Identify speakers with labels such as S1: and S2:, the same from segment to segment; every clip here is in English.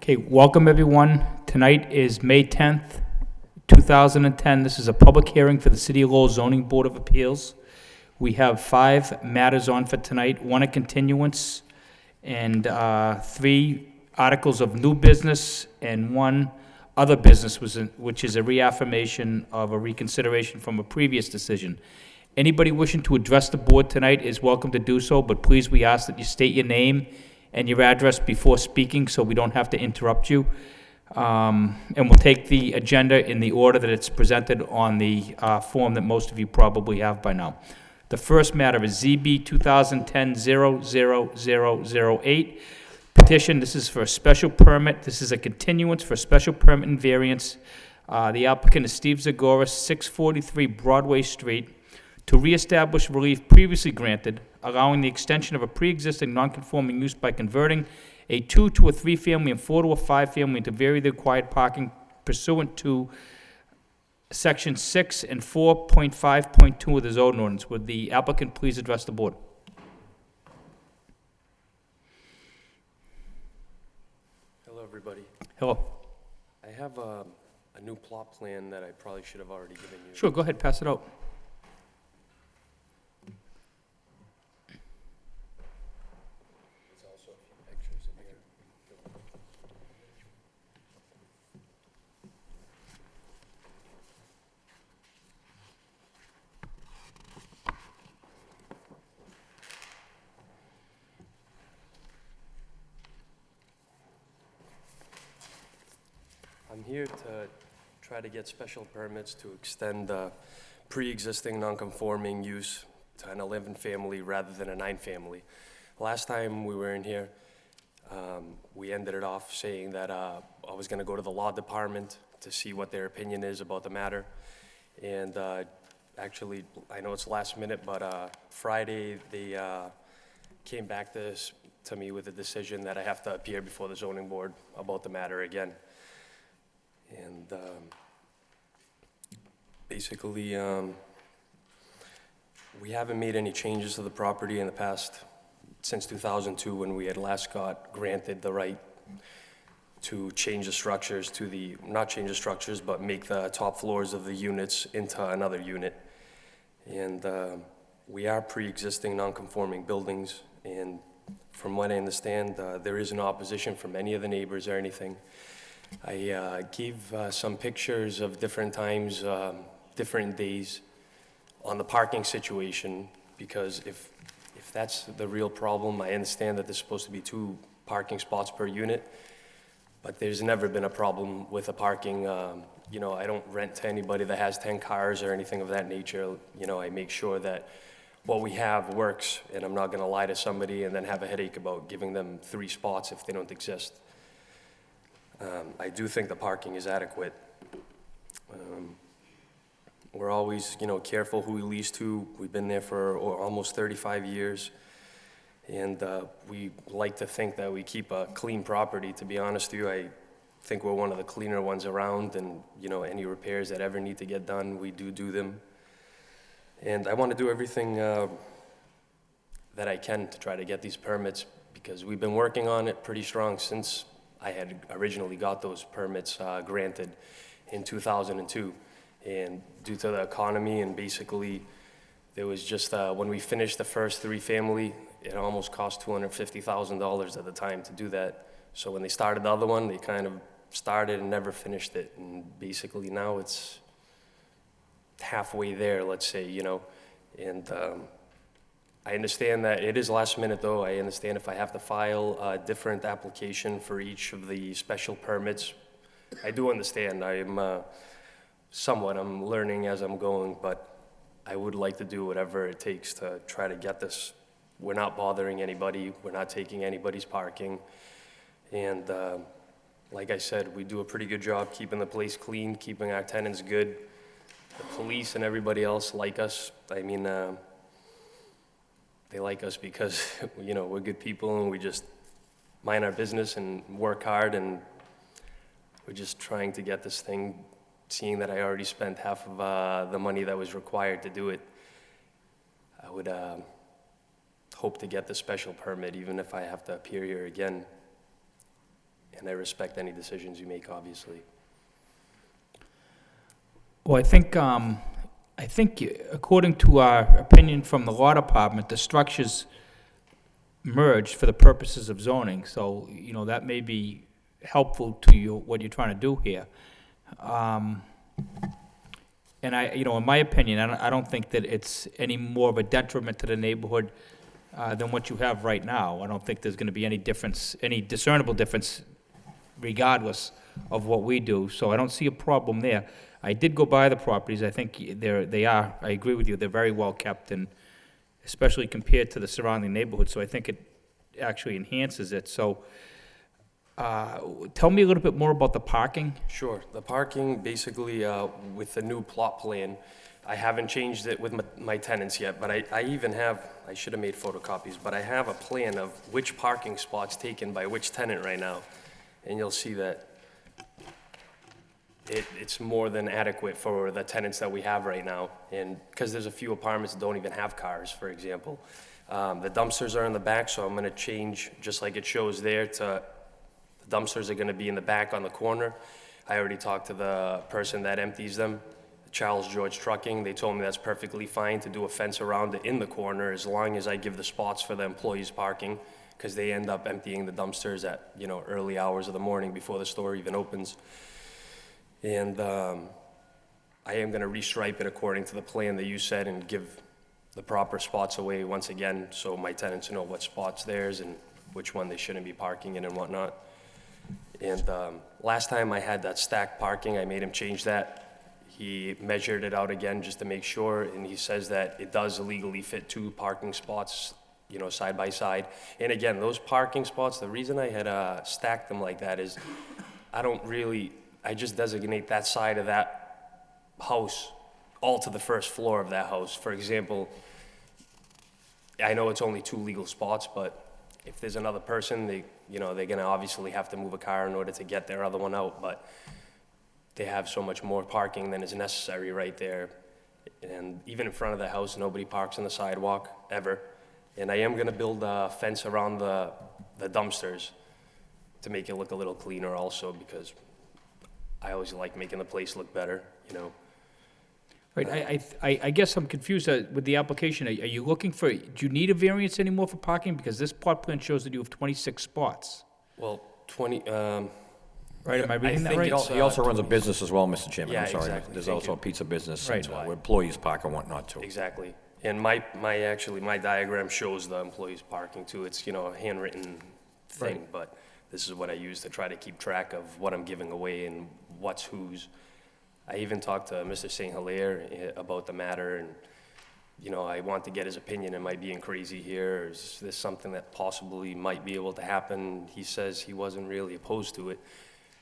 S1: Okay, welcome everyone. Tonight is May 10th, 2010. This is a public hearing for the City of Lowell Zoning Board of Appeals. We have 5 matters on for tonight, 1 a continuance, and 3 articles of new business, and 1 other business, which is a reaffirmation of a reconsideration from a previous decision. Anybody wishing to address the board tonight is welcome to do so, but please, we ask that you state your name and your address before speaking so we don't have to interrupt you. And we'll take the agenda in the order that it's presented on the form that most of you probably have by now. The first matter is ZB 2010-00008. Petition, this is for a special permit. This is a continuance for a special permit and variance. The applicant is Steve Zagoras, 643 Broadway Street, to reestablish relief previously granted, allowing the extension of a pre-existing non-conforming use by converting a 2 to a 3-family and 4 to a 5-family to vary the required parking pursuant to Section 6 and 4.5.2 of the zoning ordinance. Would the applicant please address the board?
S2: Hello, everybody.
S1: Hello.
S2: I have a new plot plan that I probably should have already given you.
S1: Sure, go ahead, pass it out.
S2: There's also a few pictures in here. I'm here to try to get special permits to extend the pre-existing non-conforming use to an 11-family rather than a 9-family. Last time we were in here, we ended it off saying that I was going to go to the law department to see what their opinion is about the matter. And actually, I know it's last minute, but Friday they came back to me with a decision that I have to appear before the zoning board about the matter again. And basically, we haven't made any changes to the property in the past, since 2002, when we had last got granted the right to change the structures to the, not change the structures, but make the top floors of the units into another unit. And we are pre-existing non-conforming buildings, and from what I understand, there isn't opposition from any of the neighbors or anything. I gave some pictures of different times, different days on the parking situation, because if that's the real problem, I understand that there's supposed to be 2 parking spots per unit, but there's never been a problem with the parking. You know, I don't rent to anybody that has 10 cars or anything of that nature. You know, I make sure that what we have works, and I'm not going to lie to somebody and then have a headache about giving them 3 spots if they don't exist. I do think the parking is adequate. We're always, you know, careful who we lease to. We've been there for almost 35 years, and we like to think that we keep a clean property. To be honest with you, I think we're one of the cleaner ones around, and, you know, any repairs that ever need to get done, we do them. And I want to do everything that I can to try to get these permits, because we've been working on it pretty strong since I had originally got those permits granted in 2002. And due to the economy, and basically there was just, when we finished the first 3-family, it almost cost $250,000 at the time to do that. So when they started the other one, they kind of started and never finished it. And basically now it's halfway there, let's say, you know. And I understand that it is last minute, though. I understand if I have to file a different application for each of the special permits. I do understand. I'm learning as I'm going, but I would like to do whatever it takes to try to get this. We're not bothering anybody. We're not taking anybody's parking. And like I said, we do a pretty good job keeping the place clean, keeping our tenants good. The police and everybody else like us. I mean, they like us because, you know, we're good people and we just mind our business and work hard, and we're just trying to get this thing, seeing that I already spent half of the money that was required to do it. I would hope to get the special permit even if I have to appear here again. and I respect any decisions you make, obviously.
S1: Well, I think according to our opinion from the law department, the structures merged for the purposes of zoning, so, you know, that may be helpful to you, what you're trying to do here. And you know, in my opinion, I don't think that it's any more of a detriment to the neighborhood than what you have right now. I don't think there's gonna be any difference, any discernible difference regardless of what we do, so I don't see a problem there. I did go by the properties, I think I agree with you, they're very well kept, and especially compared to the surrounding neighborhood, so I think it actually enhances it, so, tell me a little bit more about the parking.
S2: Sure. The parking, basically, with the new plot plan, I haven't changed it with my tenants yet, but I even have, I should have made photocopies, but I have a plan of which parking spots taken by which tenant right now. And you'll see that it's more than adequate for the tenants that we have right now. And because there's a few apartments that don't even have cars, for example. The dumpsters are in the back, so I'm gonna change, just like it shows there, to the dumpsters are gonna be in the back on the corner. I already talked to the person that empties them, Charles George Trucking. They told me that's perfectly fine to do a fence around it in the corner as long as I give the spots for the employees parking, because they end up emptying the dumpsters at, you know, early hours of the morning before the store even opens. And I am gonna restripe it according to the plan that you said and give the proper spots away once again, so my tenants know what spot's theirs and which one they shouldn't be parking in and whatnot. And last time I had that stacked parking, I made him change that. He measured it out again just to make sure, and he says that it does legally fit 2 parking spots, you know, side by side. And again, those parking spots, the reason I had stacked them like that is I just designate that side of that house all to the first floor of that house. For example, I know it's only 2 legal spots, but if there's another person, they're gonna obviously have to move a car in order to get their other one out, but they have so much more parking than is necessary right there. And even in front of the house, nobody parks on the sidewalk, ever. And I am gonna build a fence around the dumpsters to make it look a little cleaner also, because I always like making the place look better, you know?
S1: Right, I guess I'm confused with the application. Are you looking for, do you need a variance anymore for parking? Because this plot plan shows that you have 26 spots.
S2: Well, 20,
S1: Right, am I reading that
S2: think
S1: right?
S2: it's,
S3: He also runs a business as well, Mr. Chairman,
S2: Yeah,
S3: I'm sorry.
S2: exactly.
S3: There's
S2: Thank
S3: also
S2: you.
S3: a pizza business,
S1: Right.
S3: where employees park and whatnot too.
S2: exactly. And my diagram shows the employees parking too. It's, you know, a handwritten thing,
S1: Right.
S2: but this is what I use to try to keep track of what I'm giving away and what's whose. I even talked to Mr. St. Hilaire about the matter, and, you know, I want to get his opinion. Am I being crazy here? Or is this something that possibly might be able to happen? He says he wasn't really opposed to it,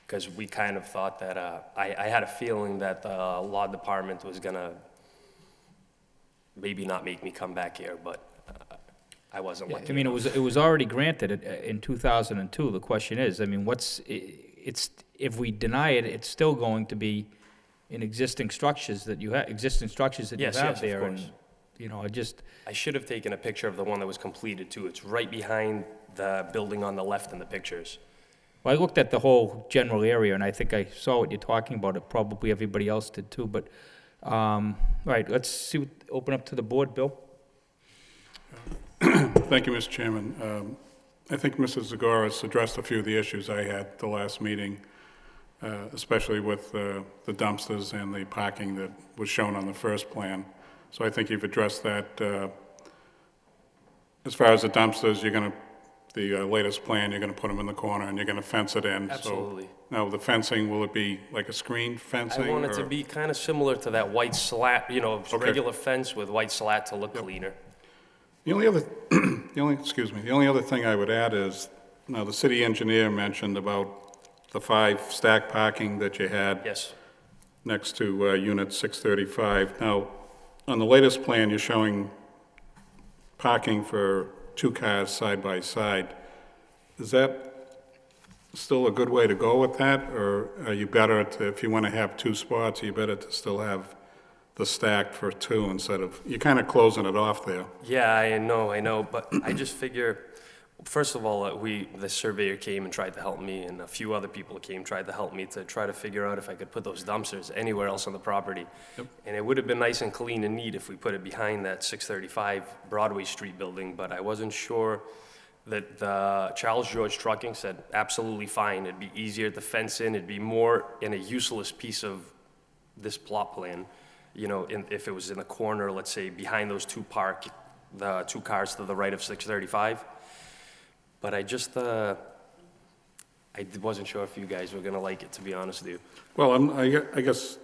S2: because we kind of thought that, I had a feeling that the law department was gonna maybe not make me come back here, but I wasn't lucky
S1: I mean,
S2: enough.
S1: it was already granted in 2002. The question is, I mean, if we deny it, it's still going to be in existing structures that you have,
S2: Yes, yes, of
S1: there.
S2: course.
S1: And, you know,
S2: I should have taken a picture of the one that was completed too. It's right behind the building on the left in the pictures.
S1: well, I looked at the whole general area, and I think I saw what you're talking about. It probably everybody else did too, but, all right, let's see, open up to the board. Bill?
S4: Thank you, Mr. Chairman. I think Mrs. Zagoras addressed a few of the issues I had at the last meeting, especially with the dumpsters and the parking that was shown on the first plan. So I think you've addressed that. As far as the dumpsters, the latest plan, you're going to put them in the corner and you're going to fence it in.
S2: Absolutely.
S4: So, now, the fencing, will it be like a screen fencing?
S2: I want it to
S4: or-
S2: be kind of similar to that white slat, you know,
S4: Okay.
S2: regular fence with white slat to look cleaner.
S4: The only other, the only other thing I would add is, now, the city engineer mentioned about the 5 stack parking that you had
S2: Yes,
S4: next to Unit 635. Now, on the latest plan, you're showing parking for 2 cars side by side. Is that still a good way to go with that, or are you better to, if you want to have 2 spots, are you better to still have the stacked for 2 instead of, you're kind of closing it off there?
S2: yeah, I know, but I just figure First of all, the surveyor came and tried to help me, and a few other people tried to help me to try to figure out if I could put those dumpsters anywhere else on the property. And it would have been nice and clean and neat if we put it behind that 635 Broadway Street building, but I wasn't sure that Charles George Trucking said absolutely fine. It'd be easier to fence in. It'd be more in a useless piece of this plot plan, you know, if it was in the corner, let's say, behind those the two cars to the right of 635. But I just, I wasn't sure if you guys were gonna like it, to be honest with you.
S4: Well, I guess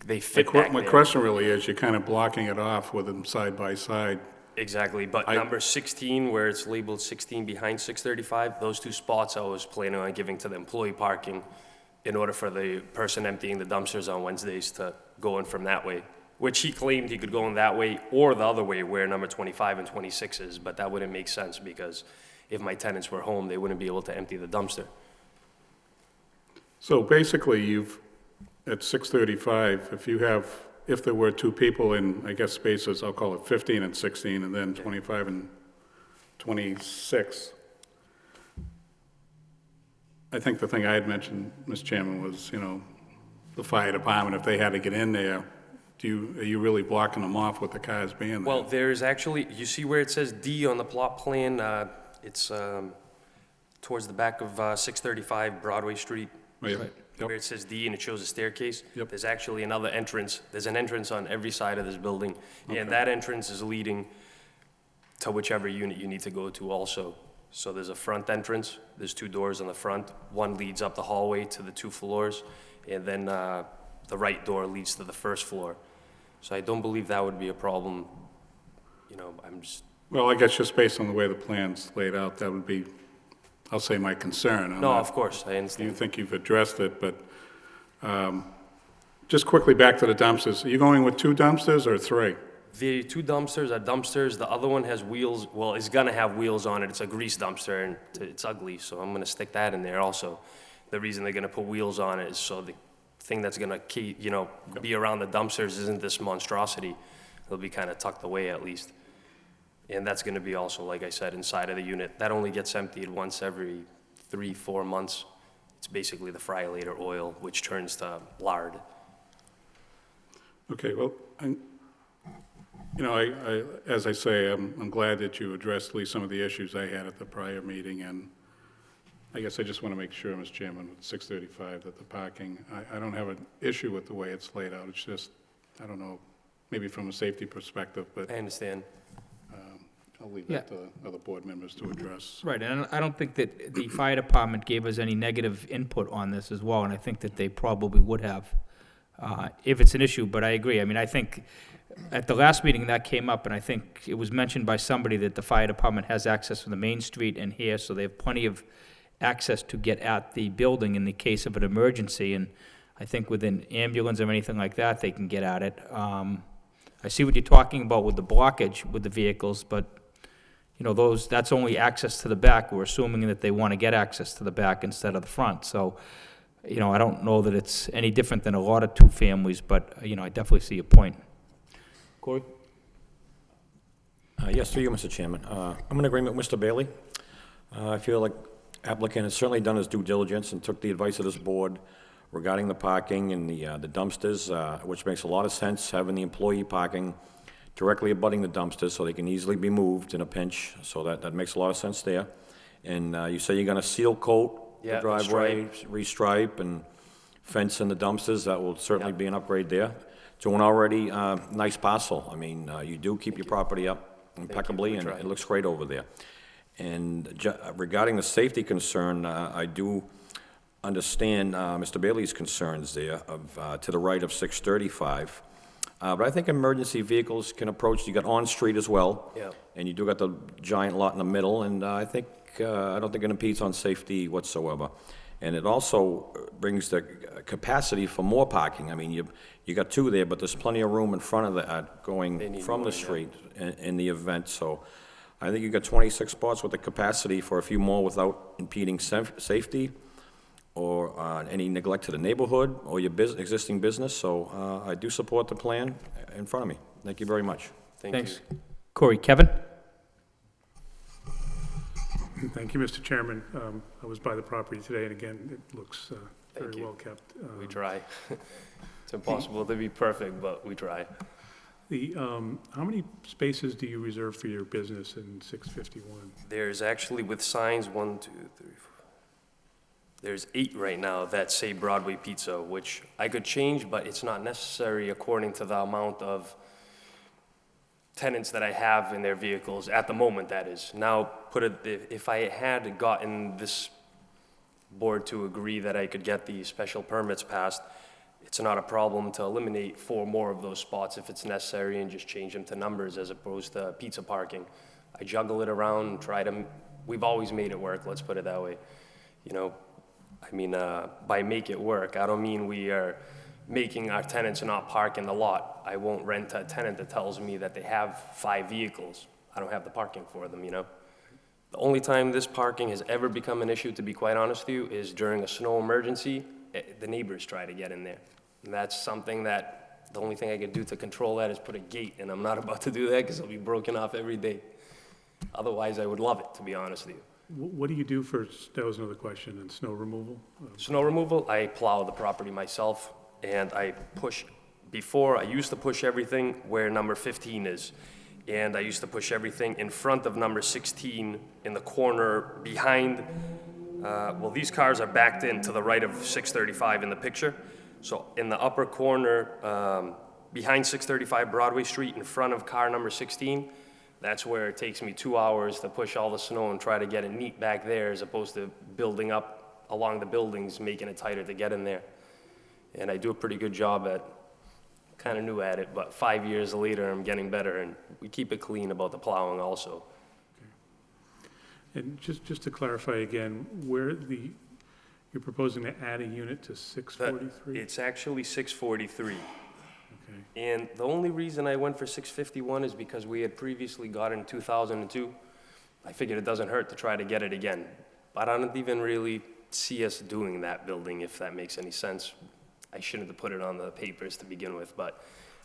S2: They fit back
S4: my
S2: there.
S4: question really is, you're kind of blocking it off with them side by side.
S2: Exactly, but number 16, where it's labeled 16 behind 635, those two spots I was planning on giving to the employee parking in order for the person emptying the dumpsters on Wednesdays to go in from that way, which he claimed he could go in that way or the other way where number 25 and 26 is, but that wouldn't make sense because if my tenants were home, they wouldn't be able to empty the dumpster.
S4: So basically, at 635, if there were two people in, I guess, spaces, I'll call it 15 and 16, and then 25 and 26, I think the thing I had mentioned, Mr. Chairman, was, the fire department, if they had to get in there, are you really blocking them off with the cars being there?
S2: Well, there's actually, you see where it says D on the plot plan? It's towards the back of 635 Broadway Street.
S4: Right. Yep.
S2: Where it says D and it shows a staircase.
S4: Yep.
S2: There's actually another entrance. There's an entrance on every side of this building. And that entrance is leading to whichever unit you need to go to also. So there's a front entrance. There's two doors on the front. One leads up the hallway to the 2 floors. And then the right door leads to the 1st floor. So I don't believe that would be a problem. I'm just...
S4: Well, I guess just based on the way the plan's laid out, that would be, I'll say, my concern.
S2: No, of course, I understand.
S4: You think you've addressed it, but just quickly back to the dumpsters. Are you going with 2 dumpsters or 3?
S2: The 2 dumpsters are dumpsters. The other one has wheels. Well, it's gonna have wheels on it. It's a grease dumpster, and it's ugly, so I'm gonna stick that in there also. The reason they're gonna put wheels on it is so the thing that's gonna be around the dumpsters isn't this monstrosity. It'll be kind of tucked away at least. And that's gonna be also, like I said, inside of the unit. That only gets emptied once every 3-4 months. It's basically the fry-later oil, which turns to lard.
S4: Okay, well, as I say, I'm glad that you addressed at least some of the issues I had at the prior meeting, and I guess I just want to make sure, Mr. Chairman, with 635, that the parking, I don't have an issue with the way it's laid out. It's just, I don't know, maybe from a safety perspective, but
S2: I understand.
S4: I'll leave that to other board members to address.
S1: Right, and I don't think that the fire department gave us any negative input on this as well, and I think that they probably would have, if it's an issue, but I agree. I mean, I think at the last meeting that came up, and I think it was mentioned by somebody that the fire department has access from the main street and here, so they have plenty of access to get at the building in the case of an emergency, and I think with an ambulance or anything like that, they can get at it. I see what you're talking about with the blockage with the vehicles, but that's only access to the back. We're assuming that they want to get access to the back instead of the front. So, I don't know that it's any different than a lot of 2 families, but, I definitely see your point. Corey?
S3: Yes, through you, Mr. Chairman. I'm in agreement with Mr. Bailey. I feel like applicant has certainly done his due diligence and took the advice of this board regarding the parking and the dumpsters, which makes a lot of sense, having the employee parking directly abutting the dumpsters so they can easily be moved in a pinch, so that makes a lot of sense there. And you say you're gonna seal coat the driveway, restripe, and fence in the dumpsters. That will certainly be an upgrade there. To an already nice parcel. I mean, you do keep your property up impeccably, and it looks great over there. And regarding the safety concern, I do understand Mr. Bailey's concerns there to the right of 635. But I think emergency vehicles can approach, you got on-street as well.
S2: Yeah.
S3: And you do got the giant lot in the middle, and I don't think it impedes on safety whatsoever. And it also brings the capacity for more parking. I mean, you got 2 there, but there's plenty of room in front of that going from the street in the event. So I think you got 26 spots with the capacity for a few more without impeding safety or any neglect to the neighborhood or your existing business. So I do support the plan in front of me. Thank you very much.
S2: Thanks.
S1: Corey, Kevin?
S5: Thank you, Mr. Chairman. I was by the property today, and again, it looks
S2: Thank
S5: very
S2: you.
S5: well kept.
S2: We try. It's impossible to be perfect, but we try.
S5: How many spaces do you reserve for your business in 651?
S2: There's actually, with signs, 1, 2, 3, 4. There's 8 right now that say Broadway Pizza, which I could change, but it's not necessary according to the amount of tenants that I have in their vehicles at the moment, that is. Now, if I had gotten this board to agree that I could get the special permits passed, it's not a problem to eliminate 4 more of those spots if it's necessary and just change them to numbers as opposed to pizza parking. I juggle it around and try to, we've always made it work, let's put it that way. You know, I mean, by make it work, I don't mean we are making our tenants not park in the lot. I won't rent a tenant that tells me that they have 5 vehicles. I don't have the parking for them, you know? The only time this parking has ever become an issue, to be quite honest with you, is during a snow emergency. The neighbors try to get in there. And that's something that, the only thing I could do to control that is put a gate, and I'm not about to do that because it'll be broken off every day. Otherwise, I would love it, to be honest with you.
S5: What do you do for, that was another question, and snow removal?
S2: Snow removal, I plow the property myself, and I push, before, I used to push everything where number 15 is. And I used to push everything in front of number 16 in the corner behind, well, these cars are backed in to the right of 635 in the picture. So in the upper corner, behind 635 Broadway Street, in front of car number 16, that's where it takes me 2 hours to push all the snow and try to get it neat back there, as opposed to building up along the buildings, making it tighter to get in there. And I do a pretty good job at, kind of new at it, but 5 years later, I'm getting better, and we keep it clean about the plowing also.
S5: And just to clarify again, you're proposing to add a unit to 643?
S2: It's actually 643.
S5: Okay.
S2: And the only reason I went for 651 is because we had previously got it in 2002. I figured it doesn't hurt to try to get it again. But I don't even really see us doing that building, if that makes any sense. I shouldn't have put it on the papers to begin with, but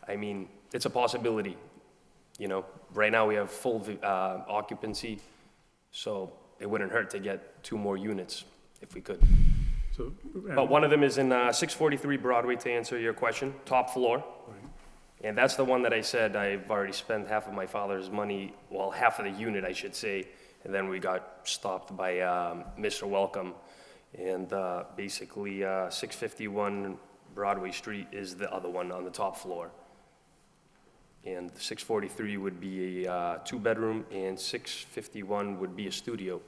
S2: I mean, it's a possibility. You know, right now we have full occupancy, so it wouldn't hurt to get 2 more units if we could.
S5: So,
S2: But one of them is in 643 Broadway, to answer your question, top floor.
S5: Right.
S2: And that's the one that I said I've already spent half of my father's money, well, half of the unit, I should say, and then we got stopped by Mr. Welcome. And basically, 651 Broadway Street is the other one on the top floor. And 643 would be a 2-bedroom, and 651 would be a studio.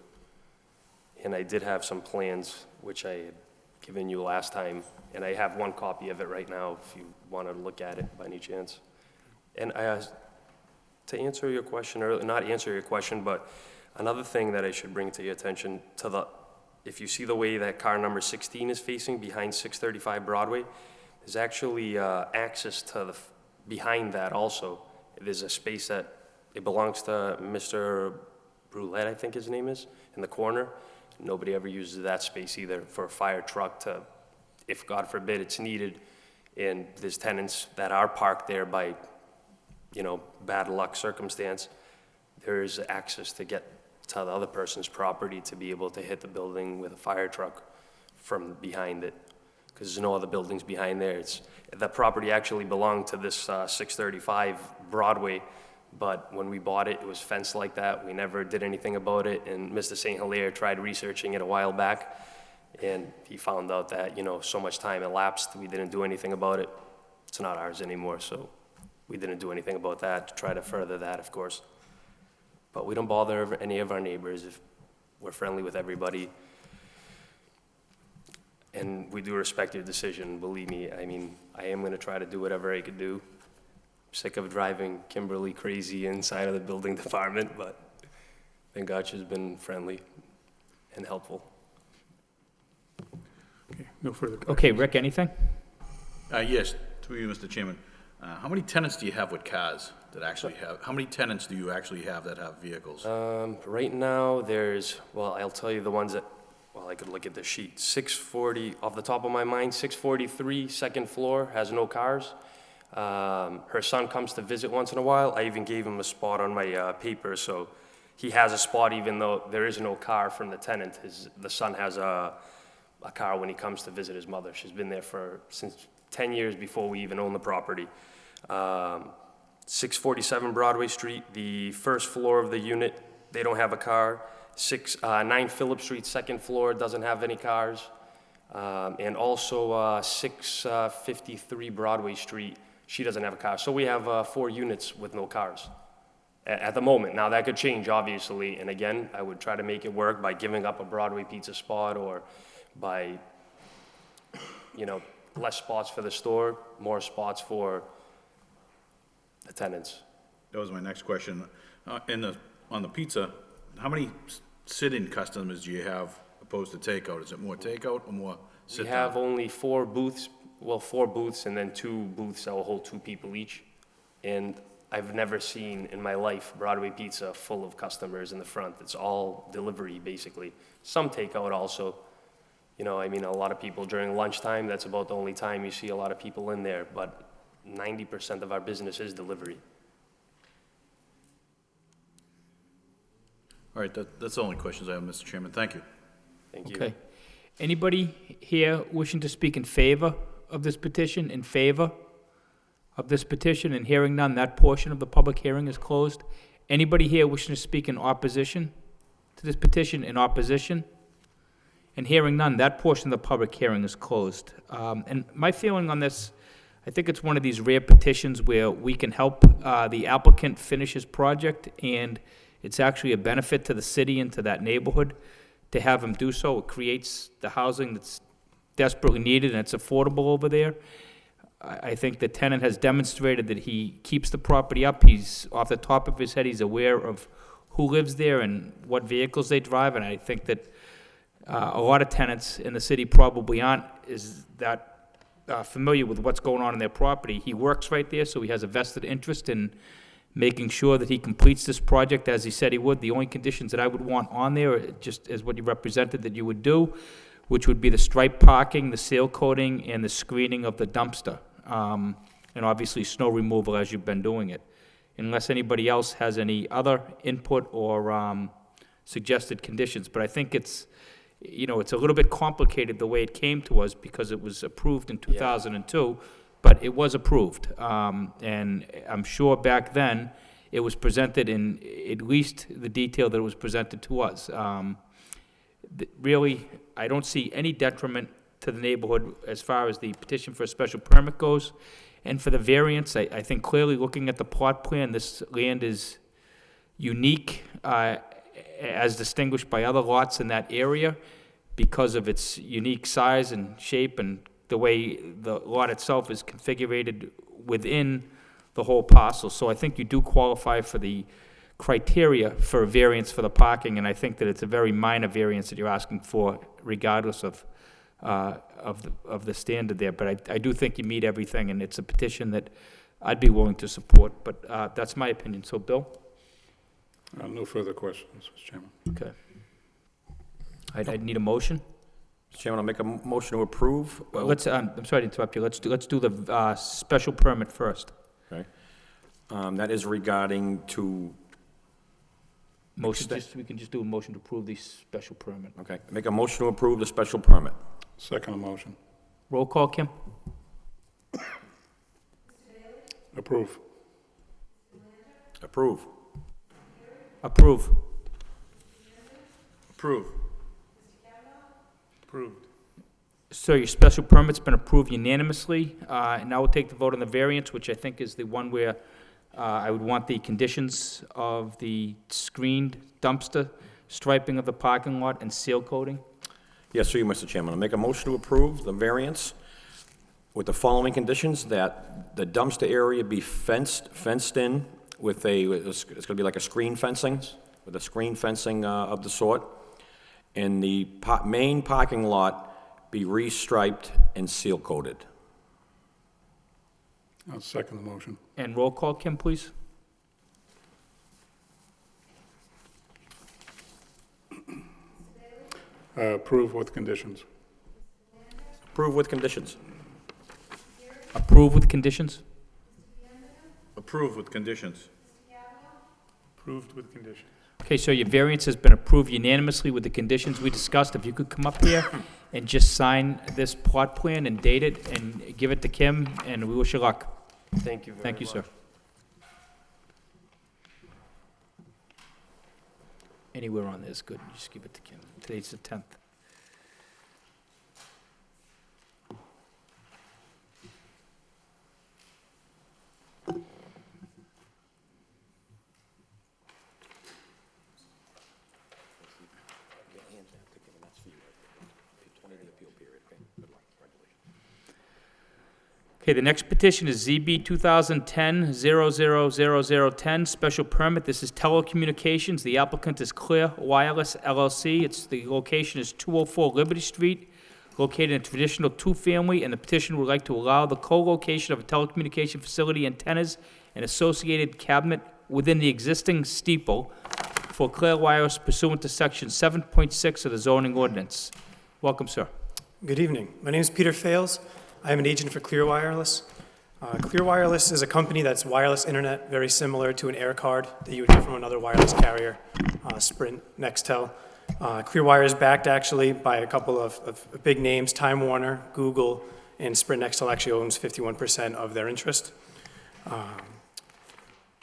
S2: And I did have some plans, which I had given you last time, and I have 1 copy of it right now if you wanted to look at it by any chance. And to answer your question, or not answer your question, but another thing that I should bring to your attention, if you see the way that car number 16 is facing behind 635 Broadway, there's actually access to behind that also. There's a space that, it belongs to Mr. Brulette, I think his name is, in the corner. Nobody ever uses that space either for a fire truck to, if God forbid it's needed, and there's tenants that are parked there by, you know, bad luck circumstance, there's access to get to the other person's property to be able to hit the building with a fire truck from behind it, because there's no other buildings behind there. The property actually belonged to this 635 Broadway, but when we bought it, it was fenced like that. We never did anything about it, and Mr. St. Hilaire tried researching it a while back, and he found out that, you know, so much time elapsed, we didn't do anything about it. It's not ours anymore, so we didn't do anything about that to try to further that, of course. But we don't bother any of our neighbors. If we're friendly with everybody. And we do respect your decision, believe me. I mean, I am gonna try to do whatever I could do. I'm sick of driving Kimberly crazy inside of the building department, but thank God she's been friendly and helpful.
S5: Okay, no further questions.
S1: Okay, Rick, anything?
S6: Yes, through you, Mr. Chairman. How many tenants do you have with cars that actually have, how many tenants do you actually have that have vehicles?
S2: Right now, well, I'll tell you the ones that, well, I could look at the sheet. 640, off the top of my mind, 643, second floor, has no cars. Her son comes to visit once in a while. I even gave him a spot on my paper, so he has a spot even though there is no car from the tenant. The son has a car when he comes to visit his mother. She's been there since 10 years before we even owned the property. 647 Broadway Street, the first floor of the unit, they don't have a car. 9 Phillip Street, second floor, doesn't have any cars. And also 653 Broadway Street, she doesn't have a car. So we have 4 units with no cars at the moment. Now, that could change, obviously, and again, I would try to make it work by giving up a Broadway pizza spot or by, less spots for the store, more spots for the tenants.
S6: That was my next question. On the pizza, how many sit-in customers do you have opposed to takeout? Is it more takeout or more
S2: We
S6: sit-down?
S2: have only 4 booths, 4 booths and then 2 booths that will hold 2 people each. And I've never seen in my life Broadway Pizza full of customers in the front. It's all delivery, basically. Some takeout also. A lot of people during lunchtime, that's about the only time you see a lot of people in there, but 90% of our business is delivery.
S6: All right, that's the only questions I have, Mr. Chairman. Thank you.
S2: Thank you.
S1: Okay. Anybody here wishing to speak in favor of this petition, in favor of this petition, and hearing none, that portion of the public hearing is closed. Anybody here wishing to speak in opposition to this petition, in opposition? And hearing none, that portion of the public hearing is closed. And my feeling on this, I think it's one of these rare petitions where we can help the applicant finish his project, and it's actually a benefit to the city and to that neighborhood to have him do so. It creates the housing that's desperately needed, and it's affordable over there. I think the tenant has demonstrated that he keeps the property up. He's, off the top of his head, he's aware of who lives there and what vehicles they drive, and I think that a lot of tenants in the city probably aren't familiar with what's going on in their property. He works right there, so he has a vested interest in making sure that he completes this project as he said he would. The only conditions that I would want on there, just as what you represented that you would do, which would be the striped parking, the seal coating, and the screening of the dumpster. And obviously snow removal as you've been doing it. Unless anybody else has any other input or suggested conditions. But I think it's a little bit complicated the way it came to us because it was approved in 2002, but it was approved. And I'm sure back then it was presented in at least the detail that it was presented to us. Really, I don't see any detriment to the neighborhood as far as the petition for a special permit goes. And for the variance, I think clearly looking at the plot plan, this land is unique as distinguished by other lots in that area because of its unique size and shape and the way the lot itself is configured within the whole parcel. So I think you do qualify for the criteria for a variance for the parking, and I think that it's a very minor variance that you're asking for regardless of the standard there. But I do think you meet everything, and it's a petition that I'd be willing to support. But that's my opinion. So, Bill?
S4: No further questions, Mr. Chairman.
S1: Okay. I'd need a motion.
S3: Mr. Chairman, I'll make a motion to approve.
S1: Well, let's, I'm sorry to interrupt you. Let's do the special permit first.
S3: Okay. That is regarding to,
S1: Motion, we can just do a motion to approve the special permit.
S3: okay, make a motion to approve the special permit.
S4: Second motion.
S1: Roll call, Kim?
S4: Approve.
S3: Approve.
S1: Approve.
S6: Approve.
S5: Approved.
S1: So your special permit's been approved unanimously. And now we'll take the vote on the variance, which I think is the one where I would want the conditions of the screened dumpster, striping of the parking lot, and seal coating.
S3: Yes, sir, Mr. Chairman. I'll make a motion to approve the variance with the following conditions: that the dumpster area be fenced in with it's going to be like a screen fencing, with a screen fencing of the sort, and the main parking lot be restriped and seal coated.
S4: I'll second the motion.
S1: And roll call, Kim, please.
S4: Approve with conditions.
S3: Approve with conditions.
S1: Approve with conditions.
S6: Approve with conditions.
S5: Approved with conditions.
S1: Okay, so your variance has been approved unanimously with the conditions we discussed. If you could come up here and just sign this plot plan and date it and give it to Kim, and we wish you luck.
S2: Thank you very much.
S1: Thank you, sir. Anywhere on this, good, just give it to Kim. Today's the 10th. Okay, the next petition is ZB 2010-000010, special permit. This is telecommunications. The applicant is Clear Wireless LLC. The location is 204 Liberty Street, located in a traditional two-family, and the petition would like to allow the co-location of a telecommunication facility, antennas, and associated cabinet within the existing steeple for Clear Wireless pursuant to section 7.6 of the zoning ordinance. Welcome, sir.
S7: Good evening. My name is Peter Fales. I am an agent for Clear Wireless. Clear Wireless is a company that's wireless internet, very similar to an air card that you would get from another wireless carrier, Sprint, Nextel. Clearwire is backed actually by a couple of big names, Time Warner, Google, and Sprint Nextel actually owns 51% of their interest.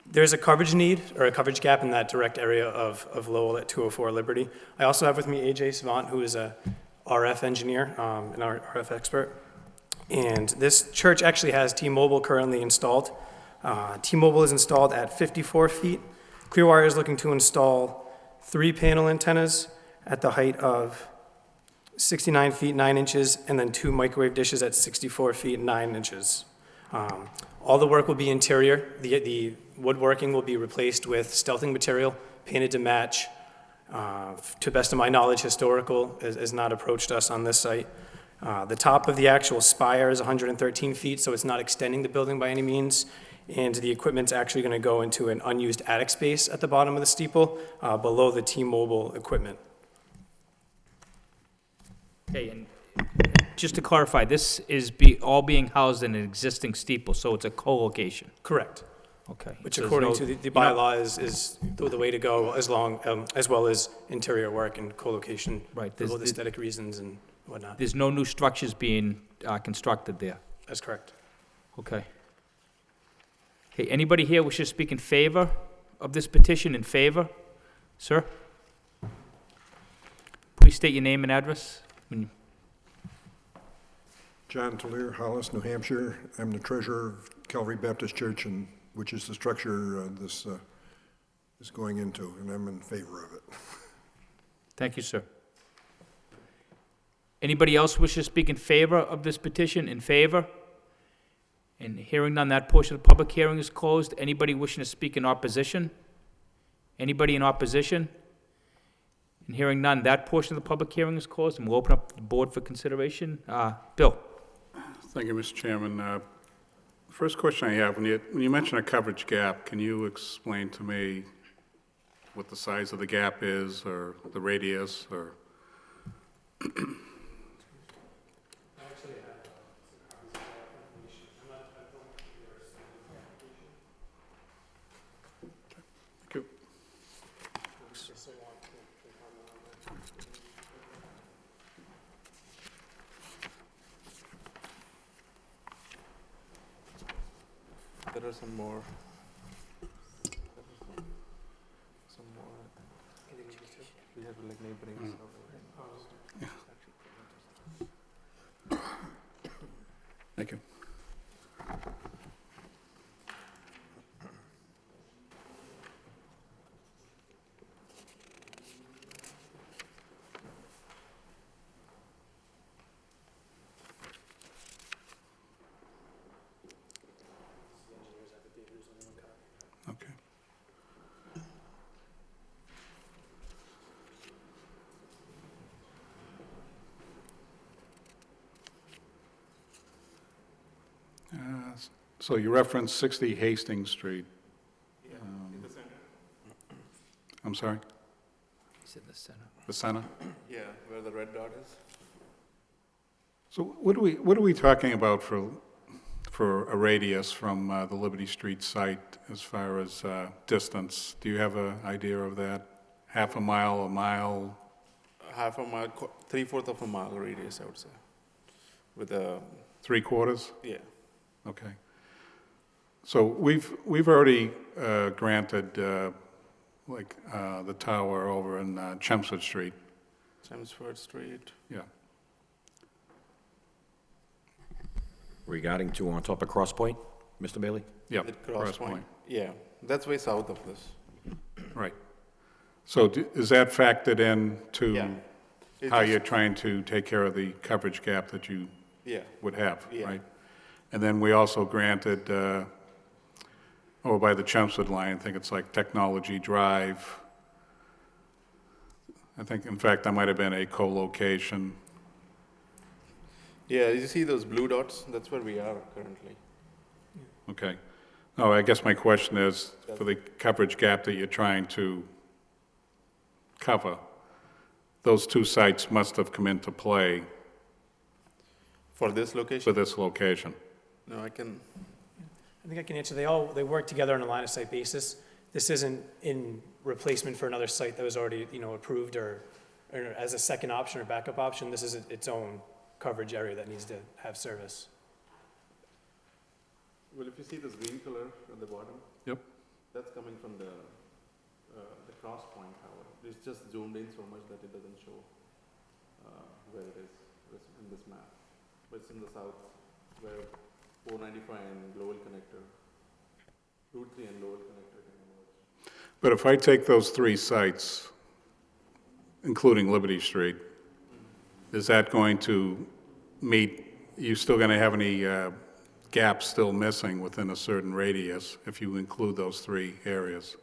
S7: There's a coverage need, or a coverage gap in that direct area of Lowell at 204 Liberty. I also have with me AJ Savant, who is a RF engineer, an RF expert. And this church actually has T-Mobile currently installed. T-Mobile is installed at 54 feet. Clearwire is looking to install 3 panel antennas at the height of 69 feet 9 inches, and then 2 microwave dishes at 64 feet 9 inches. All the work will be interior. The woodworking will be replaced with stealthing material, painted to match. To best of my knowledge, historical has not approached us on this site. The top of the actual spire is 113 feet, so it's not extending the building by any means. And the equipment's actually going to go into an unused attic space at the bottom of the steeple, below the T-Mobile equipment.
S1: Okay, and just to clarify, this is all being housed in an existing steeple, so it's a co-location?
S7: Correct.
S1: Okay.
S7: Which
S1: So there's
S7: according
S1: no-
S7: to the
S1: you're not-
S7: bylaw is the way to go, as well as interior work and co-location.
S1: Right,
S7: For
S1: there's-
S7: both aesthetic reasons and whatnot.
S1: There's no new structures being constructed there?
S7: That's correct.
S1: Okay. Okay, anybody here wish to speak in favor of this petition, in favor? Sir? Please state your name and address.
S8: John Talier, Hollis, New Hampshire. I'm the treasurer of Calvary Baptist Church, which is the structure this is going into, and I'm in favor of it.
S1: Thank you, sir. Anybody else wish to speak in favor of this petition, in favor? And hearing none, that portion of the public hearing is closed. Anybody wishing to speak in opposition? Anybody in opposition? And hearing none, that portion of the public hearing is closed, and we'll open up the board for consideration. Bill?
S4: Thank you, Mr. Chairman. First question I have, when you mention a coverage gap, can you explain to me what the size of the gap is, or the radius, or? Thank you.
S9: There are some more. We have like neighboring.
S4: Thank you. Okay. So you referenced 60 Hastings Street. I'm sorry,
S1: He's in the center.
S4: the center?
S9: Yeah, where the red dot is.
S4: So what are we talking about for a radius from the Liberty Street site as far as distance? Do you have an idea of that? half a mile?
S9: Half a mile, 3/4 of a mile radius, I would say. With a,
S4: 3/4?
S9: yeah.
S4: Okay. So we've already granted, the tower over in Chelmsford Street.
S9: Chelmsford Street.
S4: Yeah.
S3: Regarding to on top of Cross Point, Mr. Bailey?
S4: Yep,
S9: At Cross Point. Yeah, that's way south of this.
S4: Right. So is that factored in to
S9: Yeah. It's
S4: how
S9: just-
S4: you're trying to take care of the coverage gap that you
S9: Yeah,
S4: would have,
S9: Yeah.
S4: right? And then we also granted, over by the Chelmsford line, I think it's like Technology Drive. I think, in fact, that might have been a co-location.
S9: yeah, you see those blue dots? That's where we are currently.
S4: Okay. No, I guess my question is, for the coverage gap that you're trying to cover, those two sites must have come into play
S9: For this location?
S4: for this location.
S9: No, I can,
S7: I think I can answer. They work together on a line of sight basis. This isn't in replacement for another site that was already, approved or as a second option or backup option. This is its own coverage area that needs to have service.
S9: well, if you see this green color at the bottom,
S4: Yep.
S9: that's coming from the Cross Point tower. It's just zoomed in so much that it doesn't show where it is in this map. But it's in the south, where 495 and Lowell connector, Route 3 and Lowell connector can emerge.
S4: But if I take those three sites, including Liberty Street, is that going to meet, you still going to have any gaps still missing within a certain radius if you include those three areas?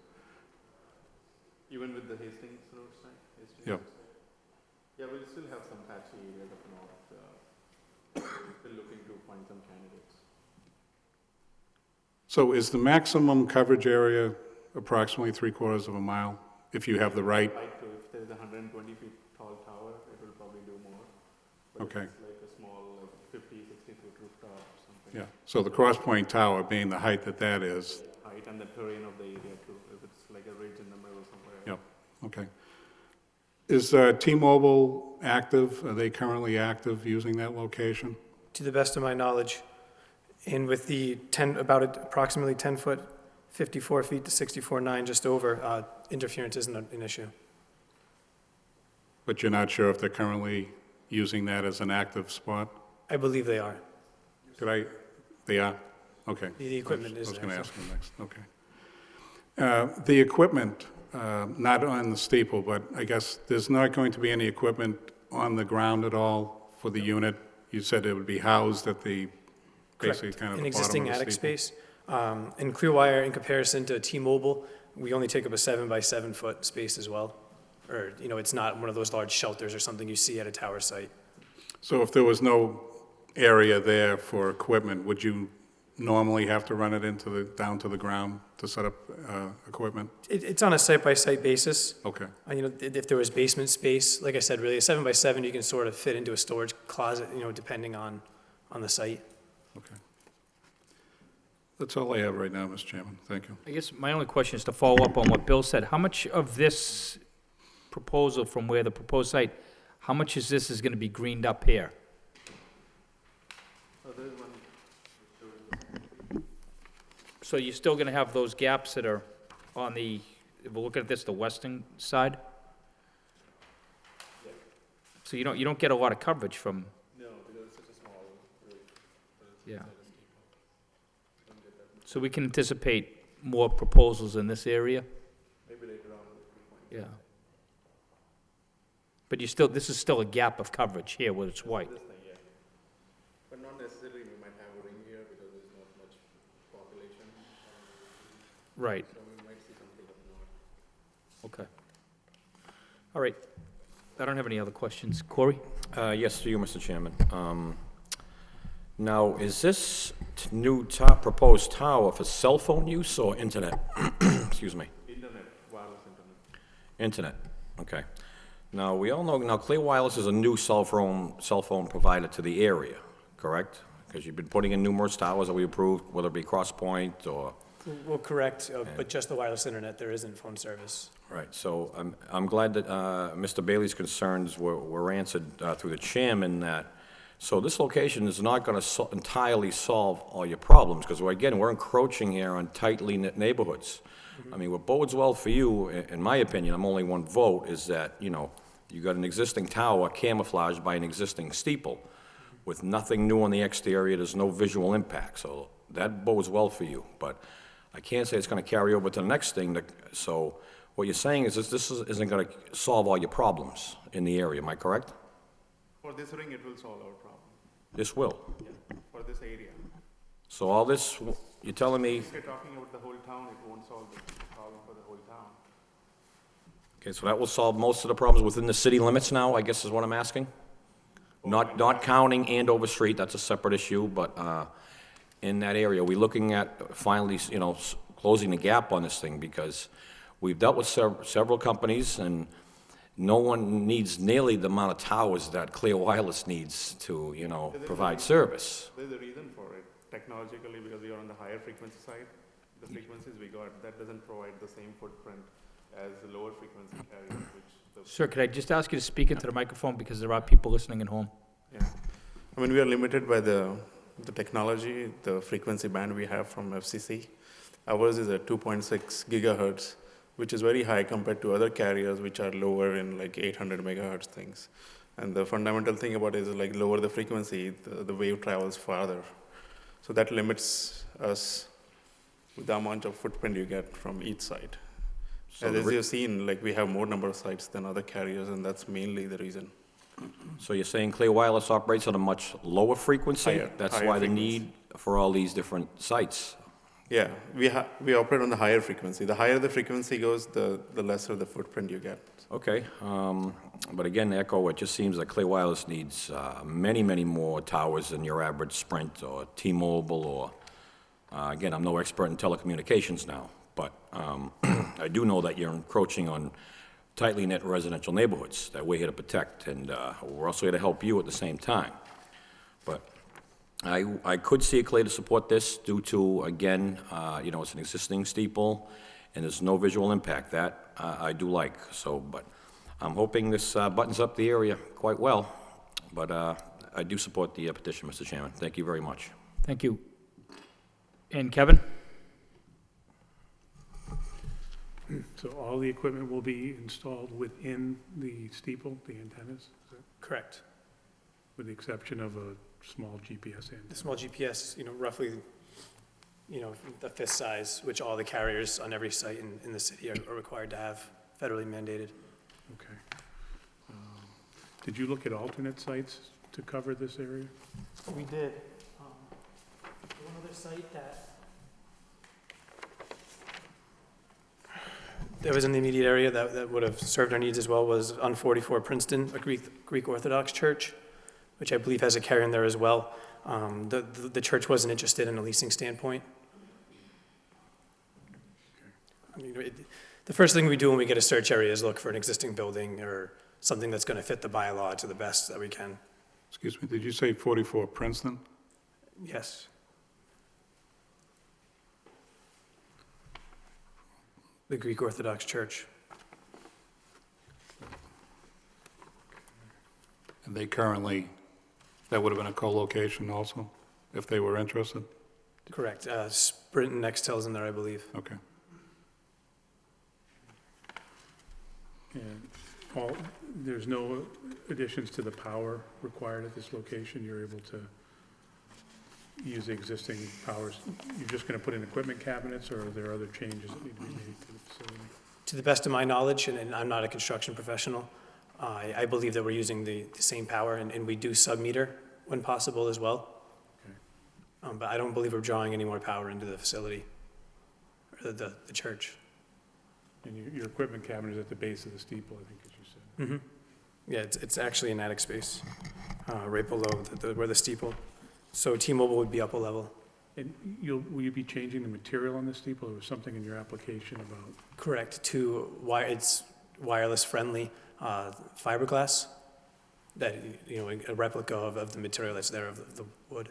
S9: Even with the Hastings Road side? Hastings
S4: Yep.
S9: Road side? Yeah, we'll still have some patchy areas up north. Still looking to find some candidates.
S4: So is the maximum coverage area approximately 3/4 of a mile, if you have the right?
S9: Like, if there's a 120 feet tall tower, it will probably do more. But
S4: Okay.
S9: if it's like a small, like 50, 60 foot rooftop or something.
S4: Yeah, so the Cross Point Tower, being the height that is,
S9: Height and the terrain of the area too, if it's like a ridge in the middle somewhere.
S4: yep, okay. Is T-Mobile active? Are they currently active using that location?
S7: To the best of my knowledge, and with the approximately 10 foot, 54 feet to 64.9, just over, interference isn't an issue.
S4: But you're not sure if they're currently using that as an active spot?
S7: I believe they are.
S4: They are? Okay.
S7: The equipment is
S4: I was going to
S7: there.
S4: ask them next, okay. The equipment, not on the steeple, but I guess there's not going to be any equipment on the ground at all for the unit? You said it would be housed at the, basically kind of
S7: An
S4: the bottom
S7: existing
S4: of the
S7: attic
S4: steeple?
S7: space. In Clearwire, in comparison to T-Mobile, we only take up a 7 by 7 foot space as well. Or, it's not one of those large shelters or something you see at a tower site.
S4: So if there was no area there for equipment, would you normally have to run it down to the ground to set up equipment?
S7: It's on a site-by-site basis.
S4: Okay,
S7: If there was basement space, like I said, really, a 7 by 7 you can sort of fit into a storage closet, depending on the site.
S4: okay. That's all I have right now, Mr. Chairman. Thank you.
S1: I guess my only question is to follow up on what Bill said. How much of this proposal from where the proposed site, how much is this going to be greened up here?
S9: Oh, there's one.
S1: So you're still going to have those gaps that are on the, if we're looking at this, the western side? So you don't get a lot of coverage from,
S9: No, because it's such a small roof.
S1: yeah. So we can anticipate more proposals in this area?
S9: Maybe later on.
S1: Yeah. But this is still a gap of coverage here where it's white.
S9: This thing, yeah. But not necessarily we might have a ring here because there's not much population.
S1: Right,
S9: So we might see something up north.
S1: okay. All right. I don't have any other questions. Corey?
S3: Yes, to you, Mr. Chairman. Now, is this proposed tower for cell phone use or internet? Excuse me.
S9: Internet, wireless internet.
S3: Internet, okay. Now, we all know, Clear Wireless is a new cell phone provider to the area, correct? Because you've been putting in numerous towers that we approved, whether it be Cross Point or
S7: Well, correct, but just the wireless internet, there isn't phone service.
S3: Right, so I'm glad that Mr. Bailey's concerns were answered through the chairman that, so this location is not going to entirely solve all your problems, because again, we're encroaching here on tightly knit neighborhoods. I mean, what bodes well for you, in my opinion, I'm only one vote, is that, you know, you got an existing tower camouflaged by an existing steeple with nothing new on the exterior, there's no visual impact, so that bodes well for you. But I can't say it's going to carry over to the next thing, so what you're saying is this isn't going to solve all your problems in the area, am I correct?
S9: For this ring, it will solve our problem.
S3: This will.
S9: Yeah, for this area.
S3: So all this, you're telling me,
S9: If you're talking about the whole town, it won't solve the problem for the whole town.
S3: okay, so that will solve most of the problems within the city limits now, I guess is what I'm asking? Not counting Andover Street, that's a separate issue, but in that area, are we looking at finally, you know, closing the gap on this thing? Because we've dealt with several companies, and no one needs nearly the amount of towers that Clear Wireless needs to, you know, provide service.
S9: There's a reason for it, technologically, because we are on the higher frequency side. The frequencies we got, that doesn't provide the same footprint as the lower frequency carriers, which the...
S1: Sir, could I just ask you to speak into the microphone because there are people listening at home?
S9: Yeah. I mean, we are limited by the technology, the frequency band we have from FCC. Ours is at 2.6 gigahertz, which is very high compared to other carriers which are lower in like 800 megahertz things. And the fundamental thing about it is like lower the frequency, the wave travels farther. So that limits us with the amount of footprint you get from each site.
S3: So
S9: As you've seen, like we have more number of sites than other carriers, and that's mainly the reason.
S3: So you're saying Clear Wireless operates at a much lower frequency?
S9: Higher
S3: That's
S9: frequency.
S3: why the need for all these different sites?
S9: Yeah, we operate on the higher frequency. The higher the frequency goes, the lesser the footprint you get.
S3: Okay, but again, to echo, it just seems that Clear Wireless needs many, many more towers than your average Sprint or T-Mobile or, again, I'm no expert in telecommunications now, but I do know that you're encroaching on tightly knit residential neighborhoods that we're here to protect, and we're also here to help you at the same time. But I could see a Clay to support this due to, again, you know, it's an existing steeple, and there's no visual impact. That I do like, so, but I'm hoping this buttons up the area quite well, but I do support the petition, Mr. Chairman. Thank you very much.
S1: Thank you. And Kevin?
S5: So all the equipment will be installed within the steeple, the antennas, is that,
S7: Correct.
S5: with the exception of a small GPS
S7: The
S5: antenna?
S7: small GPS, roughly, the fifth size, which all the carriers on every site in the city are required to have, federally mandated.
S5: Okay. Did you look at alternate sites to cover this area?
S7: We did. One other site that was in the immediate area that would have served our needs as well was on 44 Princeton, a Greek Orthodox church, which I believe has a carrier in there as well. The church wasn't interested in a leasing standpoint. I mean, the first thing we do when we get a search area is look for an existing building or something that's going to fit the bylaw to the best that we can.
S4: Excuse me, did you say 44 Princeton?
S7: Yes. The Greek Orthodox Church.
S4: And they currently, that would have been a co-location also, if they were interested?
S7: Correct. Sprint and Nextel's in there, I believe.
S4: Okay.
S5: And there's no additions to the power required at this location? You're able to use the existing powers? You're just going to put in equipment cabinets, or are there other changes that need to be made to the facility?
S7: To the best of my knowledge, and I'm not a construction professional, I believe that we're using the same power, and we do sub-meter when possible as well.
S5: Okay.
S7: But I don't believe we're drawing any more power into the facility, or the church.
S5: And your equipment cabinet is at the base of the steeple, I think, as you said.
S7: Mm-hmm. Yeah, it's actually an attic space, right below where the steeple. So T-Mobile would be up a level.
S5: And will you be changing the material on the steeple? There was something in your application about...
S7: Correct, it's wireless friendly fiberglass, that, a replica of the material that's there, of the wood.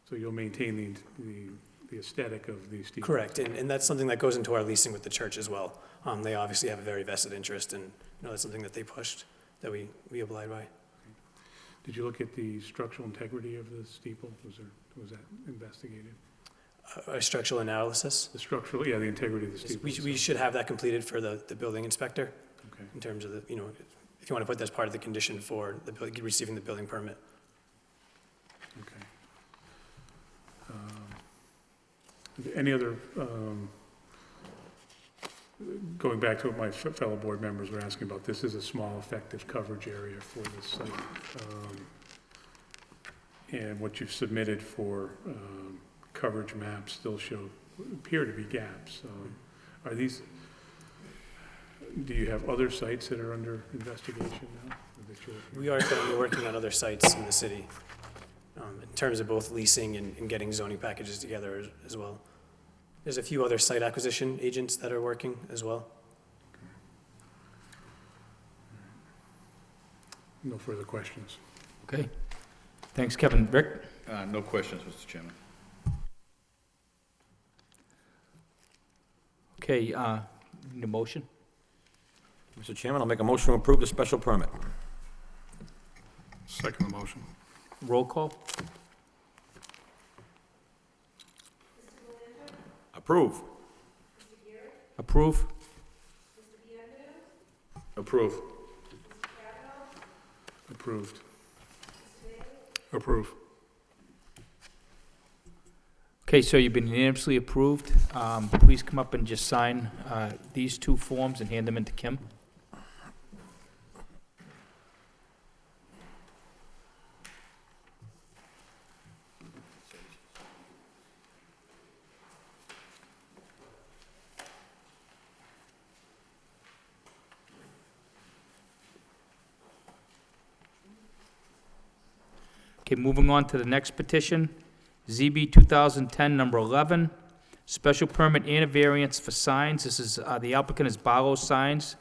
S5: So you'll maintain the the aesthetic of these steeples.
S7: Correct, and that's something that goes into our leasing with the church as well. They obviously have a very vested interest, and that's something that they pushed, that we abide by.
S5: Did you look at the structural integrity of the steeple? Was that investigated?
S7: A structural analysis.
S5: The structural, yeah, the integrity of the steeple.
S7: We should have that completed for the building inspector,
S5: Okay.
S7: in terms of the, if you want to put that as part of the condition for receiving the building permit.
S5: Okay. Any other, going back to what my fellow board members were asking about, this is a small effective coverage area for this site. And what you've submitted for coverage maps still appear to be gaps. Are these, do you have other sites that are under investigation now?
S7: We are currently working on other sites in the city, in terms of both leasing and getting zoning packages together as well. There's a few other site acquisition agents that are working as well.
S5: No further questions.
S1: Okay. Thanks, Kevin. Rick?
S6: No questions, Mr. Chairman.
S1: Okay, need a motion?
S3: Mr. Chairman, I'll make a motion to approve the special permit.
S4: Second the motion.
S1: Roll call?
S3: Approve.
S1: Approve?
S6: Approve.
S5: Approved.
S4: Approve.
S1: Okay, so you've been unanimously approved. Please come up and just sign these two forms and hand them in to Kim. Okay, moving on to the next petition, ZB 2010, number 11, special permit and a variance for signs. This is, the applicant is Barlow Signs,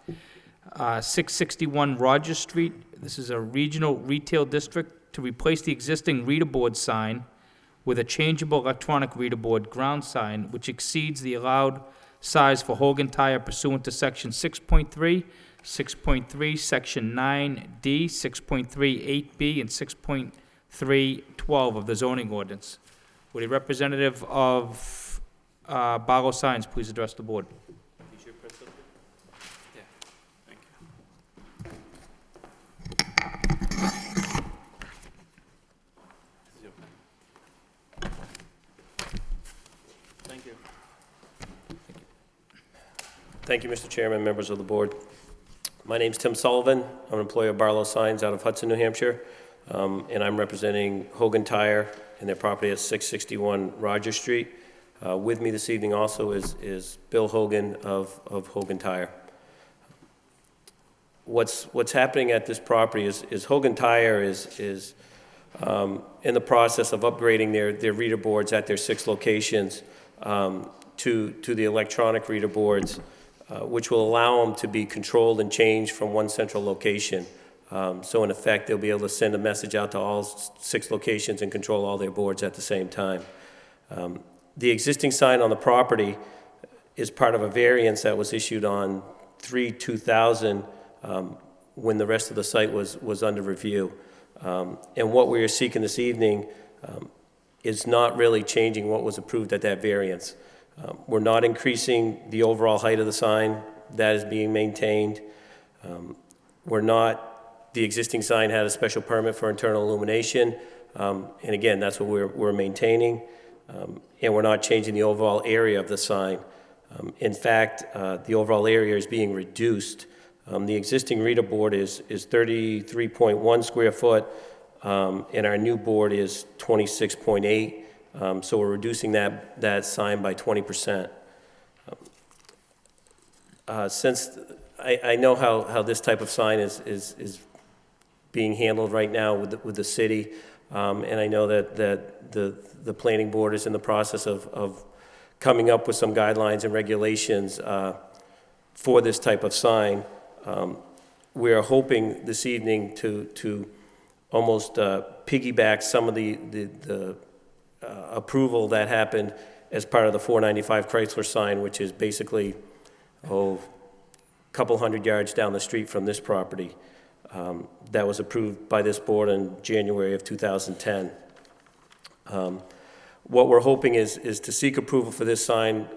S1: 661 Rogers Street. This is a regional retail district to replace the existing reader board sign with a changeable electronic reader board ground sign, which exceeds the allowed size for Hogan Tire pursuant to section 6.3, 6.3, section 9D, 6.3, 8B, and 6.312 of the zoning ordinance. Would a representative of Barlow Signs please address the board?
S10: Thank you, Mr. Chairman, members of the board. My name's Tim Sullivan. I'm an employee of Barlow Signs out of Hudson, New Hampshire, and I'm representing Hogan Tire and their property at 661 Rogers Street. With me this evening also is Bill Hogan of Hogan Tire. What's happening at this property is Hogan Tire is in the process of upgrading their reader boards at their 6 locations to the electronic reader boards, which will allow them to be controlled and changed from one central location. So in effect, they'll be able to send a message out to all 6 locations and control all their boards at the same time. The existing sign on the property is part of a variance that was issued on 3/2000 when the rest of the site was under review. And what we are seeking this evening is not really changing what was approved at that variance. We're not increasing the overall height of the sign. That is being maintained. The existing sign had a special permit for internal illumination, and again, that's what we're maintaining, and we're not changing the overall area of the sign. In fact, the overall area is being reduced. The existing reader board is 33.1 square foot, and our new board is 26.8. So we're reducing that sign by 20%. Since I know how this type of sign is being handled right now with the city, and I know that the planning board is in the process of coming up with some guidelines and regulations for this type of sign. We are hoping this evening to almost piggyback some of the approval that happened as part of the 495 Chrysler sign, which is basically, a couple hundred yards down the street from this property. That was approved by this board in January of 2010. What we're hoping is to seek approval for this sign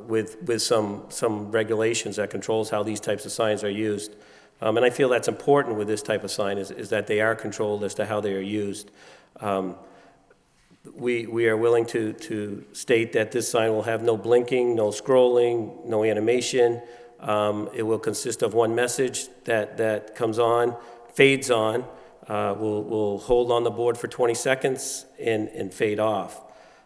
S10: with some regulations that controls how these types of signs are used. And I feel that's important with this type of sign is that they are controlled as to how they are used. We are willing to state that this sign will have no blinking, no scrolling, no animation. It will consist of one message that comes on, fades on, will hold on the board for 20 seconds and fade off.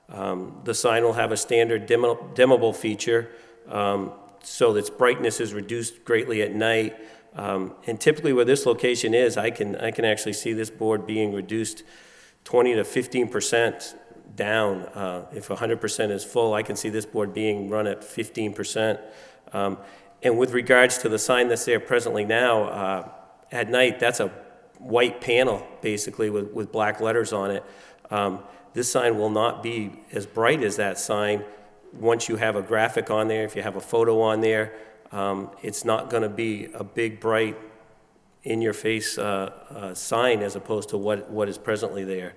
S10: The sign will have a standard dimmable feature, so its brightness is reduced greatly at night. And typically where this location is, I can actually see this board being reduced 20 to 15% down. If 100% is full, I can see this board being run at 15%. And with regards to the sign that's there presently now, at night, that's a white panel, basically, with black letters on it. This sign will not be as bright as that sign. Once you have a graphic on there, if you have a photo on there, it's not going to be a big, bright, in-your-face sign as opposed to what is presently there.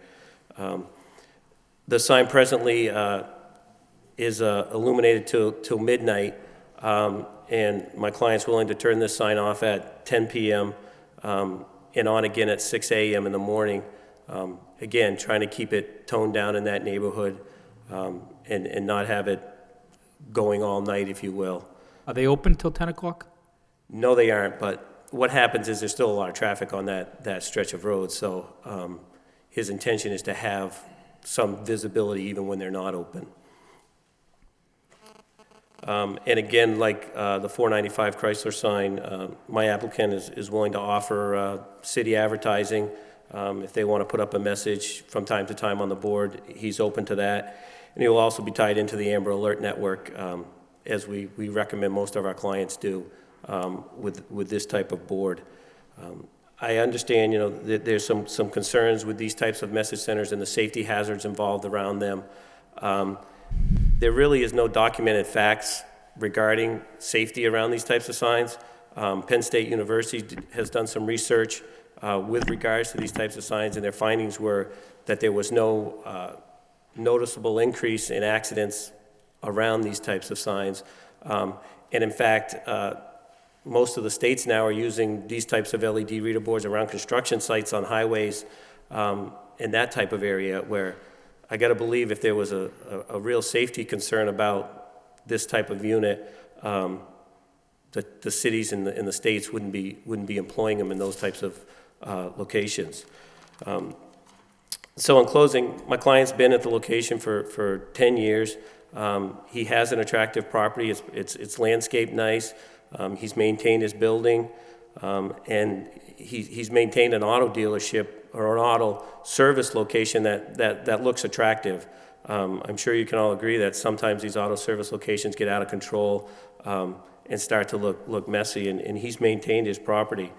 S10: The sign presently is illuminated till midnight, and my client's willing to turn this sign off at 10 p.m. And on again at 6 a.m. in the morning. Again, trying to keep it toned down in that neighborhood and not have it going all night, if you will.
S1: Are they open till 10 o'clock?
S10: No, they aren't, but what happens is there's still a lot of traffic on that stretch of road, so his intention is to have some visibility even when they're not open. And again, like the 495 Chrysler sign, my applicant is willing to offer city advertising. If they want to put up a message from time to time on the board, he's open to that. And he will also be tied into the Amber Alert Network, as we recommend most of our clients do with this type of board. I understand, that there's some concerns with these types of message centers and the safety hazards involved around them. There really is no documented facts regarding safety around these types of signs. Penn State University has done some research with regards to these types of signs, and their findings were that there was no noticeable increase in accidents around these types of signs. And in fact, most of the states now are using these types of LED reader boards around construction sites on highways in that type of area where I got to believe if there was a real safety concern about this type of unit, the cities and the states wouldn't be employing them in those types of locations. So in closing, my client's been at the location for 10 years. He has an attractive property. It's landscaped nice. He's maintained his building, and he's maintained an auto dealership or an auto service location that looks attractive. I'm sure you can all agree that sometimes these auto service locations get out of control and start to look messy, and he's maintained his property.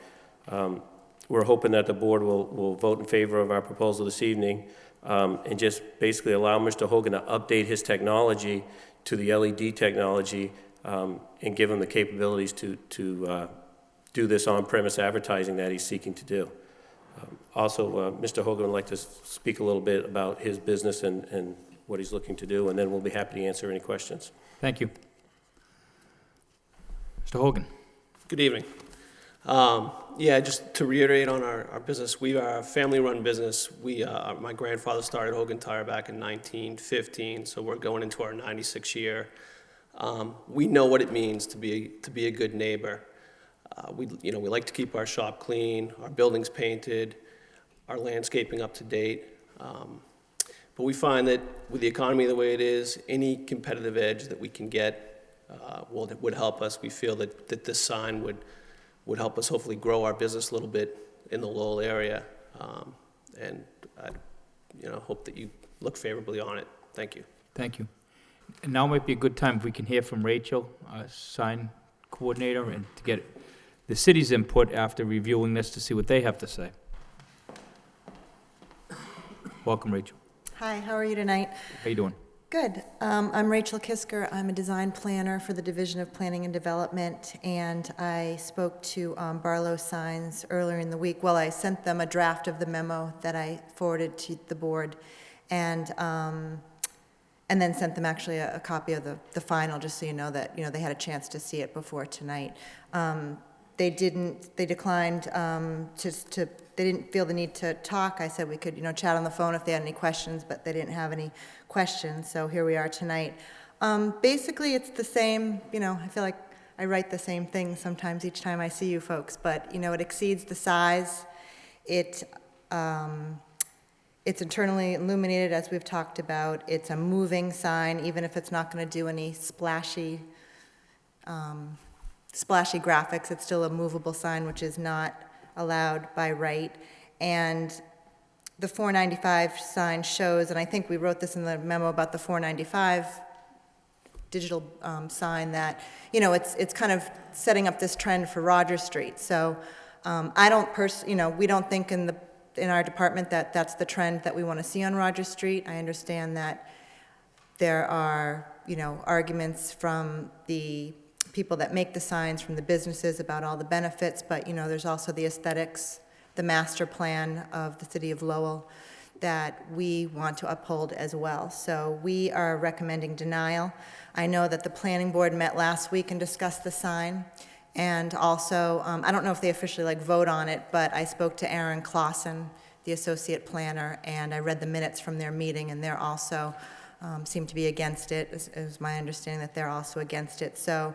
S10: We're hoping that the board will vote in favor of our proposal this evening and just basically allow Mr. Hogan to update his technology to the LED technology and give him the capabilities to do this on-premise advertising that he's seeking to do. Also, Mr. Hogan would like to speak a little bit about his business and what he's looking to do, and then we'll be happy to answer any questions.
S1: Thank you. Mr. Hogan.
S11: Good evening. Yeah, just to reiterate on our business, we are a family-run business. My grandfather started Hogan Tire back in 1915, so we're going into our 96th year. We know what it means to be a good neighbor. We like to keep our shop clean, our buildings painted, our landscaping up to date. But we find that with the economy the way it is, any competitive edge that we can get would help us. We feel that this sign would help us hopefully grow our business a little bit in the Lowell area. And I hope that you look favorably on it. Thank you.
S1: Thank you. And now might be a good time if we can hear from Rachel, our sign coordinator, and to get the city's input after reviewing this to see what they have to say. Welcome, Rachel.
S12: Hi, how are you tonight?
S1: How you doing?
S12: Good. I'm Rachel Kisker. I'm a design planner for the Division of Planning and Development, and I spoke to Barlow Signs earlier in the week. Well, I sent them a draft of the memo that I forwarded to the board, and then sent them actually a copy of the final, just so you know that they had a chance to see it before tonight. They declined they didn't feel the need to talk. I said we could, chat on the phone if they had any questions, but they didn't have any questions, so here we are tonight. Basically, it's the same, I feel like I write the same thing sometimes each time I see you folks, but, it exceeds the size. It's internally illuminated, as we've talked about. It's a moving sign, even if it's not going to do any splashy graphics. It's still a movable sign, which is not allowed by right. And the 495 sign shows, and I think we wrote this in the memo about the 495 digital sign, that, it's kind of setting up this trend for Rogers Street. So I don't we don't think in our department that that's the trend that we want to see on Rogers Street. I understand that there are, arguments from the people that make the signs, from the businesses, about all the benefits, but there's also the aesthetics, the master plan of the city of Lowell that we want to uphold as well. So we are recommending denial. I know that the planning board met last week and discussed the sign, and also, I don't know if they officially vote on it, but I spoke to Aaron Clausen, the associate planner, and I read the minutes from their meeting, and they're also seem to be against it. Is my understanding that they're also against it. So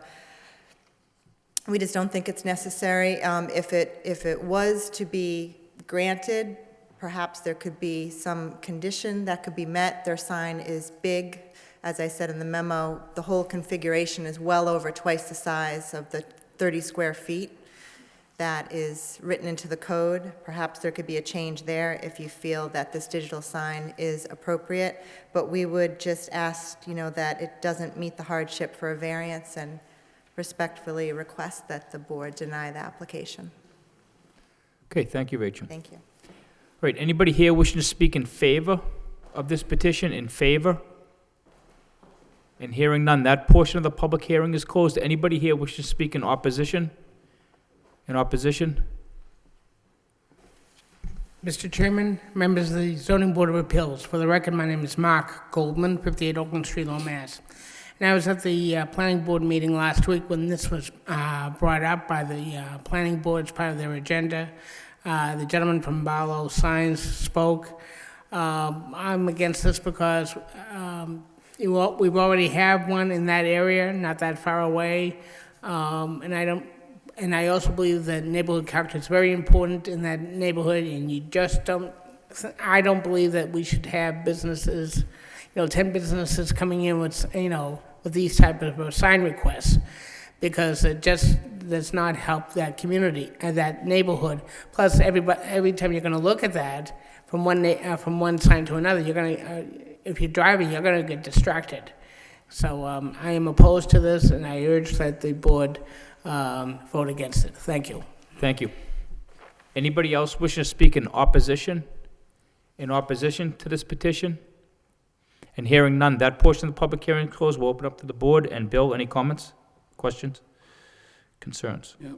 S12: we just don't think it's necessary. If it was to be granted, perhaps there could be some condition that could be met. Their sign is big. As I said in the memo, the whole configuration is well over twice the size of the 30 square feet that is written into the code. Perhaps there could be a change there if you feel that this digital sign is appropriate. But we would just ask, that it doesn't meet the hardship for a variance, and respectfully request that the board deny the application.
S1: Okay, thank you, Rachel.
S12: Thank you.
S1: All right, anybody here wishing to speak in favor of this petition? In favor? And hearing none, that portion of the public hearing is closed. Anybody here wishing to speak in opposition? In opposition?
S13: Mr. Chairman, members of the Zoning Board of Appeals, for the record, my name is Mark Goldman, 58 Oakland Street, Lowell, Mass. And I was at the planning board meeting last week when this was brought up by the planning board as part of their agenda. The gentleman from Barlow Signs spoke. I'm against this because we've already have one in that area, not that far away, and I also believe that neighborhood character is very important in that neighborhood, and I don't believe that we should have businesses, 10 businesses coming in with, with these type of sign requests, because it just does not help that community and that neighborhood. Plus, every time you're going to look at that from one sign to another, if you're driving, you're going to get distracted. So I am opposed to this, and I urge that the board vote against it. Thank you.
S1: Thank you. Anybody else wishing to speak in opposition? In opposition to this petition? And hearing none, that portion of the public hearing closed. We'll open up to the board. And Bill, any comments, questions, concerns?
S4: Yeah.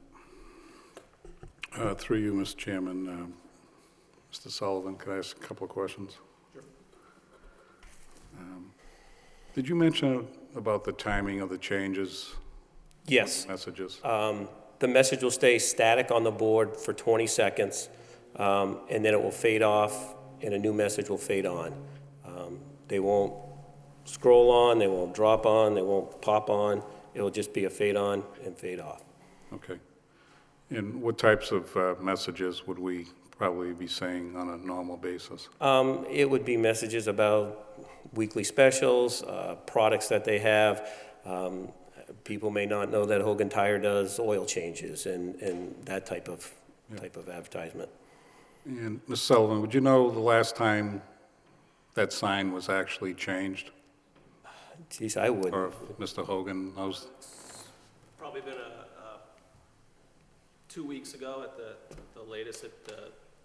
S4: Through you, Mr. Chairman, Mr. Sullivan, could I ask a couple of questions?
S6: Sure.
S4: Did you mention about the timing of the changes?
S10: Yes.
S4: Messages?
S10: The message will stay static on the board for 20 seconds, and then it will fade off, and a new message will fade on. They won't scroll on, they won't drop on, they won't pop on. It'll just be a fade on and fade off.
S4: Okay. And what types of messages would we probably be saying on a normal basis?
S10: It would be messages about weekly specials, products that they have. People may not know that Hogan Tire does oil changes and that type of advertisement.
S4: And Ms. Sullivan, would you know the last time that sign was actually changed?
S10: Geez, I wouldn't.
S4: Or if Mr. Hogan knows?
S11: Probably been 2 weeks ago at the latest.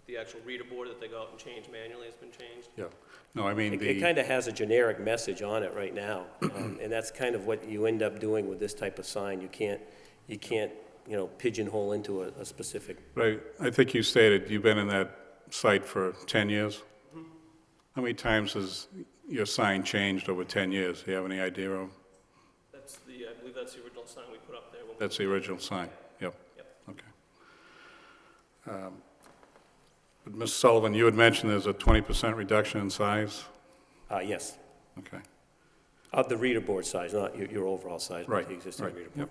S11: The actual reader board that they go out and change manually has been changed.
S4: Yeah. No, I mean,
S10: It kind of has a generic message on it right now, and that's kind of what you end up doing with this type of sign. You can't, you know, pigeonhole into a specific.
S4: right, I think you stated you've been in that site for 10 years? How many times has your sign changed over 10 years? Do you have any idea of?
S11: I believe that's the original sign we put up there.
S4: That's the original sign? Yep.
S11: Yep.
S4: Okay. But Ms. Sullivan, you had mentioned there's a 20% reduction in size?
S10: Yes,
S4: Okay.
S10: of the reader board size, not your overall size, but
S4: Right,
S10: the existing
S4: right,
S10: reader board.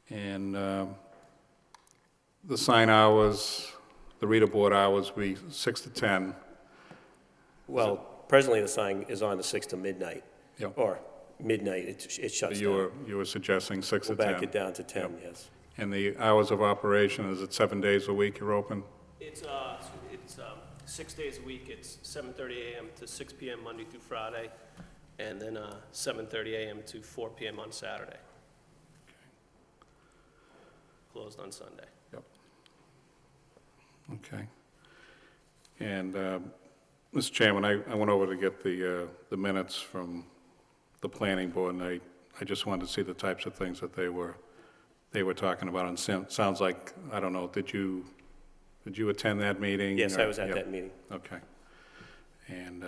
S4: yep. And the sign hours, the reader board hours will be 6 to 10.
S10: Well, presently the sign is on the 6 to midnight.
S4: Yep.
S10: Or midnight, it shuts
S4: You
S10: down.
S4: were suggesting 6 to
S10: We'll
S4: 10.
S10: back it down to 10, yes.
S4: And the hours of operation, is it 7 days a week you're open?
S11: It's 6 days a week. It's 7:30 a.m. to 6 p.m. Monday through Friday, and then 7:30 a.m. to 4 p.m. on Saturday. Closed on Sunday.
S4: Yep. Okay. And, Mr. Chairman, I went over to get the minutes from the planning board, and I just wanted to see the types of things that they were talking about. And sounds like, I don't know, did you attend that meeting?
S10: Yes,
S4: or-
S10: I was at
S4: Yep.
S10: that meeting.
S4: Okay. And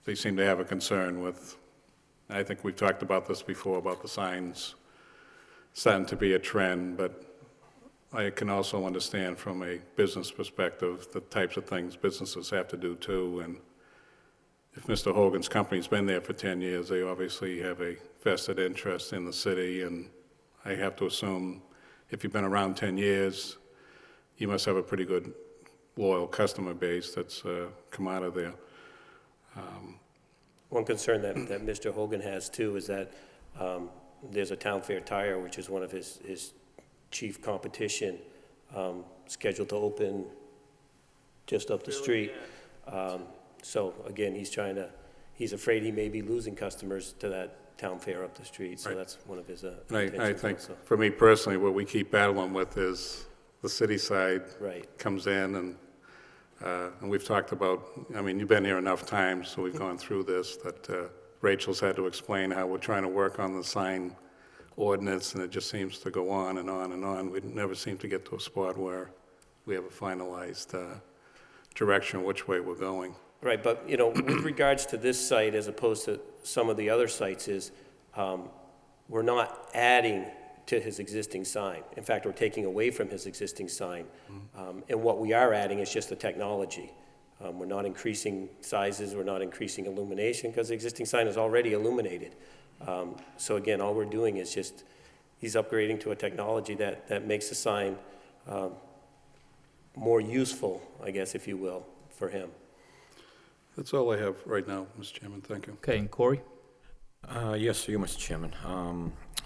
S4: they seem to have a concern with, I think we've talked about this before, about the signs starting to be a trend, but I can also understand from a business perspective the types of things businesses have to do too. And if Mr. Hogan's company's been there for 10 years, they obviously have a vested interest in the city, and I have to assume if you've been around 10 years, you must have a pretty good loyal customer base that's come out of there.
S10: One concern that Mr. Hogan has too is that there's a Town Fair Tire, which is one of his chief competition, scheduled to open just up the street. So again, he's afraid he may be losing customers to that Town Fair up the street, so
S4: Right.
S10: that's one of his
S4: And I
S10: intentions
S4: think,
S10: also.
S4: for me personally, what we keep battling with is the city side
S10: Right.
S4: comes in, and we've talked about, I mean, you've been here enough times, so we've gone through this, that Rachel's had to explain how we're trying to work on the sign ordinance, and it just seems to go on and on and on. We never seem to get to a spot where we have a finalized direction which way we're going.
S10: Right, but, you know, with regards to this site as opposed to some of the other sites is, we're not adding to his existing sign. In fact, we're taking away from his existing sign. And what we are adding is just the technology. We're not increasing sizes, we're not increasing illumination, because the existing sign is already illuminated. So again, all we're doing is just, he's upgrading to a technology that makes the sign more useful, I guess, if you will, for him.
S4: That's all I have right now, Mr. Chairman, thank you.
S1: Okay, and Corey?
S3: Yes, to you, Mr. Chairman.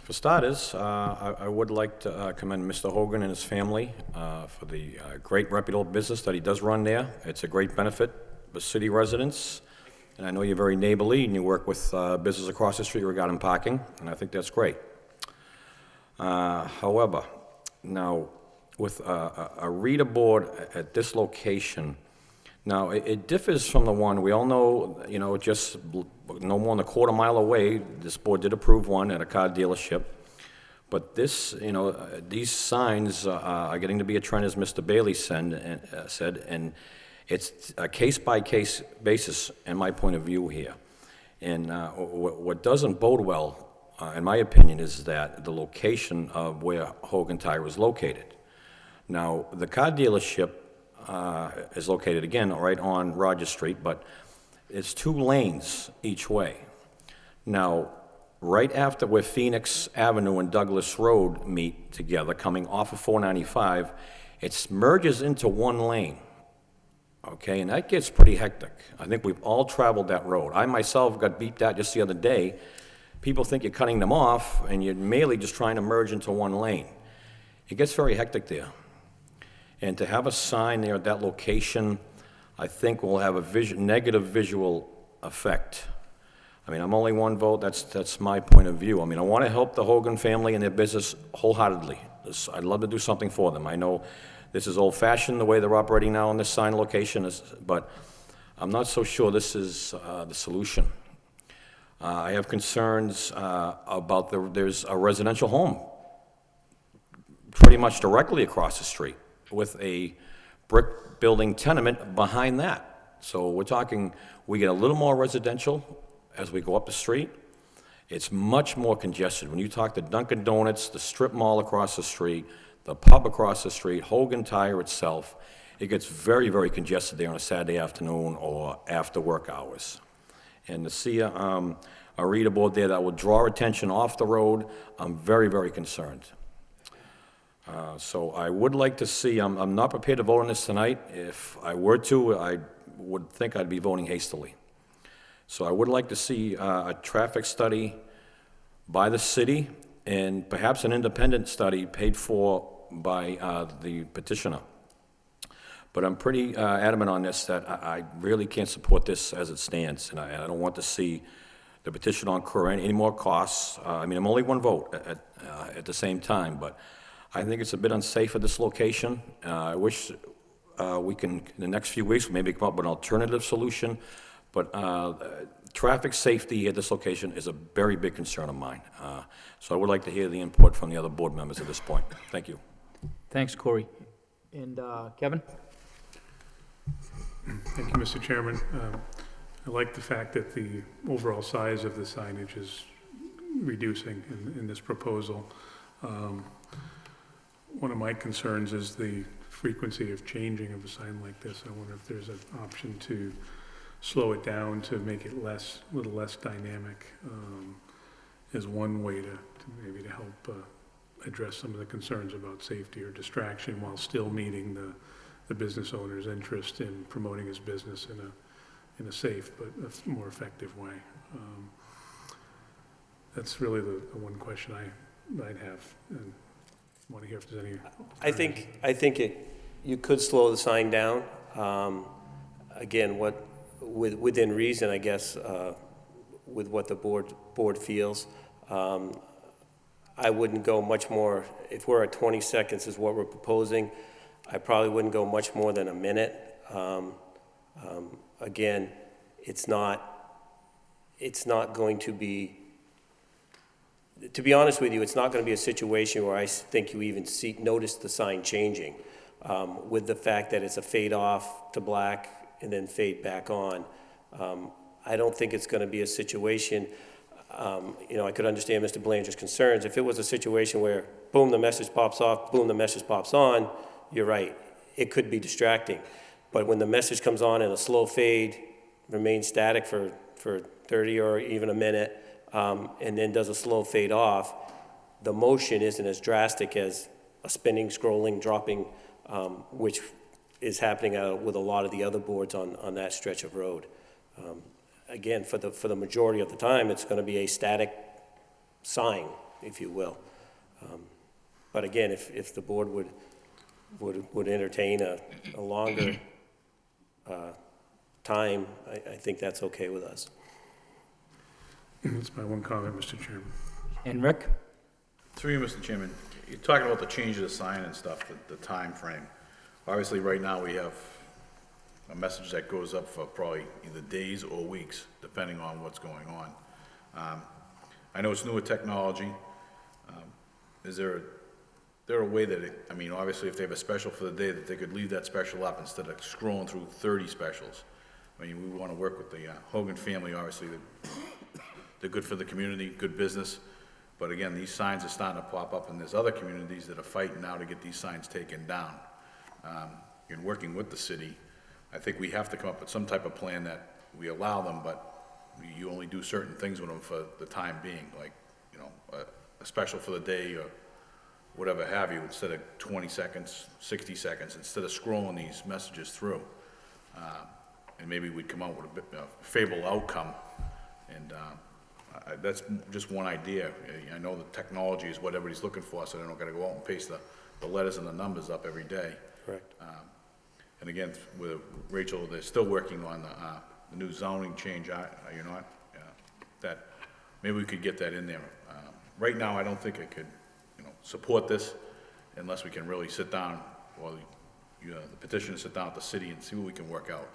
S3: For starters, I would like to commend Mr. Hogan and his family for the great reputable business that he does run there. It's a great benefit for city residents, and I know you're very neighborly, and you work with business across the street regarding parking, and I think that's great. However, now, with a reader board at this location, now, it differs from the one, we all know, you know, just no more than a quarter mile away, this board did approve one at a car dealership. But this, you know, these signs are getting to be a trend, as Mr. Bailey said, and it's a case-by-case basis, in my point of view here. And what doesn't bode well, in my opinion, is that the location of where Hogan Tire is located. Now, the car dealership is located, again, right on Rogers Street, but it's 2 lanes each way. Now, right after where Phoenix Avenue and Douglas Road meet together, coming off of 495, it merges into 1 lane, okay? And that gets pretty hectic. I think we've all traveled that road. I myself got beeped at just the other day. People think you're cutting them off, and you're merely just trying to merge into 1 lane. It gets very hectic there. And to have a sign there at that location, I think will have a negative visual effect. I mean, I'm only 1 vote, that's my point of view. I mean, I want to help the Hogan family and their business wholeheartedly. I'd love to do something for them. I know This is old-fashioned, the way they're operating now on this sign location, but I'm not so sure this is the solution. I have concerns about there's a residential home pretty much directly across the street with a brick building tenement behind that. So we're talking, we get a little more residential as we go up the street. It's much more congested. When you talk to Dunkin' Donuts, the strip mall across the street, the pub across the street, Hogan Tire itself, it gets very, very congested there on a Saturday afternoon or after work hours. And to see a reader board there that will draw attention off the road, I'm very, very concerned. So I would like to see, I'm not prepared to vote on this tonight. If I were to, I would think I'd be voting hastily. So I would like to see a traffic study by the city and perhaps an independent study paid for by the petitioner. But I'm pretty adamant on this, that I really can't support this as it stands, and I don't want to see the petitioner incur any more costs. I mean, I'm only one vote at the same time, but I think it's a bit unsafe at this location. I wish we can, in the next few weeks, maybe come up with an alternative solution, but traffic safety at this location is a very big concern of mine. So I would like to hear the input from the other board members at this point. Thank you.
S1: Thanks, Corey. And Kevin?
S5: Thank you, Mr. Chairman. I like the fact that the overall size of the signage is reducing in this proposal. One of my concerns is the frequency of changing of a sign like this. I wonder if there's an option to slow it down to make it a little less dynamic, as one way to maybe to help address some of the concerns about safety or distraction while still meeting the business owner's interest in promoting his business in a safe but a more effective way. That's really the one question I'd have, and want to hear if there's any.
S10: I think you could slow the sign down. Again, within reason, I guess, with what the board feels. I wouldn't go much more, if we're at 20 seconds is what we're proposing, I probably wouldn't go much more than a minute. Again, it's not going to be, to be honest with you, it's not going to be a situation where I think you even notice the sign changing. With the fact that it's a fade off to black and then fade back on. I don't think it's going to be a situation, I could understand Mr. Belanger's concerns. If it was a situation where, boom, the message pops off, boom, the message pops on, you're right. It could be distracting. But when the message comes on in a slow fade, remains static for 30 or even a minute, and then does a slow fade off, the motion isn't as drastic as a spinning, scrolling, dropping, which is happening with a lot of the other boards on that stretch of road. Again, for the majority of the time, it's going to be a static sign, if you will. But again, if the board would entertain a longer time, I think that's okay with us.
S5: That's my one comment, Mr. Chairman.
S1: And Rick?
S6: Through you, Mr. Chairman, you're talking about the change of the sign and stuff, the time frame. Obviously, right now, we have a message that goes up for probably either days or weeks, depending on what's going on. I know it's newer technology. Is there a way that obviously, if they have a special for the day, that they could leave that special up instead of scrolling through 30 specials? I mean, we want to work with the Hogan family, obviously. They're good for the community, good business. But again, these signs are starting to pop up, and there's other communities that are fighting now to get these signs taken down. In working with the city, I think we have to come up with some type of plan that we allow them, but you only do certain things with them for the time being, like, a special for the day or whatever have you, instead of 20 seconds, 60 seconds, instead of scrolling these messages through. And maybe we'd come out with a bit of a favorable outcome. And that's just one idea. I know the technology is what everybody's looking for, so they don't got to go out and paste the letters and the numbers up every day.
S10: Correct.
S6: And again, with Rachel, they're still working on the new zoning change, that maybe we could get that in there. Right now, I don't think I could, support this unless we can really sit down, or the petitioner sit down with the city and see what we can work out,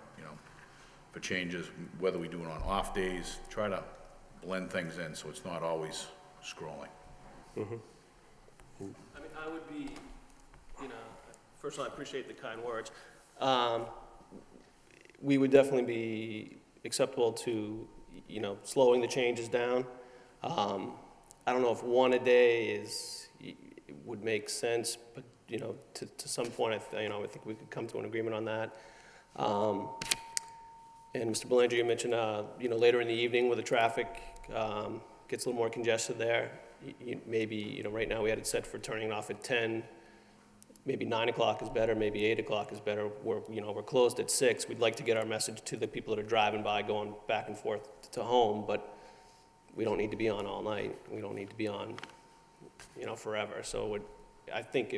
S6: for changes, whether we do it on off days, try to blend things in so it's not always scrolling.
S11: I mean, I would be, first of all, I appreciate the kind words. We would definitely be acceptable to, slowing the changes down. I don't know if one a day would make sense, but, to some point, I think we could come to an agreement on that. And Mr. Belanger, you mentioned, later in the evening where the traffic gets a little more congested there, maybe, right now we had it set for turning off at 10, maybe 9 o'clock is better, maybe 8 o'clock is better. We're closed at 6. We'd like to get our message to the people that are driving by, going back and forth to home, but we don't need to be on all night. We don't need to be on, forever. So I think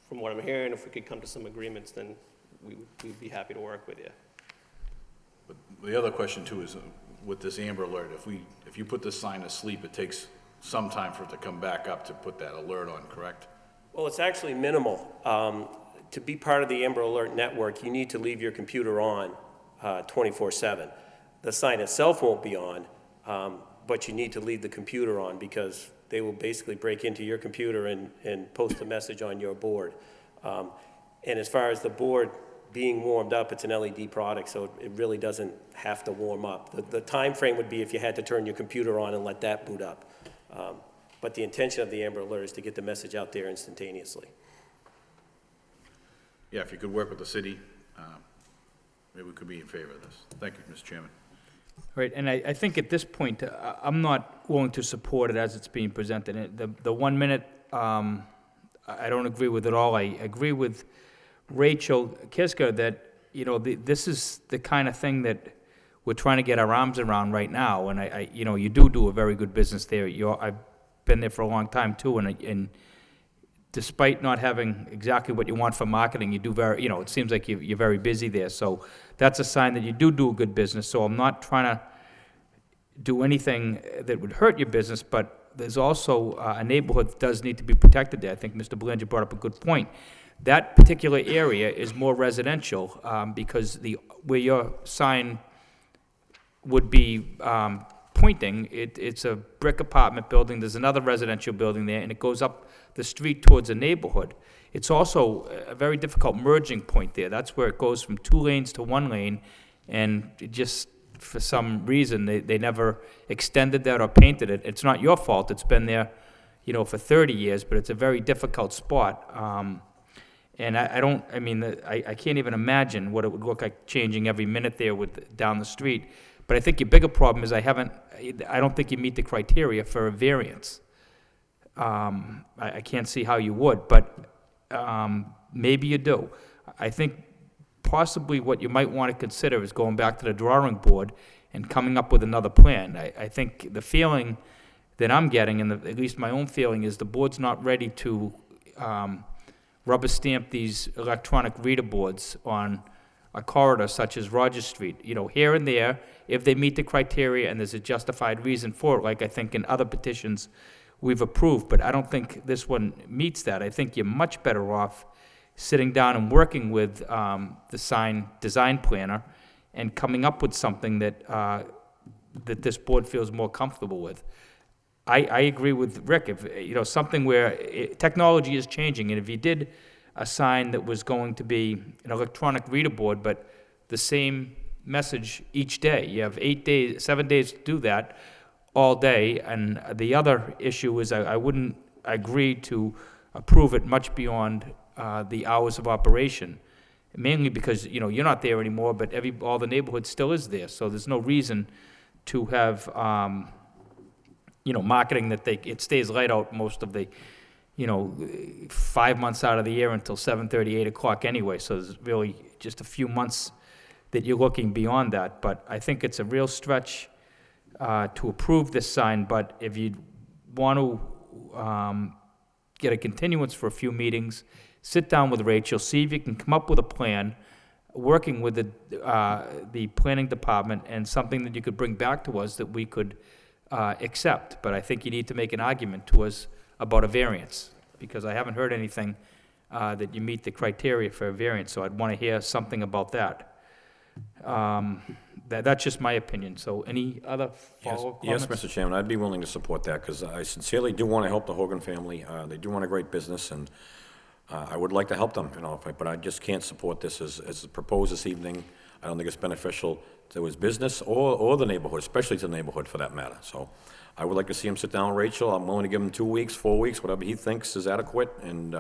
S11: from what I'm hearing, if we could come to some agreements, then we'd be happy to work with you.
S6: But the other question too is, with this Amber Alert, if you put this sign to sleep, it takes some time for it to come back up to put that alert on, correct?
S10: Well, it's actually minimal. To be part of the Amber Alert network, you need to leave your computer on 24/7. The sign itself won't be on, but you need to leave the computer on because they will basically break into your computer and post a message on your board. And as far as the board being warmed up, it's an LED product, so it really doesn't have to warm up. The time frame would be if you had to turn your computer on and let that boot up. But the intention of the Amber Alert is to get the message out there instantaneously.
S6: Yeah, if you could work with the city, maybe we could be in favor of this. Thank you, Mr. Chairman.
S1: Right, and I think at this point, I'm not willing to support it as it's being presented. The 1 minute, I don't agree with it all. I agree with Rachel Kiska that, this is the kind of thing that we're trying to get our arms around right now. And you do a very good business there. I've been there for a long time too, and despite not having exactly what you want for marketing, you do it seems like you're very busy there. So that's a sign that you do a good business. So I'm not trying to do anything that would hurt your business, but there's also a neighborhood that does need to be protected there. I think Mr. Belanger brought up a good point. That particular area is more residential because where your sign would be pointing, it's a brick apartment building, there's another residential building there, and it goes up the street towards a neighborhood. It's also a very difficult merging point there. That's where it goes from 2 lanes to 1 lane, and it just, for some reason, they never extended that or painted it. It's not your fault, it's been there, for 30 years, but it's a very difficult spot. And I can't even imagine what it would look like changing every minute there down the street. But I think your bigger problem is I don't think you meet the criteria for a variance. I can't see how you would, but maybe you do. I think possibly what you might want to consider is going back to the drawing board and coming up with another plan. I think the feeling that I'm getting, and at least my own feeling, is the board's not ready to rubber stamp these electronic reader boards on a corridor such as Rogers Street. Here and there, if they meet the criteria and there's a justified reason for it, like I think in other petitions we've approved, but I don't think this one meets that. I think you're much better off sitting down and working with the sign design planner and coming up with something that this board feels more comfortable with. I agree with Rick. If something where technology is changing, and if you did a sign that was going to be an electronic reader board, but the same message each day, you have 7 days to do that all day. And the other issue is I wouldn't agree to approve it much beyond the hours of operation, mainly because you're not there anymore, but all the neighborhood still is there. So there's no reason to have marketing that it stays light out most of the 5 months out of the year until 7:30, 8 o'clock anyway. So there's really just a few months that you're looking beyond that. But I think it's a real stretch to approve this sign. But if you want to get a continuance for a few meetings, sit down with Rachel, see if you can come up with a plan, working with the planning department, and something that you could bring back to us that we could accept. But I think you need to make an argument to us about a variance, because I haven't heard anything that you meet the criteria for a variance, so I'd want to hear something about that. That's just my opinion, so any other follow-up
S3: Yes,
S1: comments?
S3: Mr. Chairman, I'd be willing to support that, because I sincerely do want to help the Hogan family. They do run a great business, and I would like to help them, but I just can't support this as proposed this evening. I don't think it's beneficial to his business or the neighborhood, especially to the neighborhood for that matter. So I would like to see him sit down with Rachel. I'm willing to give him 2 weeks, 4 weeks, whatever he thinks is adequate, and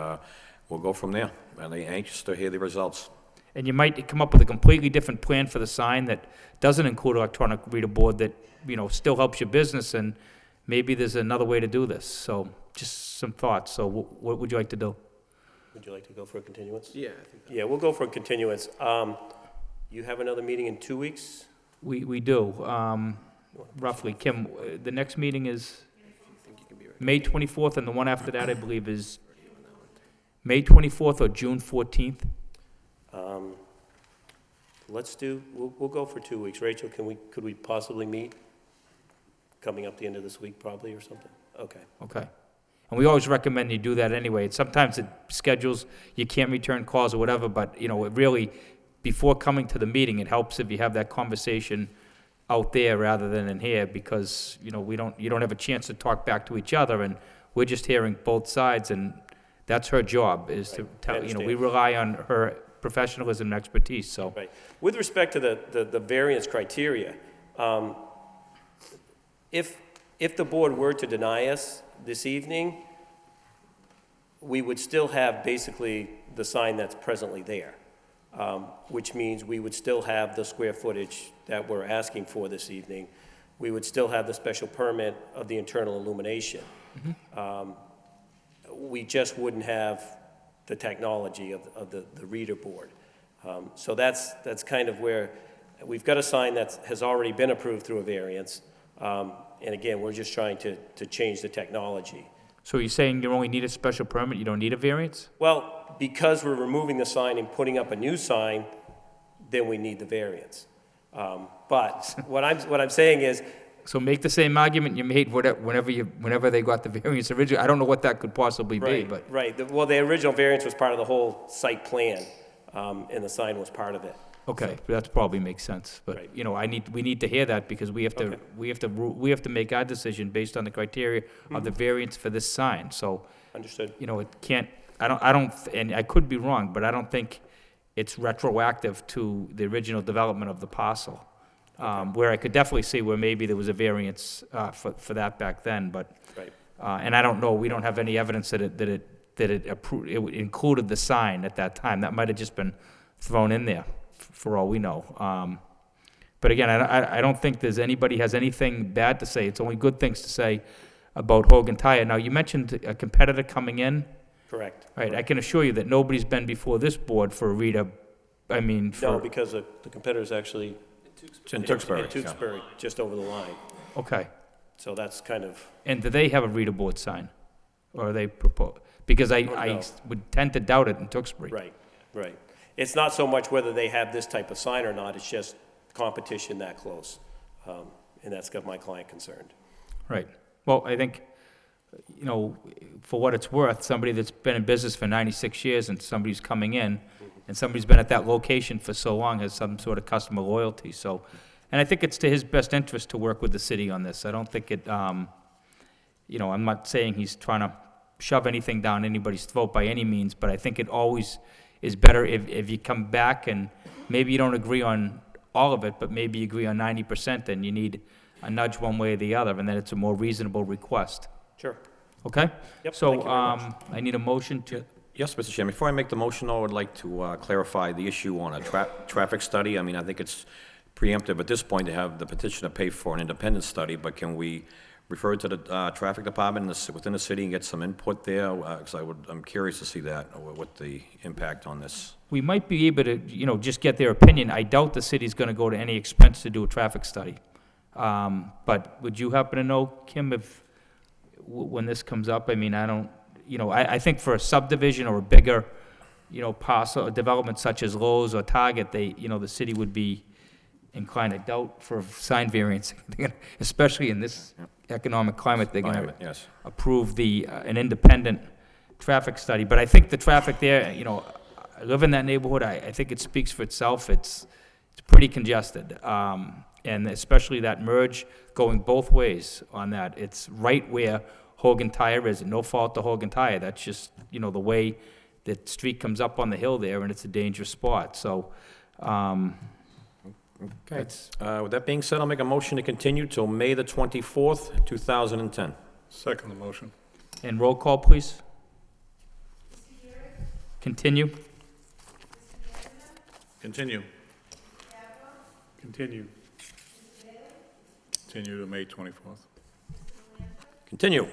S3: we'll go from there. And I'm anxious to hear the results.
S1: And you might come up with a completely different plan for the sign that doesn't include electronic reader board that, still helps your business, and maybe there's another way to do this. So just some thoughts. So what would you like to do?
S10: Would you like to go for a continuance?
S11: Yeah, I think
S10: Yeah, we'll go for a continuance. You have another meeting in 2 weeks?
S1: We do, roughly. Kim, the next meeting is May 24th, and the one after that, I believe, is May 24th or June 14th.
S10: We'll go for 2 weeks. Rachel, could we possibly meet coming up the end of this week probably or something? Okay.
S1: Okay. And we always recommend you do that anyway. Sometimes it schedules, you can't return calls or whatever, but, it really, before coming to the meeting, it helps if you have that conversation out there rather than in here, because, you don't have a chance to talk back to each other, and we're just hearing both sides, and that's her job, is to
S10: I
S1: tell,
S10: understand.
S1: we rely on her professionalism and expertise, so.
S10: Right. With respect to the variance criteria, if the board were to deny us this evening, we would still have basically the sign that's presently there, which means we would still have the square footage that we're asking for this evening. We would still have the special permit of the internal illumination. We just wouldn't have the technology of the reader board. So that's kind of where, we've got a sign that has already been approved through a variance, and again, we're just trying to change the technology.
S1: So you're saying you only need a special permit, you don't need a variance?
S10: Well, because we're removing the sign and putting up a new sign, then we need the variance. But what I'm saying is,
S1: So make the same argument you made whenever they got the variance originally. I don't know what that could possibly be, but.
S10: right, well, the original variance was part of the whole site plan, and the sign was part of it.
S1: Okay, that probably makes sense, but,
S10: Right.
S1: we need to hear that, because we have to,
S10: Okay.
S1: we have to make our decision based on the criteria of the variance for this sign, so,
S10: Understood.
S1: it can't, I don't, and I could be wrong, but I don't think it's retroactive to the original development of the parcel. Where I could definitely see where maybe there was a variance, for that back then, but,
S10: Right.
S1: and I don't know, we don't have any evidence that it included the sign at that time. That might have just been thrown in there, for all we know. But again, I don't think there's anybody has anything bad to say. It's only good things to say about Hogan Tire. Now, you mentioned a competitor coming in.
S10: Correct.
S1: Right, I can assure you that nobody's been before this board for a reader,
S10: No, because the competitor's actually
S3: It's in Tewksbury.
S10: in Tewksbury, just over the line.
S1: Okay.
S10: So that's kind of,
S1: And do they have a reader board sign? Or are they propose? Because I
S10: no.
S1: would tend to doubt it in Tewksbury.
S10: right. It's not so much whether they have this type of sign or not, it's just competition that close. And that's got my client concerned.
S1: Right. Well, I think, for what it's worth, somebody that's been in business for 96 years and somebody's coming in, and somebody's been at that location for so long has some sort of customer loyalty, so. And I think it's to his best interest to work with the city on this. I don't think it, I'm not saying he's trying to shove anything down anybody's throat by any means, but I think it always is better if you come back and maybe you don't agree on all of it, but maybe you agree on 90%, then you need a nudge one way or the other, and then it's a more reasonable request.
S10: Sure.
S1: Okay?
S10: Yep,
S1: So,
S10: thank you very much.
S1: I need a motion to,
S3: Yes, Mr. Chairman. Before I make the motion, though, I would like to clarify the issue on a traffic study. I think it's preemptive at this point to have the petitioner pay for an independent study, but can we refer to the traffic department within the city and get some input there? Because I'm curious to see that, what the impact on this.
S1: we might be able to, just get their opinion. I doubt the city's gonna go to any expense to do a traffic study. But would you happen to know, Kim, if, when this comes up? I don't, I think for a subdivision or a bigger, parcel, a development such as Lowe's or Target, the city would be inclined, I doubt, for a sign variance, especially in this economic climate, they're gonna
S3: Yes.
S1: approve an independent traffic study, but I think the traffic there, you know, I live in that neighborhood, I think it speaks for itself. It's pretty congested. And especially that merge going both ways on that. It's right where Hogan Tire is, and no fault to Hogan Tire. That's just, you know, the way the street comes up on the hill there, and it's a dangerous spot. So,
S3: Okay. With that being said, I'll make a motion to continue till May the 24th, 2010.
S4: Second the motion.
S1: and roll call, please. Continue.
S6: Continue.
S5: Continue.
S4: Continue to May 24th.
S3: Continue.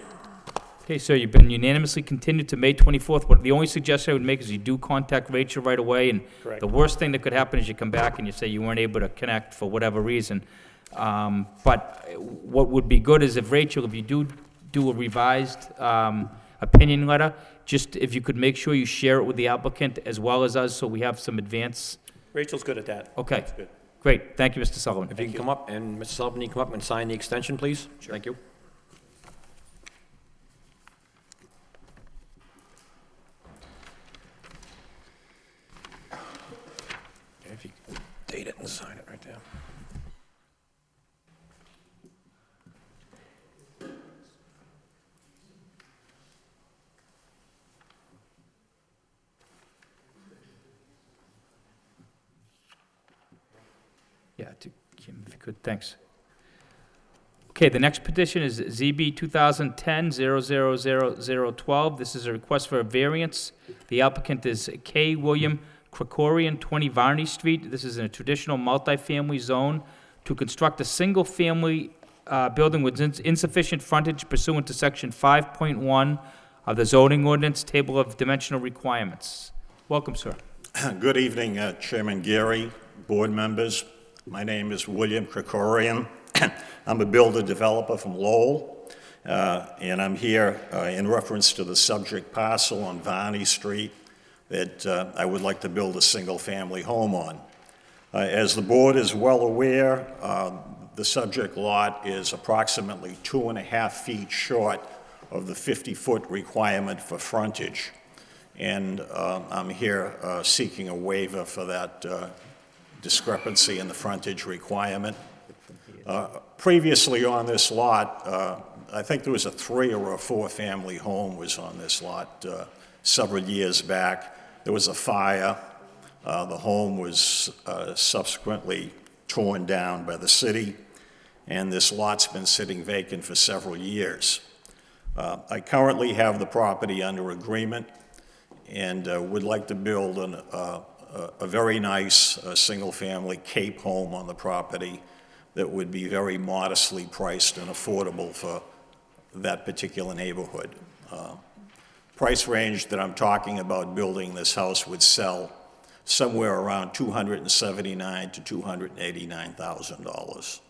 S1: Okay, sir, you've been unanimously continued to May 24th. But the only suggestion I would make is you do contact Rachel right away, and
S7: Correct.
S1: the worst thing that could happen is you come back and you say you weren't able to connect for whatever reason. But what would be good is if Rachel, if you do a revised opinion letter, just if you could make sure you share it with the applicant as well as us, so we have some advance.
S7: Rachel's good at that.
S1: Okay,
S7: That's good.
S1: great. Thank you, Mr. Sullivan.
S3: If you can come up, and Mr. Sullivan, you come up and sign the extension, please? Sure. Thank you. If you can date it and sign it right there.
S1: Yeah, to Kim, if you could, thanks. Okay, the next petition is ZB 2010-000012. This is a request for a variance. The applicant is K. William Krikorian, 20 Varney Street. This is in a traditional multifamily zone to construct a single-family building with insufficient frontage pursuant to Section 5.1 of the zoning ordinance, Table of Dimensional Requirements. Welcome, sir.
S14: Good evening, Chairman Geary, board members. My name is William Krikorian. I'm a builder-developer from Lowell, and I'm here in reference to the subject parcel on Varney Street that I would like to build a single-family home on. As the board is well aware, the subject lot is approximately 2.5 feet short of the 50-foot requirement for frontage, and I'm here seeking a waiver for that discrepancy in the frontage requirement. Previously on this lot, I think there was a 3 or a 4 family home was on this lot several years back. There was a fire. The home was subsequently torn down by the city, and this lot's been sitting vacant for several years. I currently have the property under agreement and would like to build a very nice single-family Cape home on the property that would be very modestly priced and affordable for that particular neighborhood. Price range that I'm talking about building this house would sell somewhere around $279,000 to $289,000,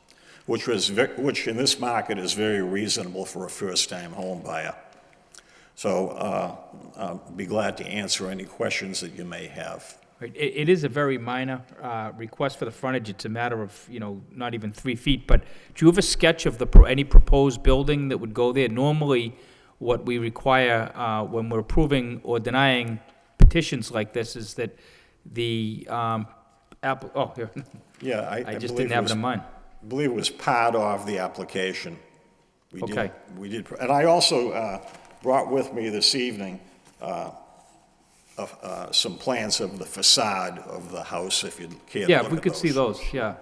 S14: which in this market is very reasonable for a first-time home buyer. So I'll be glad to answer any questions that you may have.
S1: Right. It is a very minor request for the frontage. It's a matter of, you know, not even 3 feet. But do you have a sketch of any proposed building that would go there? Normally, what we require when we're approving or denying petitions like this is that the here.
S14: Yeah,
S1: I just didn't have it in mind.
S14: I believe it was part of the application.
S1: Okay.
S14: We did, and I also brought with me this evening some plans of the facade of the house, if you'd care to look at those.
S1: Yeah, we could see those, yeah.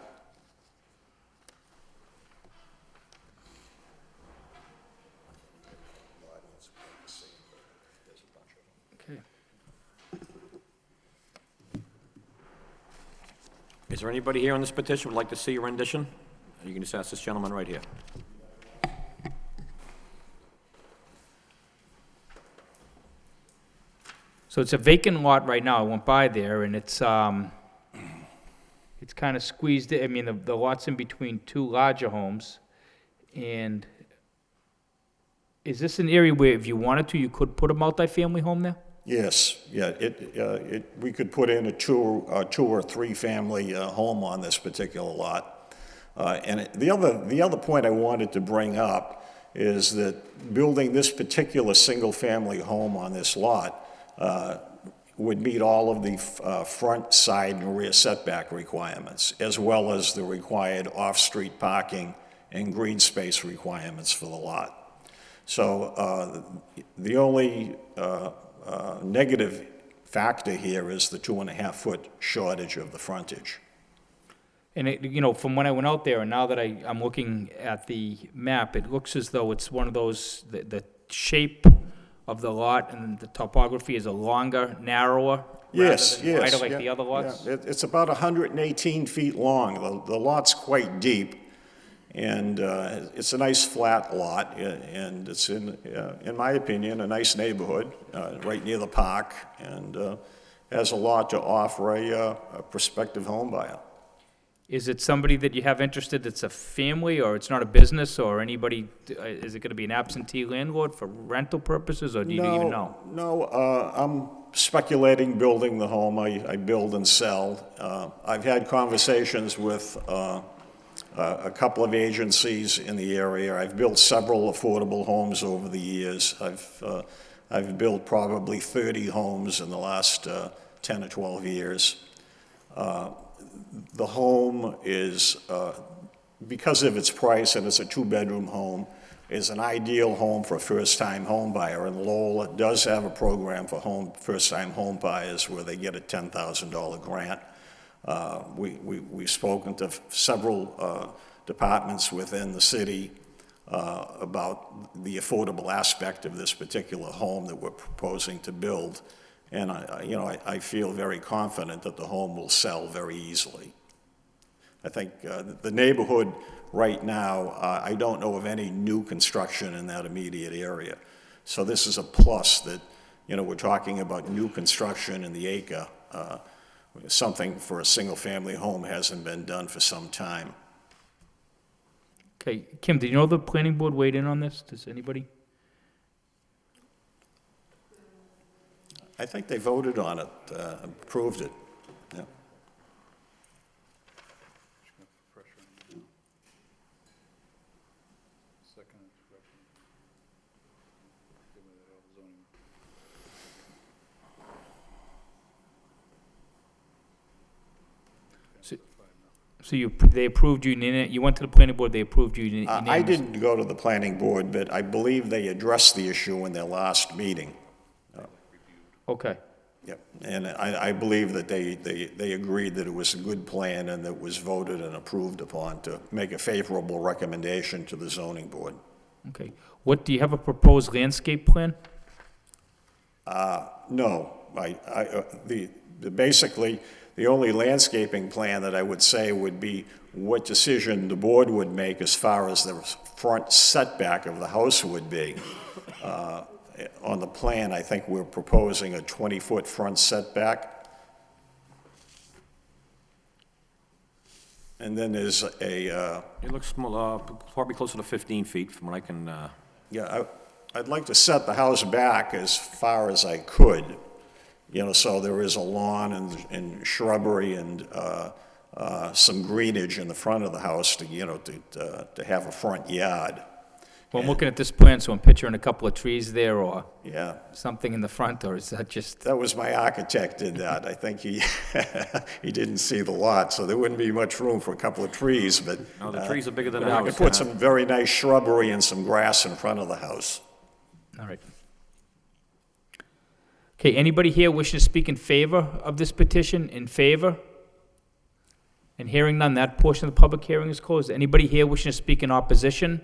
S1: Okay.
S3: Is there anybody here on this petition who would like to see a rendition? You can just ask this gentleman right here.
S1: So it's a vacant lot right now. I went by there, and it's kind of squeezed. I mean, the lot's in between 2 larger homes. And is this an area where, if you wanted to, you could put a multifamily home there?
S14: Yes, yeah, we could put in a 2 or 3 family home on this particular lot. And the other point I wanted to bring up is that building this particular single-family home on this lot would meet all of the front, side, and rear setback requirements, as well as the required off-street parking and green space requirements for the lot. So the only negative factor here is the 2.5-foot shortage of the frontage.
S1: And it, you know, from when I went out there, and now that I'm looking at the map, it looks as though it's one of those, the shape of the lot and the topography is a longer, narrower,
S14: Yes,
S1: rather than
S14: yes.
S1: wider like
S14: yeah,
S1: the other lots?
S14: yeah. It's about 118 feet long. The lot's quite deep, and it's a nice flat lot, and it's in my opinion, a nice neighborhood, right near the park, and has a lot to offer a prospective home buyer.
S1: Is it somebody that you have interested that's a family, or it's not a business, or anybody, is it gonna be an absentee landlord for rental purposes, or do you even know?
S14: No, I'm speculating building the home. I build and sell. I've had conversations with a couple of agencies in the area. I've built several affordable homes over the years. I've built probably 30 homes in the last 10 or 12 years. The home is, because of its price, and it's a 2-bedroom home, is an ideal home for a first-time home buyer. And Lowell does have a program for first-time home buyers where they get a $10,000 grant. We've spoken to several departments within the city about the affordable aspect of this particular home that we're proposing to build. And I feel very confident that the home will sell very easily. I think the neighborhood right now, I don't know of any new construction in that immediate area. So this is a plus that, we're talking about new construction in the acre. Something for a single-family home hasn't been done for some time.
S1: Okay, Kim, do you know the planning board weighed in on this? Does anybody?
S14: I think they voted on it, approved it. Yeah.
S1: So they approved you, you went to the planning board, they approved you unanimously?
S14: I didn't go to the planning board, but I believe they addressed the issue in their last meeting.
S1: Okay.
S14: Yep, and I believe that they agreed that it was a good plan and that was voted and approved upon to make a favorable recommendation to the zoning board.
S1: Okay. Do you have a proposed landscape plan?
S14: No, basically, the only landscaping plan that I would say would be what decision the board would make as far as the front setback of the house would be. On the plan, I think we're proposing a 20-foot front setback. And then there's a...
S3: It looks probably closer to 15 feet from what I can...
S14: Yeah, I'd like to set the house back as far as I could, so there is a lawn and shrubbery and some greenage in the front of the house to have a front yard.
S1: Well, I'm looking at this plan, so I'm picturing a couple of trees there, or
S14: Yeah.
S1: something in the front, or is that just?
S14: That was my architect did that. I think he didn't see the lot, so there wouldn't be much room for a couple of trees, but...
S3: No, the trees are bigger than the
S14: I
S3: house.
S14: could put some very nice shrubbery and some grass in front of the house.
S1: All right. Okay, anybody here wishing to speak in favor of this petition? In favor? And hearing none, that portion of the public hearing is closed. Anybody here wishing to speak in opposition?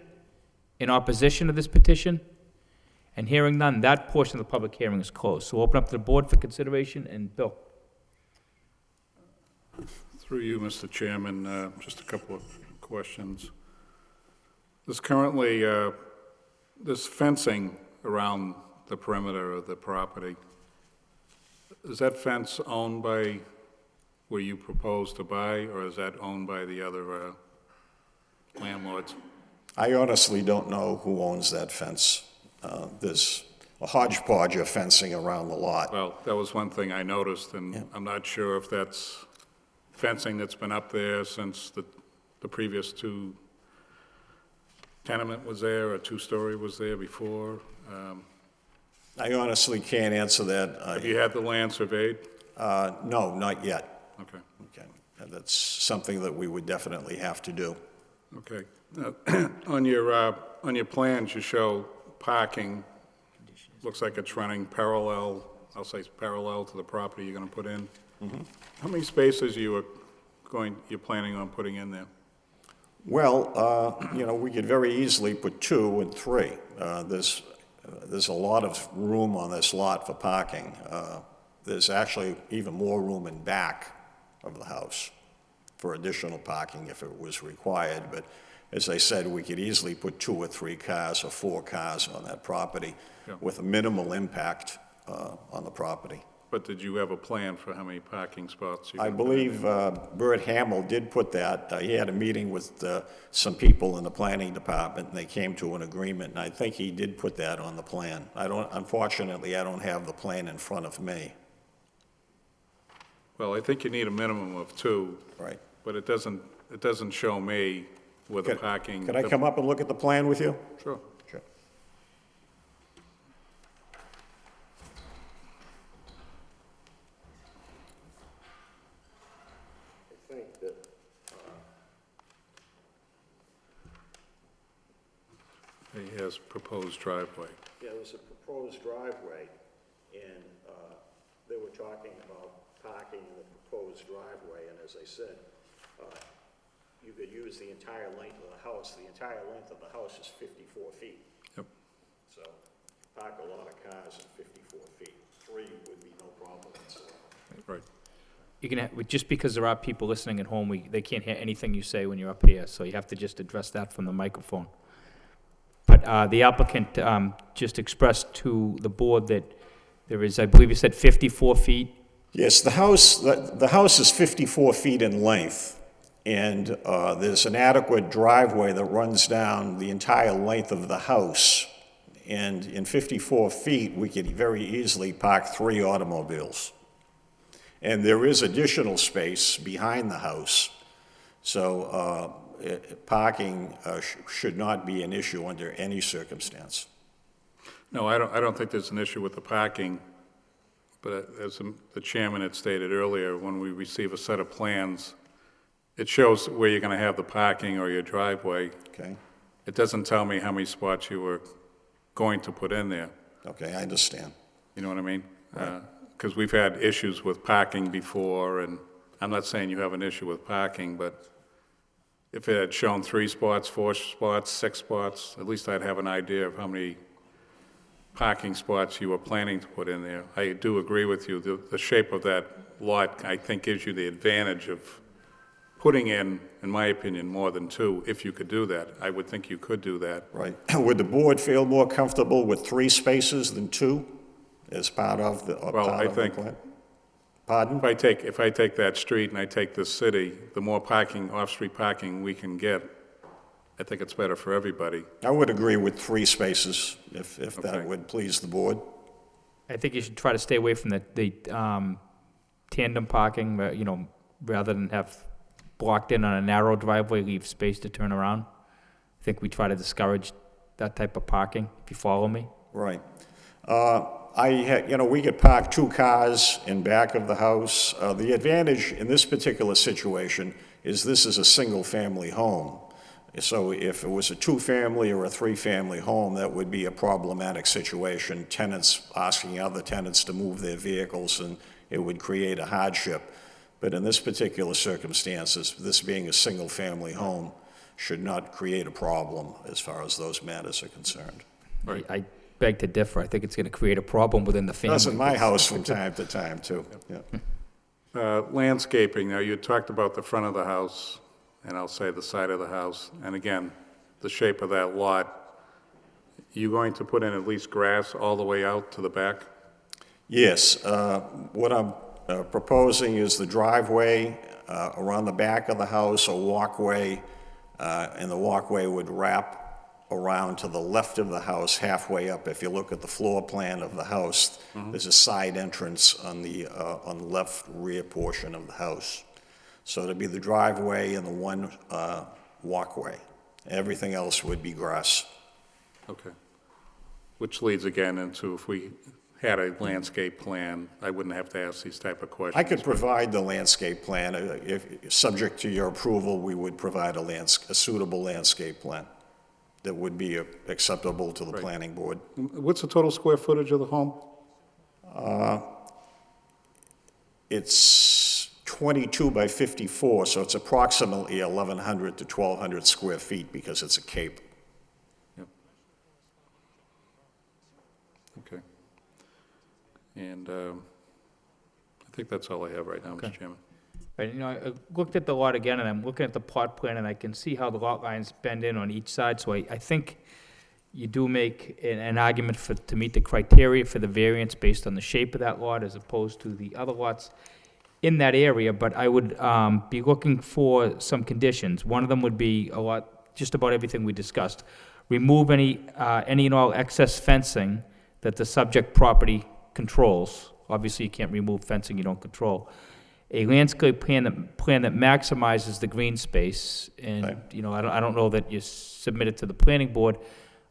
S1: In opposition to this petition? And hearing none, that portion of the public hearing is closed. So we'll open up to the board for consideration, and Bill.
S4: Through you, Mr. Chairman, just a couple of questions. There's currently, this fencing around the perimeter of the property. Is that fence owned by where you propose to buy, or is that owned by the other landlords?
S14: I honestly don't know who owns that fence. There's a hodgepodge of fencing around the lot.
S4: Well, that was one thing I noticed, and
S14: Yeah.
S4: I'm not sure if that's fencing that's been up there since the previous two tenement was there, a two-story was there before?
S14: I honestly can't answer that.
S4: Have you had the land surveyed?
S14: No, not yet.
S4: Okay,
S14: Okay, and that's something that we would definitely have to do.
S4: okay. On your plans, you show parking, looks like it's running parallel, I'll say it's parallel to the property you're gonna put in. How many spaces you're planning on putting in there?
S14: Well, you know, we could very easily put 2 and 3. There's a lot of room on this lot for parking. There's actually even more room in back of the house for additional parking if it was required. But as I said, we could easily put 2 or 3 cars or 4 cars on that property with a minimal impact on the property.
S4: But did you have a plan for how many parking spots?
S14: I believe Bert Hamill did put that. He had a meeting with some people in the planning department, and they came to an agreement, and I think he did put that on the plan. Unfortunately, I don't have the plan in front of me.
S4: Well, I think you need a minimum of 2.
S14: Right.
S4: But it doesn't show me where the parking.
S14: Could I come up and look at the plan with you?
S4: Sure.
S14: Sure. I think that
S4: He has proposed driveway.
S14: yeah, there's a proposed driveway, and they were talking about parking in the proposed driveway, and as I said, you could use the entire length of the house. The entire length of the house is 54 feet.
S4: Yep.
S14: So park a lot of cars in 54 feet. 3 would be no problem whatsoever.
S4: Right.
S1: You can, just because there are people listening at home, they can't hear anything you say when you're up here, so you have to just address that from the microphone. But the applicant just expressed to the board that there is, I believe you said 54 feet?
S14: Yes, the house is 54 feet in length, and there's an adequate driveway that runs down the entire length of the house. And in 54 feet, we could very easily park 3 automobiles. And there is additional space behind the house, so parking should not be an issue under any circumstance.
S4: No, I don't think there's an issue with the parking, but as the chairman had stated earlier, when we receive a set of plans, it shows where you're going to have the parking or your driveway.
S14: Okay?
S4: It doesn't tell me how many spots you were going to put in there.
S14: Okay, I understand.
S4: You know what I mean?
S14: Right.
S4: Because we've had issues with parking before, and I'm not saying you have an issue with parking, but if it had shown 3 spots, 4 spots, 6 spots, at least I'd have an idea of how many parking spots you were planning to put in there. I do agree with you. The shape of that lot, I think, gives you the advantage of putting in my opinion, more than 2, if you could do that. I would think you could do that.
S14: Right. Would the board feel more comfortable with 3 spaces than 2 as part of the plan?
S4: Well, I think,
S14: Pardon?
S4: if I take that street and I take this city, the more parking, off-street parking we can get, I think it's better for everybody.
S14: I would agree with 3 spaces, if that
S4: Okay.
S14: would please the board.
S1: I think you should try to stay away from the tandem parking, rather than have blocked in on a narrow driveway, leave space to turn around. I think we try to discourage that type of parking, if you follow me.
S14: Right. We could park 2 cars in back of the house. The advantage in this particular situation is this is a single-family home. So if it was a 2-family or a 3-family home, that would be a problematic situation. Tenants asking other tenants to move their vehicles, and it would create a hardship. But in this particular circumstances, this being a single-family home should not create a problem as far as those matters are concerned.
S1: I beg to differ. I think it's going to create a problem within the family.
S14: That's in my house from time to time, too. Yeah.
S4: Landscaping, now you talked about the front of the house, and I'll say the side of the house, and again, the shape of that lot. You going to put in at least grass all the way out to the back?
S14: Yes. What I'm proposing is the driveway around the back of the house, a walkway, and the walkway would wrap around to the left of the house, halfway up. If you look at the floor plan of the house, there's a side entrance on the left rear portion of the house. So it'd be the driveway and the one walkway, Everything else would be grass.
S4: Okay. Which leads again into if we had a landscape plan, I wouldn't have to ask these type of questions.
S14: I could provide the landscape plan. If, subject to your approval, we would provide a suitable landscape plan that would be acceptable to the
S4: Right.
S14: planning board.
S4: What's the total square footage of the home?
S14: It's 22 by 54, so it's approximately 1,100 to 1,200 square feet because it's a cape.
S4: Yep. Okay. And I think that's all I have right now, Mr. Chairman.
S1: Right, I looked at the lot again, and I'm looking at the plot plan, and I can see how the lot lines bend in on each side, so I think you do make an argument to meet the criteria for the variance based on the shape of that lot as opposed to the other lots in that area, but I would be looking for some conditions. One of them would be just about everything we discussed. Remove any and all excess fencing that the subject property controls. Obviously, you can't remove fencing you don't control. A landscape plan that maximizes the green space, and,
S14: Right.
S1: I don't know that you submit it to the planning board.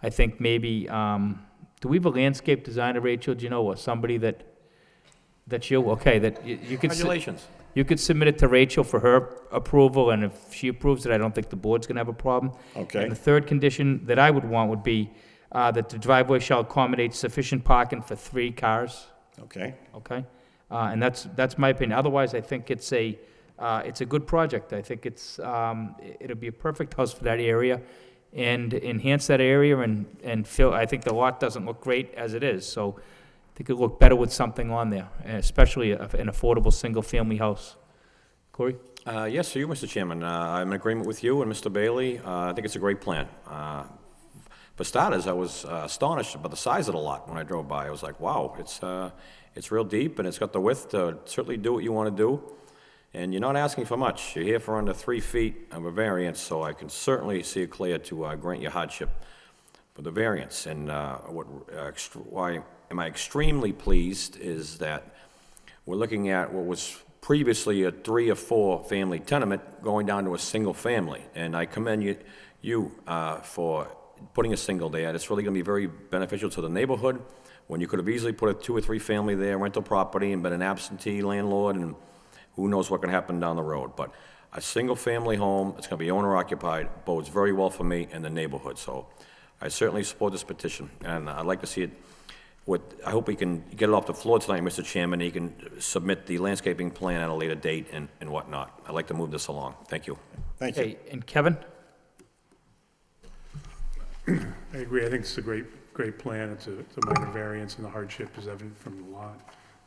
S1: I think maybe, do we have a landscape designer, Rachel, do you know, or somebody that's you, okay, that you could.
S3: Congratulations.
S1: You could submit it to Rachel for her approval, and if she approves it, I don't think the board's gonna have a problem.
S14: Okay.
S1: And the third condition that I would want would be, that the driveway shall accommodate sufficient parking for 3 cars.
S14: Okay?
S1: Okay? And that's my opinion. Otherwise, I think it's a good project. I think it'll be a perfect house for that area and enhance that area and fill, I think the lot doesn't look great as it is, so I think it'll look better with something on there, especially an affordable single-family house. Corey?
S3: Yes, to you, Mr. Chairman. I'm in agreement with you and Mr. Bailey. I think it's a great plan. For starters, I was astonished about the size of the lot when I drove by. I was like, wow, it's real deep, and it's got the width to certainly do what you want to do. And you're not asking for much. You're here for under 3 feet of a variance, so I can certainly see it clear to grant you hardship for the variance. And why am I extremely pleased is that we're looking at what was previously a 3 or 4 family tenement going down to a single family. And I commend you for putting a single there. It's really going to be very beneficial to the neighborhood when you could have easily put a 2 or 3 family there, rental property, and been an absentee landlord, and who knows what can happen down the road. But a single-family home, it's going to be owner-occupied, bodes very well for me and the neighborhood. So I certainly support this petition, and I'd like to see it. I hope we can get it off the floor tonight, Mr. Chairman, and you can submit the landscaping plan at a later date and whatnot. I'd like to move this along. Thank you.
S14: Thank you.
S1: Hey, and Kevin?
S5: I agree, I think it's a great plan, it's a minor variance, and the hardship is evident from the lot.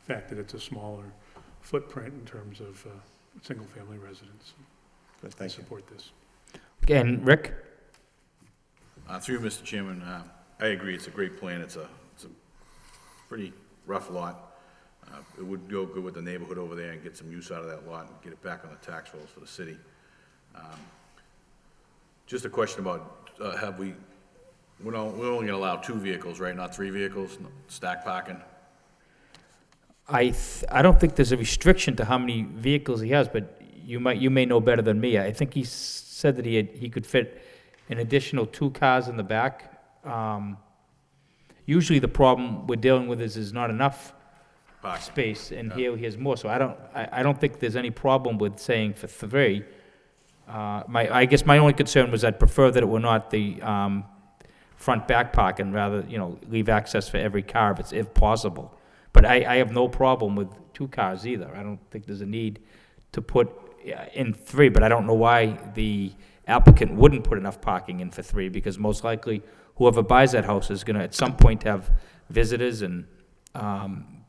S5: The fact that it's a smaller footprint in terms of single-family residence.
S14: Good,
S5: I
S14: thank you.
S5: support this.
S1: And Rick?
S6: Through you, Mr. Chairman, I agree, it's a great plan, it's a pretty rough lot. It would go good with the neighborhood over there and get some use out of that lot and get it back on the tax rolls for the city. Just a question about, we're only gonna allow 2 vehicles, right, not 3 vehicles, stack parking?
S1: I don't think there's a restriction to how many vehicles he has, but you may know better than me. I think he said that he could fit an additional 2 cars in the back. Usually the problem we're dealing with is there's not enough
S6: Parking.
S1: space, and here he has more, so I don't think there's any problem with saying for 3. I guess my only concern was I'd prefer that it were not the front back parking, rather, leave access for every car if possible. But I have no problem with 2 cars either. I don't think there's a need to put in 3, but I don't know why the applicant wouldn't put enough parking in for 3, because most likely whoever buys that house is gonna at some point have visitors and,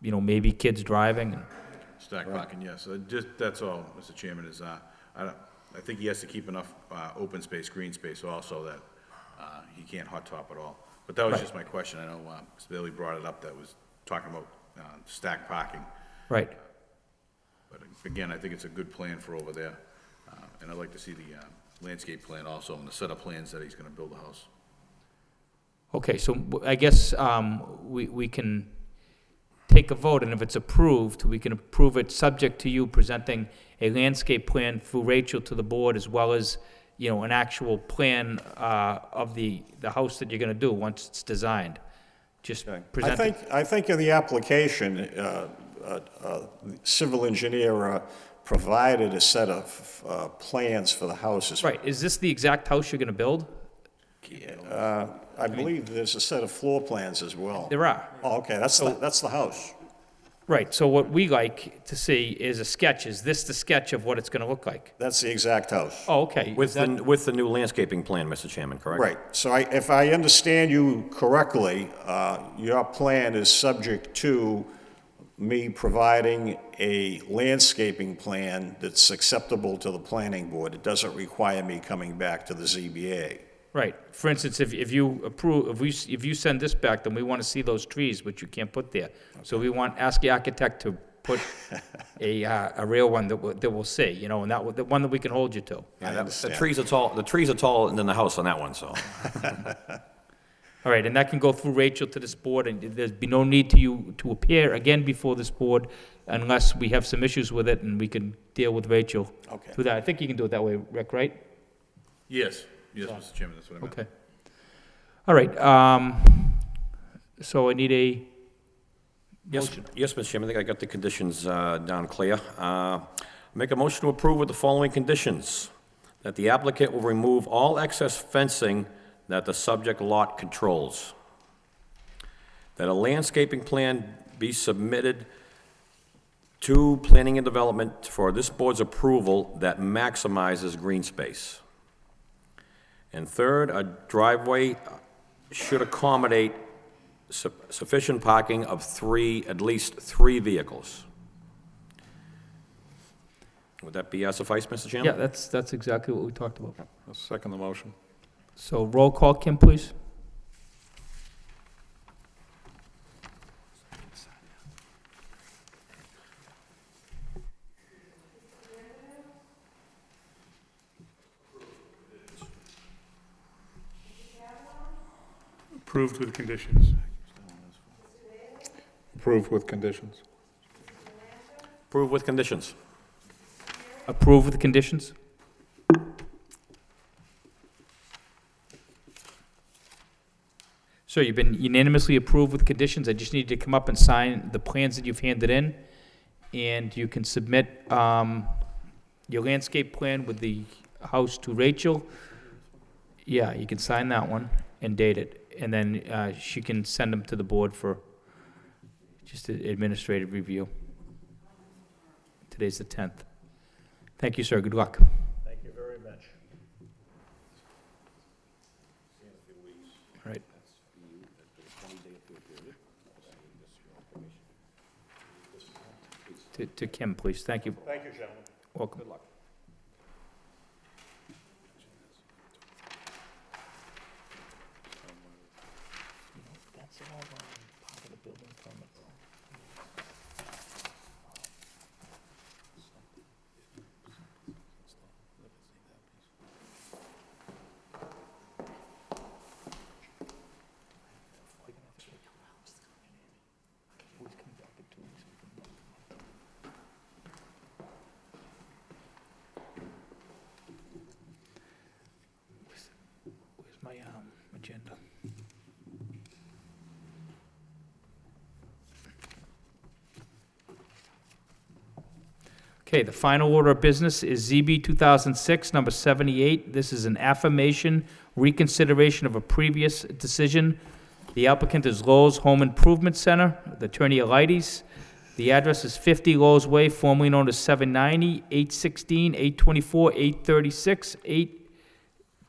S1: maybe kids driving.
S6: Stack parking, yes. That's all, Mr. Chairman, is, I think he has to keep enough open space, green space also, that he can't hot top it all. But that was just my question. I know Mr. Bailey brought it up, that was talking about stack parking.
S1: Right.
S6: But again, I think it's a good plan for over there. And I'd like to see the landscape plan also and the set of plans that he's gonna build the house.
S1: Okay, so I guess we can take a vote, and if it's approved, we can approve it subject to you presenting a landscape plan through Rachel to the board, as well as, you know, an actual plan of the house that you're gonna do once it's designed. Just present it.
S14: I think in the application, civil engineer provided a set of plans for the houses.
S1: Right, is this the exact house you're gonna build?
S14: I believe there's a set of floor plans as well.
S1: There are.
S14: Oh, okay, that's the house.
S1: Right, so what we like to see is a sketch. Is this the sketch of what it's gonna look like?
S14: That's the exact house.
S1: Oh, okay.
S3: With the new landscaping plan, Mr. Chairman, correct?
S14: Right, so if I understand you correctly, your plan is subject to me providing a landscaping plan that's acceptable to the planning board. It doesn't require me coming back to the ZBA.
S1: Right. For instance, if you approve, if you send this back, then we want to see those trees, which you can't put there. So we ask the architect to put a real one that we'll see, you know, and the one that we can hold you to.
S3: Yeah, the trees are taller than the house on that one, so.
S1: All right, and that can go through Rachel to this board, and there'd be no need to appear again before this board unless we have some issues with it, and we can deal with Rachel.
S14: Okay.
S1: Through that. I think you can do it that way, Rick, right?
S6: Yes, Mr. Chairman, that's what I meant.
S1: Okay. All right, so I need a motion.
S3: Yes, Mr. Chairman, I think I got the conditions down clear. Make a motion to approve with the following conditions: that the applicant will remove all excess fencing that the subject lot controls, that a landscaping plan be submitted to Planning and Development for this board's approval that maximizes green space. And third, a driveway should accommodate sufficient parking of at least three vehicles. Would that be suffice, Mr. Chairman?
S1: Yeah, that's exactly what we talked about.
S4: I'll second the motion.
S1: So roll call, Kim, please.
S5: Approved with conditions.
S4: Approved with conditions.
S3: Approve with conditions.
S1: Approve with conditions? So you've been unanimously approved with conditions. I just need you to come up and sign the plans that you've handed in, and you can submit your landscape plan with the house to Rachel. Yeah, you can sign that one and date it, and then she can send them to the board for just an administrative review. Today's the 10th. Thank you, sir. Good luck.
S14: Thank you very much.
S1: All right. To Kim, please. Thank you.
S14: Thank you, gentlemen.
S1: Welcome.
S14: Good luck.
S1: That's all part of the building permit. Where's my agenda? Okay, the final order of business is ZB 2006, number 78. This is an affirmation, reconsideration of a previous decision. The applicant is Lowell's Home Improvement Center, the attorney Alides. The address is 50 Lowell's Way, formerly known as 790, 816, 824, 836,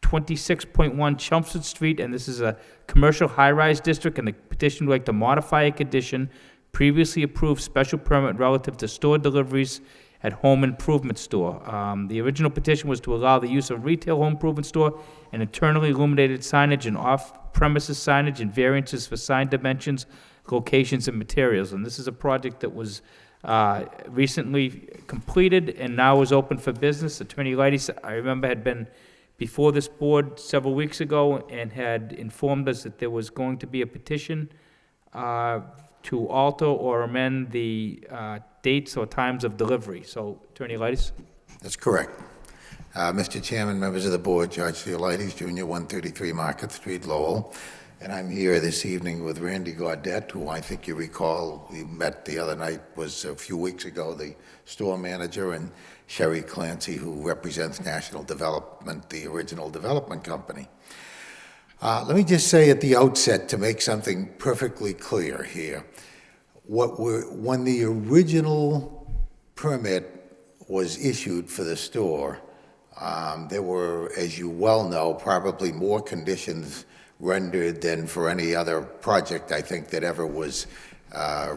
S1: 826.1 Chelmsford Street, and this is a commercial high-rise district, and the petition would like to modify a condition previously approved special permit relative to store deliveries at home improvement store. The original petition was to allow the use of retail home improvement store and internally illuminated signage and off-premises signage and variances for sign dimensions, locations, and materials. And this is a project that was recently completed and now is open for business. Attorney Alides, I remember, had been before this board several weeks ago and had informed us that there was going to be a petition to alter or amend the dates or times of delivery. So, Attorney Alides?
S14: That's correct.
S15: Mr. Chairman, members of the board, George Theolides, Jr., 133 Market Street, Lowell. And I'm here this evening with Randy Gaudette, who I think you recall we met the other night, was a few weeks ago, the store manager, and Sherry Clancy, who represents National Development, the original development company. Let me just say at the outset, to make something perfectly clear here, when the original permit was issued for the store, there were, as you well know, probably more conditions rendered than for any other project, I think, that ever was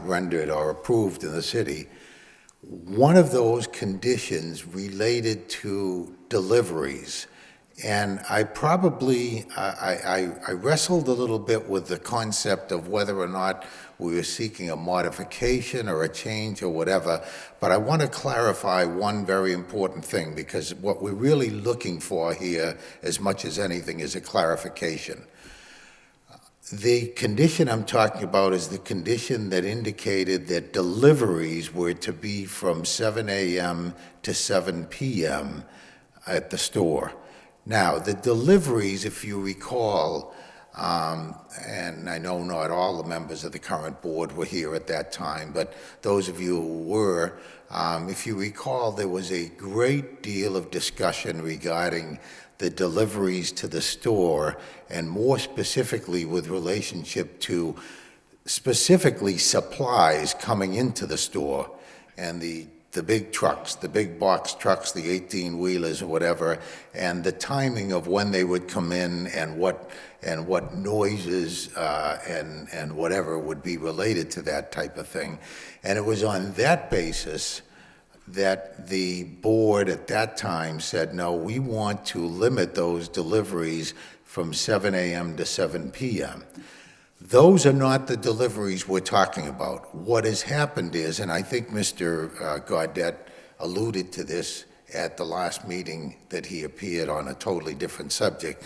S15: rendered or approved in the city. One of those conditions related to deliveries. And I wrestled a little bit with the concept of whether or not we were seeking a modification or a change or whatever, but I want to clarify one very important thing, because what we're really looking for here, as much as anything, is a clarification. The condition I'm talking about is the condition that indicated that deliveries were to be from 7 a.m. to 7 p.m. at the store. Now, the deliveries, if you recall, and I know not all the members of the current board were here at that time, but those of you who were, if you recall, there was a great deal of discussion regarding the deliveries to the store, and more specifically with relationship to specifically supplies coming into the store, and the big trucks, the big box trucks, the 18-wheelers or whatever, and the timing of when they would come in and what noises and whatever would be related to that type of thing. And it was on that basis that the board at that time said, no, we want to limit those deliveries from 7 a.m. to 7 p.m. Those are not the deliveries we're talking about. What has happened is, and I think Mr. Gaudette alluded to this at the last meeting that he appeared on a totally different subject,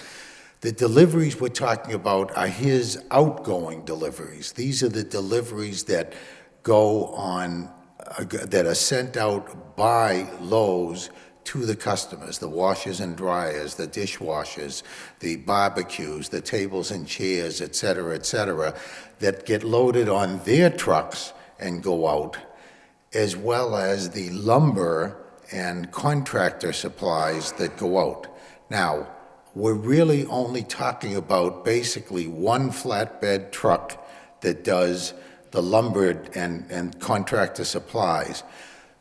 S15: the deliveries we're talking about are his outgoing deliveries. These are the deliveries that go on, that are sent out by Lowe's to the customers, the washers and dryers, the dishwashers, the barbecues, the tables and chairs, et cetera, that get loaded on their trucks and go out, as well as the lumber and contractor supplies that go out. Now, we're really only talking about basically one flatbed truck that does the lumber and contractor supplies.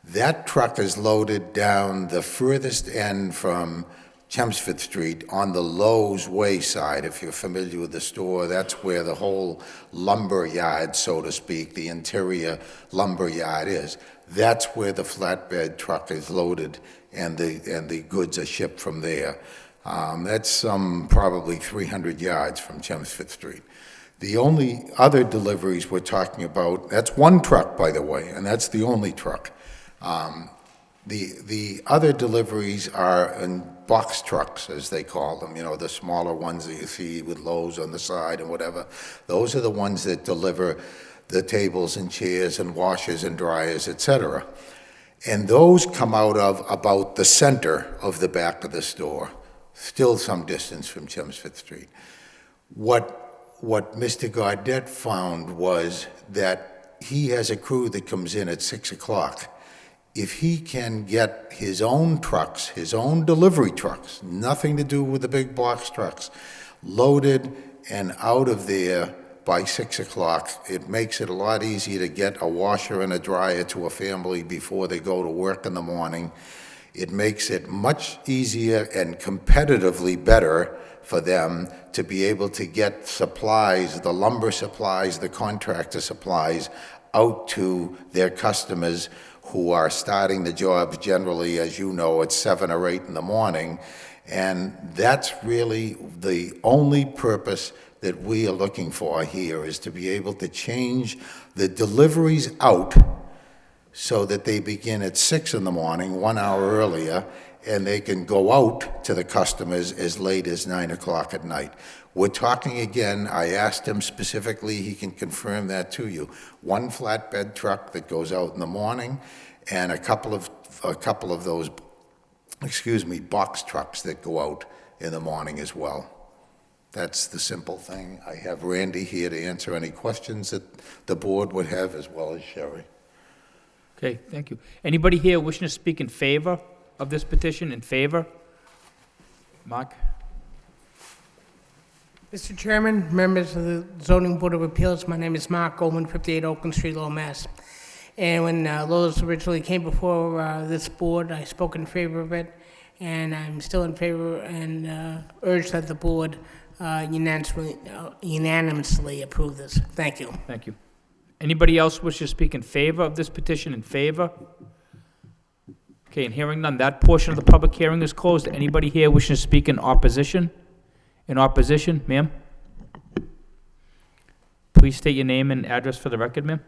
S15: That truck is loaded down the furthest end from Chelmsford Street on the Lowe's Way side. If you're familiar with the store, that's where the whole lumber yard, so to speak, the interior lumber yard is. That's where the flatbed truck is loaded, and the goods are shipped from there. That's probably 300 yards from Chelmsford Street. The only other deliveries we're talking about, that's one truck, by the way, and that's the only truck. The other deliveries are in box trucks, as they call them, the smaller ones that you see with Lowe's on the side and whatever. Those are the ones that deliver the tables and chairs and washers and dryers, et cetera. And those come out of about the center of the back of the store, still some distance from Chelmsford Street. What Mr. Gaudette found was that he has a crew that comes in at 6 o'clock. If he can get his own trucks, his own delivery trucks, nothing to do with the big box trucks, loaded and out of there by 6 o'clock, it makes it a lot easier to get a washer and a dryer to a family before they go to work in the morning. It makes it much easier and competitively better for them to be able to get supplies, the lumber supplies, the contractor supplies, out to their customers who are starting the jobs generally, as you know, at 7 or 8 in the morning. And that's really the only purpose that we are looking for here, is to be able to change the deliveries out so that they begin at 6 in the morning, 1 hour earlier, and they can go out to the customers as late as 9 o'clock at night. We're talking again, I asked him specifically, he can confirm that to you. One flatbed truck that goes out in the morning, and a couple of those box trucks that go out in the morning as well. That's the simple thing. I have Randy here to answer any questions that the board would have, as well as Sherry.
S1: Okay, thank you. Anybody here wishing to speak in favor of this petition? In favor? Mark?
S13: Mr. Chairman, members of the Zoning Board of Appeals, my name is Mark Goldman, 58 Oakland Street, Lowell, Mass. And when Lowe's originally came before this board, I spoke in favor of it, and I'm still in favor and urge that the board unanimously approve this. Thank you.
S1: Thank you. Anybody else wish to speak in favor of this petition? In favor? Okay, and hearing none, that portion of the public hearing is closed. Anybody here wishing to speak in opposition? In opposition, ma'am? Please state your name and address for the record, ma'am.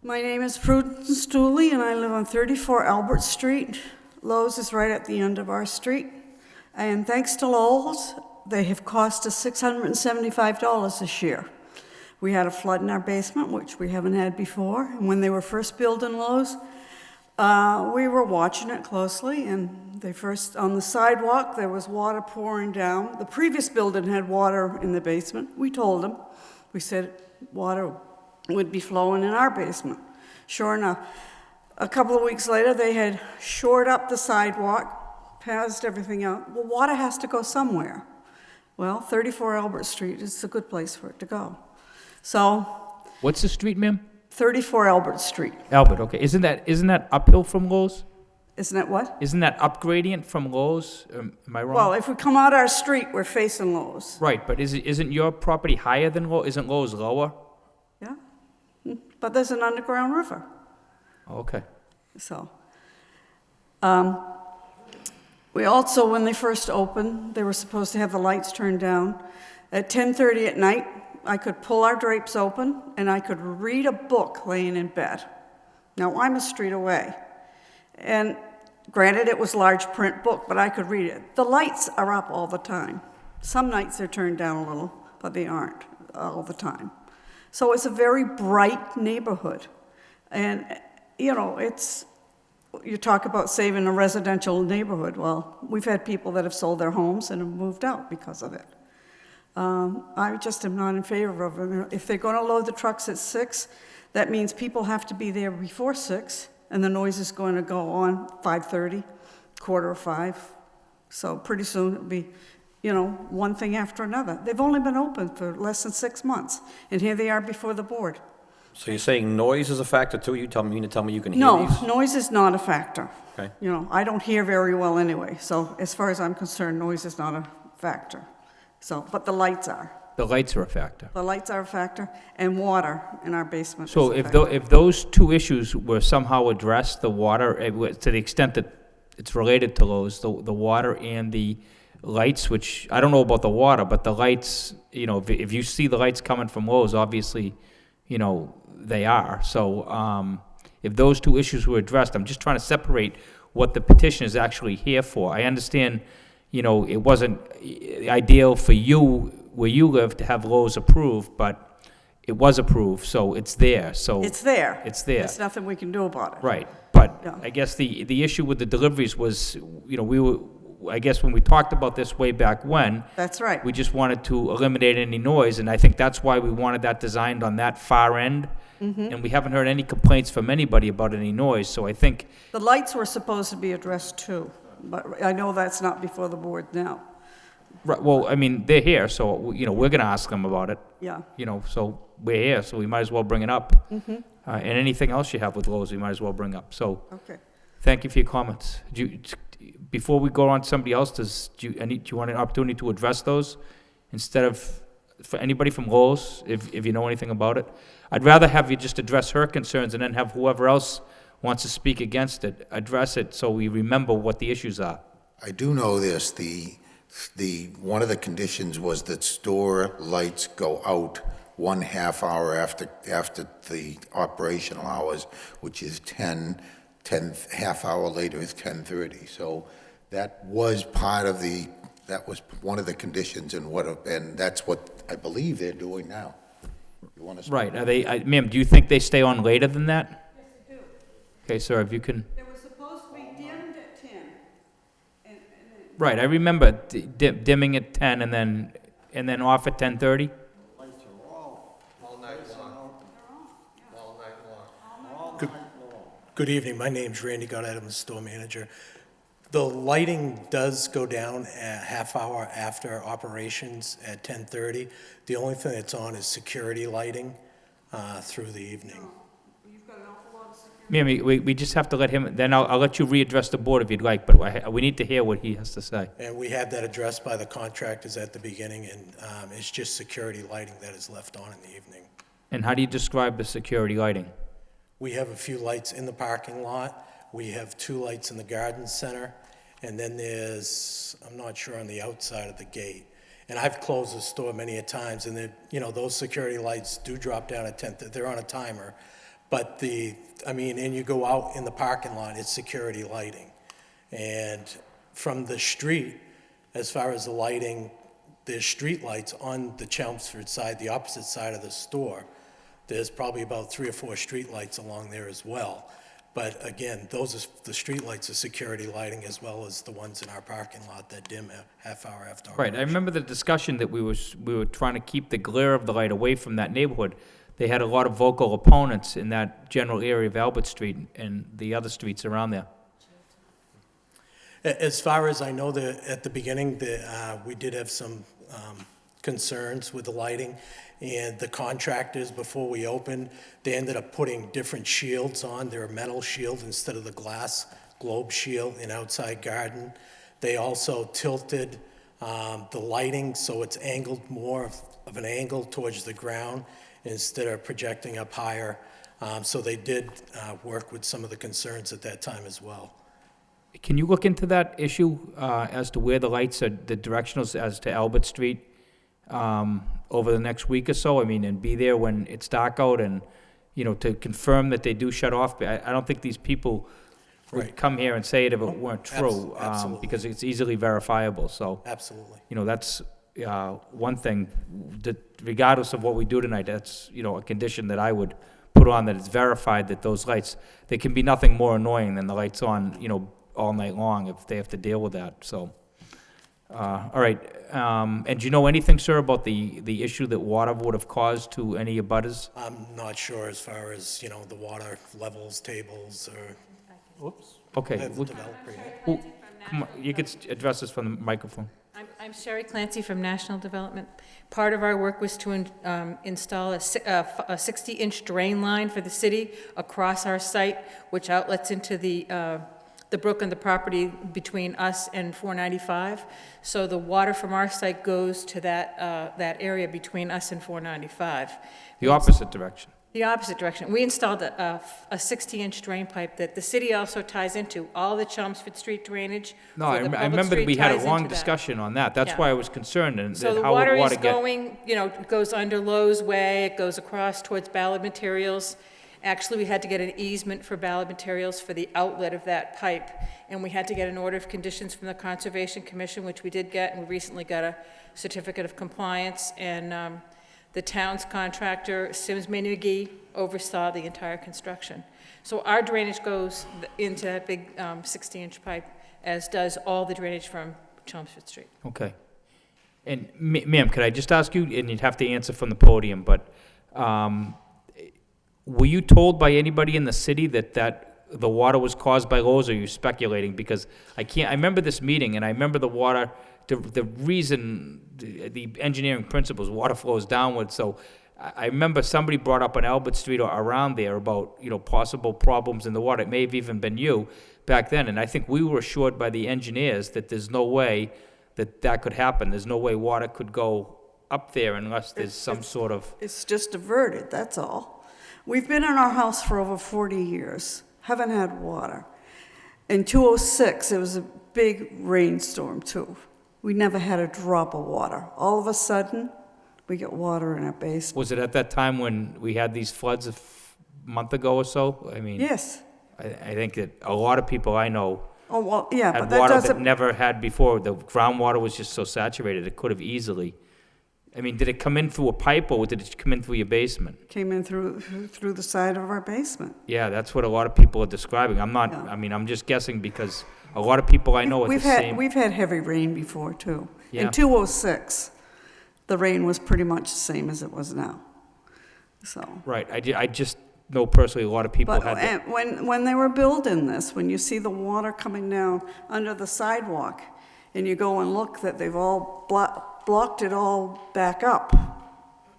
S16: My name is Prudence Stooley, and I live on 34 Albert Street. Lowe's is right at the end of our street. And thanks to Lowell's, they have cost us $675 this year. We had a flood in our basement, which we haven't had before. And when they were first building Lowe's, we were watching it closely, and on the sidewalk, there was water pouring down. The previous building had water in the basement. We told them. We said water would be flowing in our basement. Sure enough, a couple of weeks later, they had shored up the sidewalk, passed everything out. Well, water has to go somewhere. Well, 34 Albert Street is a good place for it to go. So,
S1: What's the street, ma'am?
S16: 34 Albert Street.
S1: Albert, okay. Isn't that uphill from Lowe's?
S16: Isn't that what?
S1: Isn't that up gradient from Lowe's? Am I wrong?
S16: Well, if we come out our street, we're facing Lowe's.
S1: Right, but isn't your property higher than Lowe's? Isn't Lowe's lower?
S16: Yeah, but there's an underground river.
S1: Okay.
S16: So, we also, when they first opened, they were supposed to have the lights turned down. At 10:30 at night, I could pull our drapes open and I could read a book laying in bed. Now, I'm a street away. And granted, it was large print book, but I could read it. The lights are up all the time. Some nights they're turned down a little, but they aren't all the time. So it's a very bright neighborhood. And, you know, you talk about saving a residential neighborhood. Well, we've had people that have sold their homes and have moved out because of it. I just am not in favor of it. If they're going to load the trucks at 6, that means people have to be there before 6, and the noise is going to go on 5:30, 4:45. So pretty soon it'll be, one thing after another. They've only been open for less than 6 months, and here they are before the board.
S3: So you're saying noise is a factor too? You mean to tell me you can hear
S16: No,
S3: these?
S16: noise is not a factor.
S3: Okay.
S16: I don't hear very well anyway, so as far as I'm concerned, noise is not a factor. So, but the lights are.
S1: The lights are a factor.
S16: The lights are a factor, and water in our basement
S1: So
S16: is a
S1: if
S16: factor.
S1: if those two issues were somehow addressed, the water, to the extent that it's related to those, the water and the lights, which, I don't know about the water, but the lights, if you see the lights coming from Lowe's, obviously, they are. So if those two issues were addressed, I'm just trying to separate what the petition is actually here for. I understand, it wasn't ideal for you, where you live, to have Lowe's approved, but it was approved, so it's there, so.
S16: It's there.
S1: It's there.
S16: There's nothing we can do about it.
S1: Right, but
S16: Yeah.
S1: I guess the issue with the deliveries was, I guess when we talked about this way back when,
S16: That's right.
S1: we just wanted to eliminate any noise, and I think that's why we wanted that designed on that far end. And we haven't heard any complaints from anybody about any noise, so I think,
S16: The lights were supposed to be addressed too, but I know that's not before the board now.
S1: right, well, I mean, they're here, so, we're gonna ask them about it.
S16: Yeah.
S1: So we're here, so we might as well bring it up. And anything else you have with Lowe's, we might as well bring up, so.
S16: Okay.
S1: Thank you for your comments. Before we go on to somebody else, do you want an opportunity to address those instead of, for anybody from Lowell's, if you know anything about it? I'd rather have you just address her concerns and then have whoever else wants to speak against it, address it so we remember what the issues are.
S15: I do know this, one of the conditions was that store lights go out 1/2 hour after the operational hours, which is 10, half hour later is 10:30. So that was one of the conditions, and that's what I believe they're doing now. You want to?
S1: Right, ma'am, do you think they stay on later than that?
S16: Yes, I do.
S1: Okay, sir, if you can,
S16: They were supposed to be dimmed at 10.
S1: Right, I remember dimming at 10 and then off at 10:30?
S17: Good evening, my name's Randy Goddard, I'm the store manager. The lighting does go down a half hour after operations at 10:30. The only thing that's on is security lighting through the evening.
S1: Ma'am, we just have to let him, then I'll let you readdress the board if you'd like, but we need to hear what he has to say.
S17: And we had that addressed by the contractors at the beginning, and it's just security lighting that is left on in the evening.
S1: And how do you describe the security lighting?
S17: We have a few lights in the parking lot. We have 2 lights in the garden center. And then there's, I'm not sure, on the outside of the gate. And I've closed the store many a times, and those security lights do drop down at 10, they're on a timer. But and you go out in the parking lot, it's security lighting. And from the street, as far as the lighting, there's street lights on the Chelmsford side, the opposite side of the store. There's probably about 3 or 4 street lights along there as well. But again, the street lights are security lighting as well as the ones in our parking lot that dim a half hour after
S1: Right, I remember the discussion that we were trying to keep the glare of the light away from that neighborhood. They had a lot of vocal opponents in that general area of Albert Street and the other streets around there.
S17: As far as I know, at the beginning, we did have some concerns with the lighting, and the contractors, before we opened, they ended up putting different shields on. They're a metal shield instead of the glass globe shield in outside garden. They also tilted the lighting so it's angled more of an angle towards the ground instead of projecting up higher. So they did work with some of the concerns at that time as well.
S1: Can you look into that issue as to where the lights are, the directionals as to Albert Street over the next week or so? I mean, and be there when it's dark out and, to confirm that they do shut off. I don't think these people would come here and say it if it weren't true, because it's easily verifiable, so.
S17: Absolutely.
S1: That's one thing, that regardless of what we do tonight, that's, a condition that I would put on, that it's verified that those lights, there can be nothing more annoying than the lights on, all night long if they have to deal with that, so. All right, and do you know anything, sir, about the issue that water would have caused to any abutters?
S17: I'm not sure as far as, the water levels, tables, or, whoops.
S1: Okay.
S17: I've developed right now.
S1: Well, come on, you could address this from the microphone.
S18: I'm Sherry Clancy from National Development. Part of our work was to install a 60-inch drain line for the city across our site, which outlets into the brook and the property between us and 495. So the water from our site goes to that area between us and 495.
S1: The opposite direction.
S18: The opposite direction. We installed a 60-inch drain pipe that the city also ties into. All the Chelmsford Street drainage.
S1: No, I remember that we had a long discussion on that. That's why I was concerned, and
S18: so
S1: how would water get...
S18: So the water is going, it goes under Lowe's Way, it goes across towards Ballard Materials. Actually, we had to get an easement for Ballard Materials for the outlet of that pipe, and we had to get an order of conditions from the Conservation Commission, which we did get, and we recently got a certificate of compliance, and the town's contractor, Sims May McGee, oversaw the entire construction. So our drainage goes into that big 60-inch pipe, as does all the drainage from Chelmsford Street.
S1: Okay. And ma'am, could I just ask you, and you'd have to answer from the podium, but were you told by anybody in the city that the water was caused by Lowe's, or are you speculating? Because I remember this meeting, and I remember the water, the reason, the engineering principles, water flows downward. So I remember somebody brought up on Albert Street or around there about, possible problems in the water. It may have even been you back then. And I think we were assured by the engineers that there's no way that could happen. There's no way water could go up there unless there's some sort of...
S16: It's just diverted, that's all. We've been in our house for over 40 years, haven't had water. In 2006, it was a big rainstorm too. We never had a drop of water. All of a sudden, we get water in our basement.
S1: Was it at that time when we had these floods a month ago or so? I mean,
S16: yes.
S1: I think that a lot of people I know
S16: had
S1: water that never had before. The groundwater was just so saturated, it could have easily I mean, did it come in through a pipe, or did it come in through your basement?
S16: Came in through the side of our basement.
S1: Yeah, that's what a lot of people are describing. I'm not,
S16: Yeah.
S1: I mean, I'm just guessing because a lot of people I know are the same.
S16: We've had heavy rain before, too.
S1: Yeah.
S16: In 206, the rain was pretty much the same as it was now, so.
S1: Right, I just know personally a lot of people
S16: But
S1: had that.
S16: when they were building this, when you see the water coming down under the sidewalk, and you go and look that they've all blocked it all back up,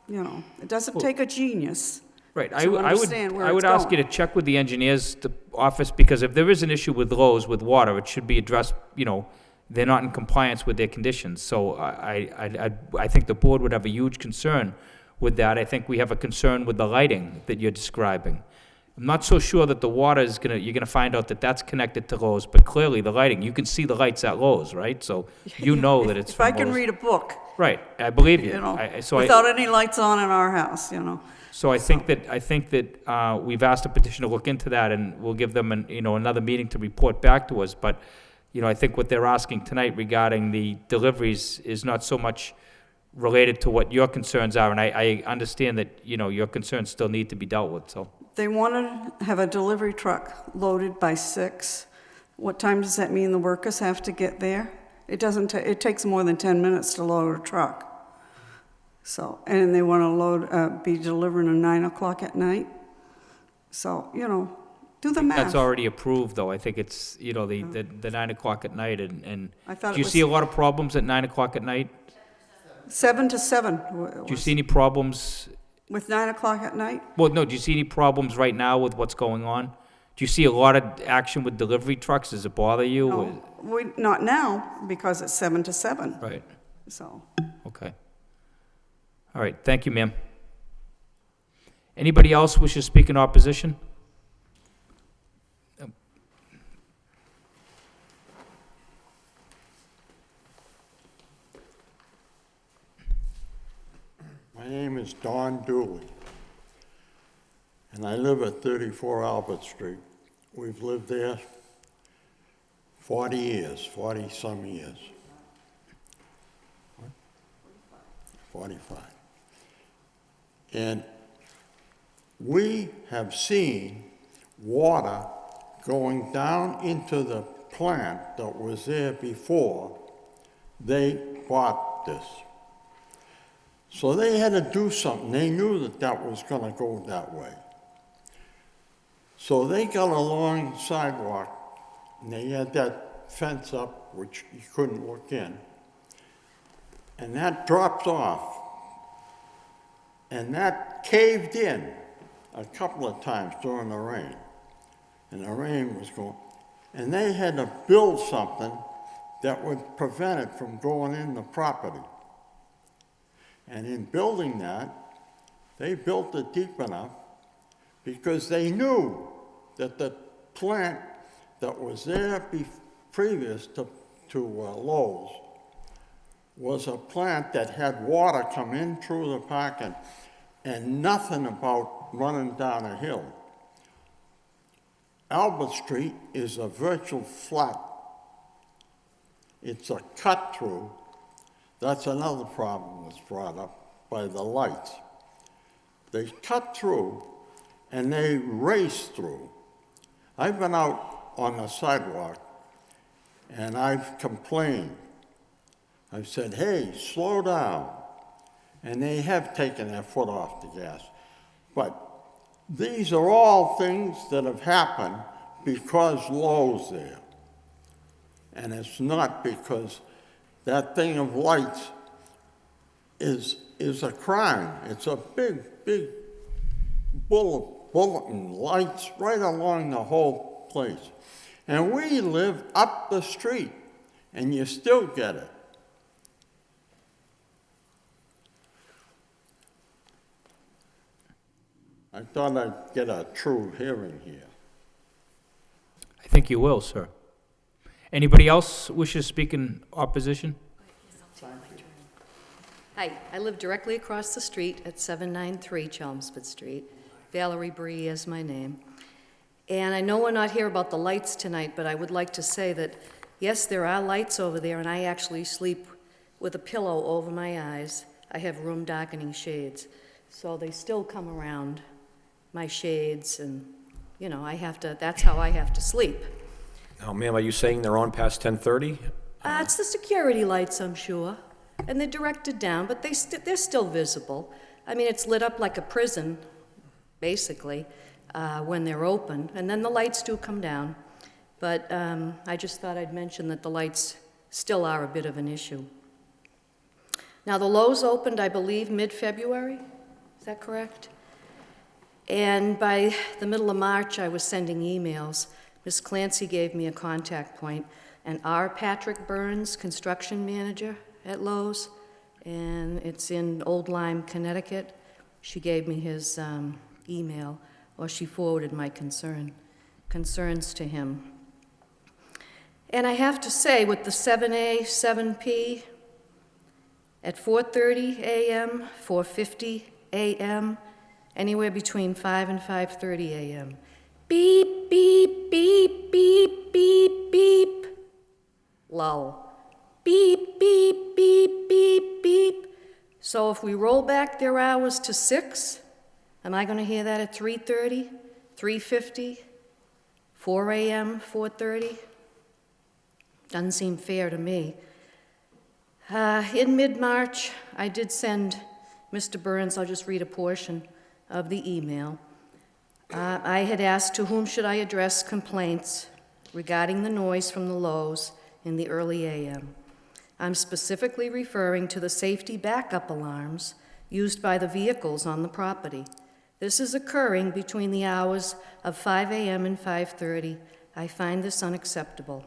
S16: you know, it doesn't take a genius
S1: Right,
S16: to understand where
S1: I
S16: it's
S1: would ask you
S16: going.
S1: to check with the engineers office, because if there is an issue with Lowe's with water, it should be addressed, you know, they're not in compliance with their conditions. So I think the board would have a huge concern with that. I think we have a concern with the lighting that you're describing. I'm not so sure that the water is you're gonna find out that that's connected to Lowe's, but clearly the lighting, you can see the lights at Lowe's, right? So you know that it's
S16: If
S1: from
S16: I can
S1: Lowe's.
S16: read a book,
S1: Right, I believe you.
S16: you know,
S1: So
S16: without any lights on in our house, you know.
S1: So I think that we've asked the petitioner to look into that, and we'll give them another meeting to report back to us. But, I think what they're asking tonight regarding the deliveries is not so much related to what your concerns are, and I understand that, your concerns still need to be dealt with, so.
S16: They want to have a delivery truck loaded by 6. What time does that mean the workers have to get there? It doesn't, it takes more than 10 minutes to load a truck. So, and they want to be delivering at 9 o'clock at night. So, do the math.
S1: That's already approved, though. I think it's, the 9 o'clock at night, and
S16: I thought
S1: do
S16: it
S1: you
S16: was
S1: see a lot of problems at 9 o'clock at night?
S16: 7 to 7.
S1: Do you see any problems?
S16: With 9 o'clock at night?
S1: Well, no, do you see any problems right now with what's going on? Do you see a lot of action with delivery trucks? Does it bother you?
S16: No, not now, because it's 7 to 7.
S1: Right,
S16: So,
S1: okay. All right, thank you, ma'am. Anybody else wish to speak in opposition?
S19: My name is Don Dooley, and I live at 34 Albert Street. We've lived there 40 years, 40-some years. 45. And we have seen water going down into the plant that was there before they bought this. So they had to do something. They knew that that was going to go that way. So they got a long sidewalk, and they had that fence up, which you couldn't look in. And that dropped off. And that caved in a couple of times during the rain. And the rain was going. And they had to build something that would prevent it from going in the property. And in building that, they built it deep enough because they knew that the plant that was there previous to Lowell's was a plant that had water come in through the parking and nothing about running down a hill. Albert Street is a virtual flat. It's a cut through. That's another problem that's brought up by the lights. They cut through and they race through. I've been out on the sidewalk and I've complained. I've said, hey, slow down. And they have taken their foot off the gas. But these are all things that have happened because Lowell's there. And it's not because that thing of lights is a crime. It's a big, big bulletin, lights right along the whole place. And we live up the street, and you still get it. I thought I'd get a true hearing here.
S1: I think you will, sir. Anybody else wish to speak in opposition?
S20: Hi, I live directly across the street at 793 Chelmsford Street. Valerie Bree is my name. And I know we're not here about the lights tonight, but I would like to say that, yes, there are lights over there, and I actually sleep with a pillow over my eyes. I have room darkening shades. So they still come around my shades and, you know, that's how I have to sleep.
S3: Now, ma'am, are you saying they're on past 10:30?
S20: It's the security lights, I'm sure, and they're directed down, but they're still visible. I mean, it's lit up like a prison, basically, when they're open, and then the lights do come down. But I just thought I'd mention that the lights still are a bit of an issue. Now, the Lowe's opened, I believe, mid-February. Is that correct? And by the middle of March, I was sending emails. Miss Clancy gave me a contact point, and R. Patrick Burns, construction manager at Lowe's, and it's in Old Lyme, Connecticut. She gave me his email, or she forwarded my concerns to him. And I have to say, with the 7A, 7P, at 4:30 a.m., 4:50 a.m., anywhere between 5 and 5:30 a.m. Beep, beep, beep, beep, beep, beep. Lowell. Beep, beep, beep, beep, beep. So if we roll back their hours to 6, am I going to hear that at 3:30, 3:50, 4 a.m., 4:30? Doesn't seem fair to me. In mid-March, I did send Mr. Burns, I'll just read a portion of the email. I had asked, to whom should I address complaints regarding the noise from the Lowe's in the early a.m.? I'm specifically referring to the safety backup alarms used by the vehicles on the property. This is occurring between the hours of 5 a.m. and 5:30. I find this unacceptable.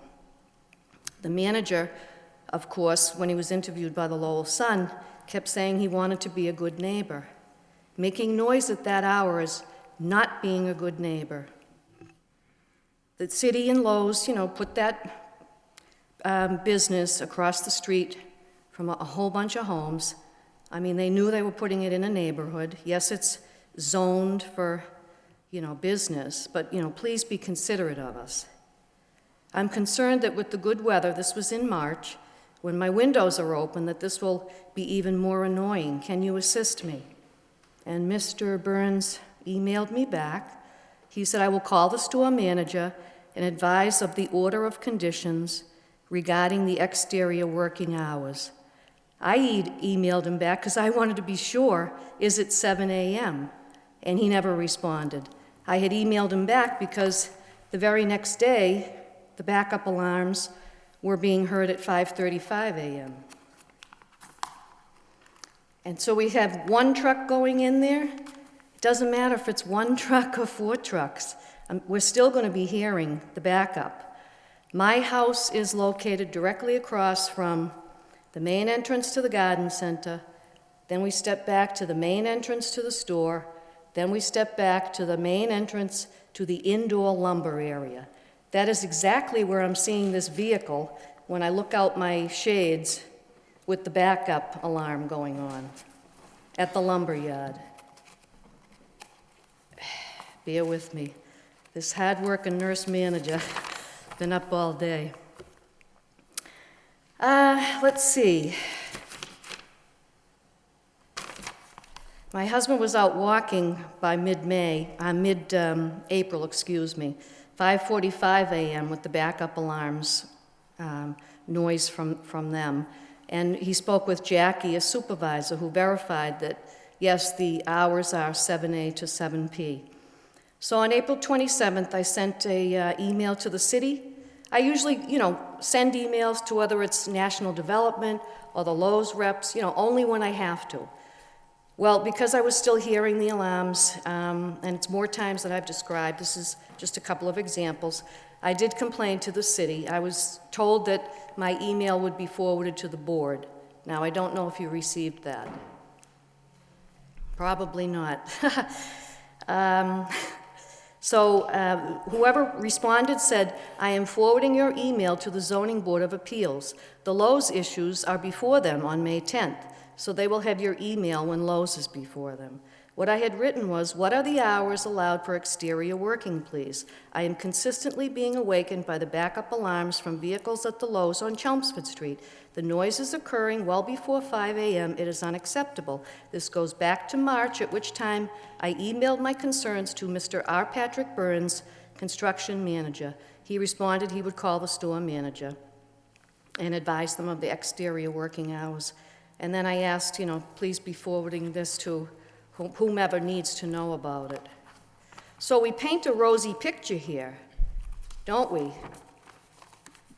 S20: The manager, of course, when he was interviewed by the Lowell Sun, kept saying he wanted to be a good neighbor. Making noise at that hour is not being a good neighbor. The city and Lowe's, put that business across the street from a whole bunch of homes. I mean, they knew they were putting it in a neighborhood. Yes, it's zoned for, business, but, please be considerate of us. I'm concerned that with the good weather, this was in March, when my windows are open, that this will be even more annoying. Can you assist me? And Mr. Burns emailed me back. He said, I will call the store manager and advise of the order of conditions regarding the exterior working hours. I emailed him back because I wanted to be sure, is it 7 a.m.? And he never responded. I had emailed him back because the very next day, the backup alarms were being heard at 5:35 a.m. And so we have one truck going in there. It doesn't matter if it's one truck or 4 trucks. We're still going to be hearing the backup. My house is located directly across from the main entrance to the garden center. Then we step back to the main entrance to the store. Then we step back to the main entrance to the indoor lumber area. That is exactly where I'm seeing this vehicle when I look out my shades with the backup alarm going on at the lumber yard. Bear with me. This hard-working nurse manager, been up all day. Let's see. My husband was out walking by mid-April, 5:45 a.m. with the backup alarms, noise from them. And he spoke with Jackie, a supervisor, who verified that, yes, the hours are 7A to 7P. So on April 27th, I sent an email to the city. I usually, send emails to whether it's National Development or the Lowe's reps, only when I have to. Well, because I was still hearing the alarms, and it's more times than I've described, this is just a couple of examples, I did complain to the city. I was told that my email would be forwarded to the board. Now, I don't know if you received that. Probably not. So whoever responded said, I am forwarding your email to the Zoning Board of Appeals. The Lowe's issues are before them on May 10th, so they will have your email when Lowe's is before them. What I had written was, "What are the hours allowed for exterior working, please? I am consistently being awakened by the backup alarms from vehicles at the Lowe's on Chelmsford Street. The noise is occurring well before 5 a.m. It is unacceptable. This goes back to March, at which time I emailed my concerns to Mr. R. Patrick Burns, construction manager. He responded he would call the store manager and advise them of the exterior working hours." And then I asked, please be forwarding this to whomever needs to know about it. So we paint a rosy picture here, don't we?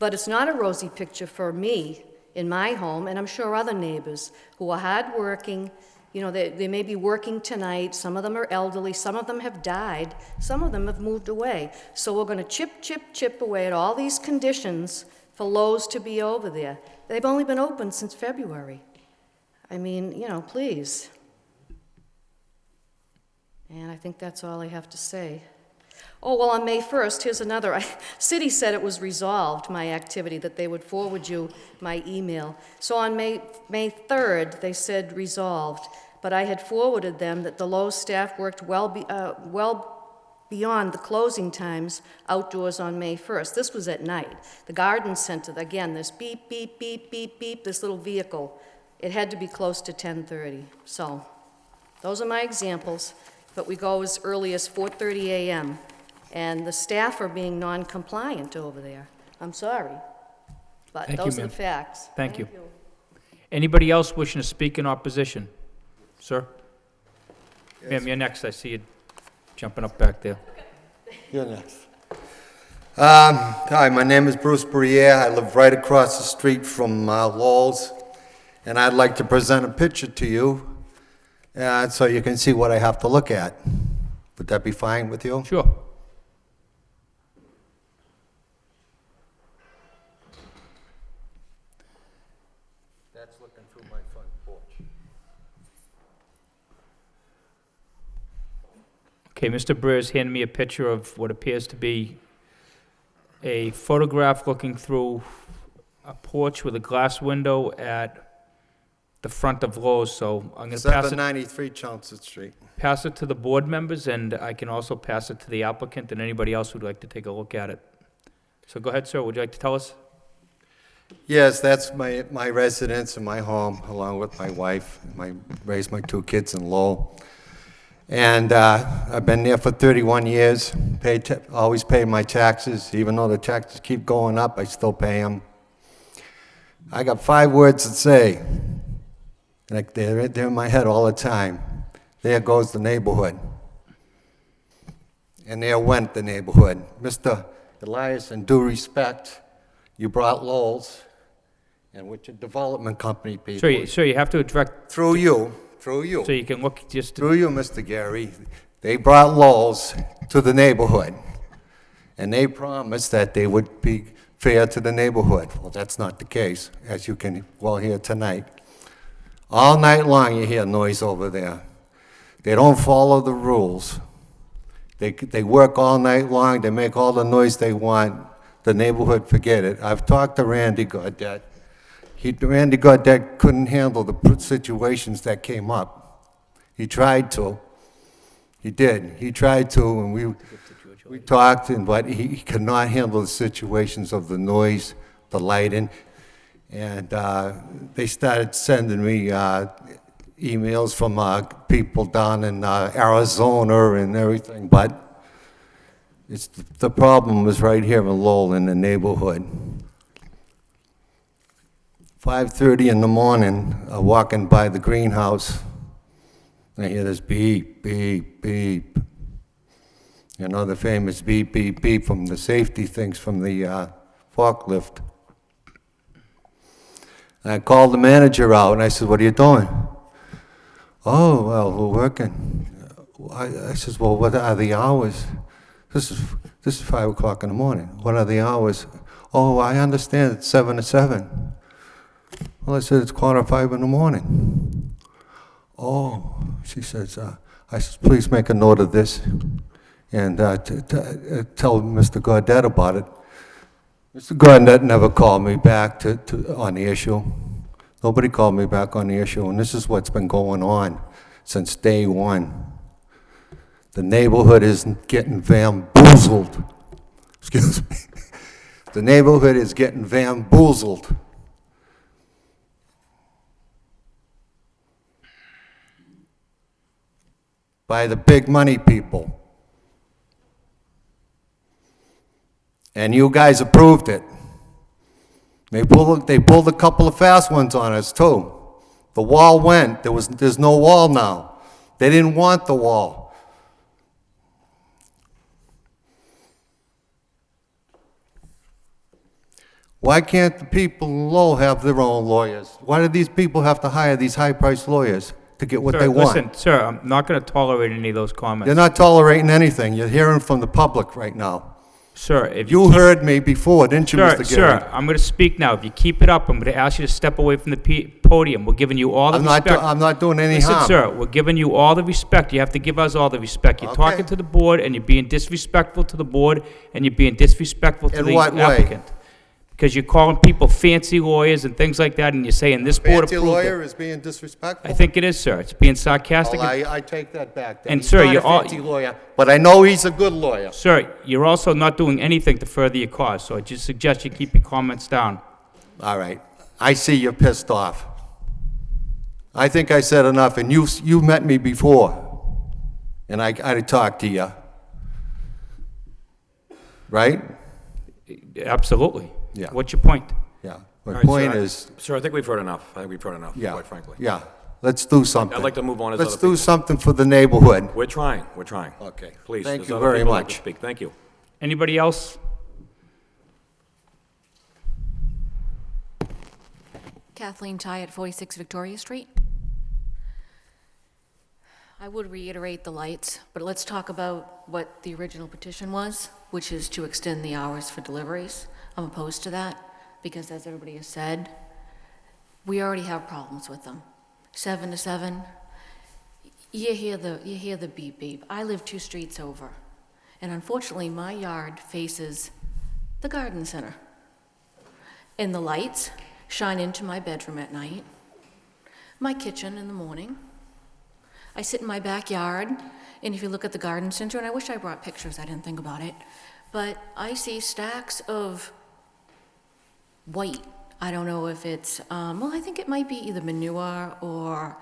S20: But it's not a rosy picture for me in my home, and I'm sure other neighbors who are hardworking. They may be working tonight. Some of them are elderly. Some of them have died. Some of them have moved away. So we're going to chip away at all these conditions for Lowe's to be over there. They've only been open since February. I mean, please. And I think that's all I have to say. Oh, well, on May 1st, here's another. City said it was resolved, my activity, that they would forward you my email. So on May 3rd, they said resolved, but I had forwarded them that the Lowe's staff worked well beyond the closing times outdoors on May 1st. This was at night. The garden center, again, this beep, beep, beep, beep, beep, this little vehicle. It had to be close to 10:30. So those are my examples, but we go as early as 4:30 a.m., and the staff are being non-compliant over there. I'm sorry, but
S1: Thank you,
S20: those are the
S1: ma'am.
S20: facts.
S1: Thank you. Anybody else wishing to speak in opposition? Sir? Ma'am, you're next. I see you jumping up back there.
S21: You're next. Hi, my name is Bruce Briere. I live right across the street from Lowell's, and I'd like to present a picture to you so you can see what I have to look at. Would that be fine with you?
S1: Sure.
S21: That's looking through my front porch.
S1: Okay, Mr. Breer's handed me a picture of what appears to be a photograph looking through a porch with a glass window at the front of Lowe's, so I'm going to pass it.
S21: 793 Chelmsford Street.
S1: Pass it to the board members, and I can also pass it to the applicant and anybody else who'd like to take a look at it. So go ahead, sir, would you like to tell us?
S21: Yes, that's my residence and my home, along with my wife. I raised my 2 kids in Lowell. And I've been there for 31 years, always paid my taxes. Even though the taxes keep going up, I still pay them. I got 5 words to say. Like they're in my head all the time. There goes the neighborhood. And there went the neighborhood. Mr. Elias, in due respect, you brought Lowell's, and with your development company people.
S1: Sir, you have to direct.
S21: Through you. So
S1: you can look just.
S21: Through you, Mr. Gary. They brought Lowell's to the neighborhood. And they promised that they would be fair to the neighborhood. Well, that's not the case, as you can well hear tonight. All night long you hear noise over there. They don't follow the rules. They work all night long, they make all the noise they want. The neighborhood, forget it. I've talked to Randy Gaudette. Randy Gaudette couldn't handle the situations that came up. He tried to. He did. He tried to, and we talked, but he could not handle the situations of the noise, the lighting. And they started sending me emails from people down in Arizona and everything, but the problem was right here in Lowell in the neighborhood. 5:30 in the morning, walking by the greenhouse, I hear this beep, beep, beep. You know, the famous beep, beep, beep from the safety things from the forklift. I called the manager out, and I said, "What are you doing?" "Oh, well, we're working." I said, "Well, what are the hours?" This is 5 o'clock in the morning. "What are the hours?" "Oh, I understand, it's 7 to 7. Well, I said, "It's 4:45 in the morning." "Oh," she says, I said, "Please make a note of this and tell Mr. Gaudette about it." Mr. Gaudette never called me back on the issue. Nobody called me back on the issue, and this is what's been going on since day one. The neighborhood is getting bamboozled. Excuse me. The neighborhood is getting bamboozled. By the big money people. And you guys approved it. They pulled a couple of fast ones on us too. The wall went, there's no wall now. They didn't want the wall. Why can't the people in Lowell have their own lawyers? Why do these people have to hire these high-priced lawyers to get what
S1: Sir,
S21: they want?
S1: Listen, sir, I'm not going to tolerate any of those comments.
S21: You're not tolerating anything. You're hearing from the public right now.
S1: Sir, if
S21: You heard me before, didn't you, Mr. Gary?
S1: Sir, I'm going to speak now. If you keep it up, I'm going to ask you to step away from the podium. We're giving you all the respect.
S21: I'm not doing any
S1: Listen,
S21: harm.
S1: sir, we're giving you all the respect. You have to give us all the respect. You're
S21: Okay.
S1: talking to the board, and you're being disrespectful to the board, and you're being disrespectful to
S21: In
S1: the
S21: what way?
S1: applicant. Because you're calling people fancy lawyers and things like that, and you're saying this board
S21: Fancy
S1: approved
S21: lawyer
S1: it.
S21: is being disrespectful?
S1: I think it is, sir. It's being sarcastic.
S21: Well, I take that back. then.
S1: And
S21: He's
S1: sir,
S21: not
S1: you're
S21: a
S1: all-
S21: fancy lawyer, but I know he's a good lawyer.
S1: Sir, you're also not doing anything to further your cause, so I just suggest you keep your comments down.
S21: All right. I see you're pissed off. I think I said enough, and you met me before, and I talked to you. Right?
S1: Absolutely.
S21: Yeah.
S1: What's your point?
S21: Yeah.
S3: All
S21: My
S3: right,
S21: point
S3: sir,
S21: is,
S3: Sir, I think we've heard enough. I think we've heard enough,
S21: yeah,
S3: quite frankly.
S21: yeah, let's do something.
S3: I'd like to move on as
S21: Let's
S3: other
S21: do
S3: people.
S21: something for the neighborhood.
S3: We're trying, we're trying.
S21: Okay.
S3: Please.
S21: Thank
S3: there's
S21: you
S3: other
S21: very
S3: people that like to
S21: much.
S3: speak. Thank you.
S1: Anybody else?
S2: Kathleen Ty at 46 Victoria Street. I would reiterate the lights, but let's talk about what the original petition was, which is to extend the hours for deliveries. I'm opposed to that because, as everybody has said, we already have problems with them. 7 to 7, you hear the beep beep. I live 2 streets over, and unfortunately my yard faces the garden center. And the lights shine into my bedroom at night, my kitchen in the morning. I sit in my backyard, and if you look at the garden center, and I wish I brought pictures, I didn't think about it, but I see stacks of white. I don't know if it's, well, I think it might be either manure or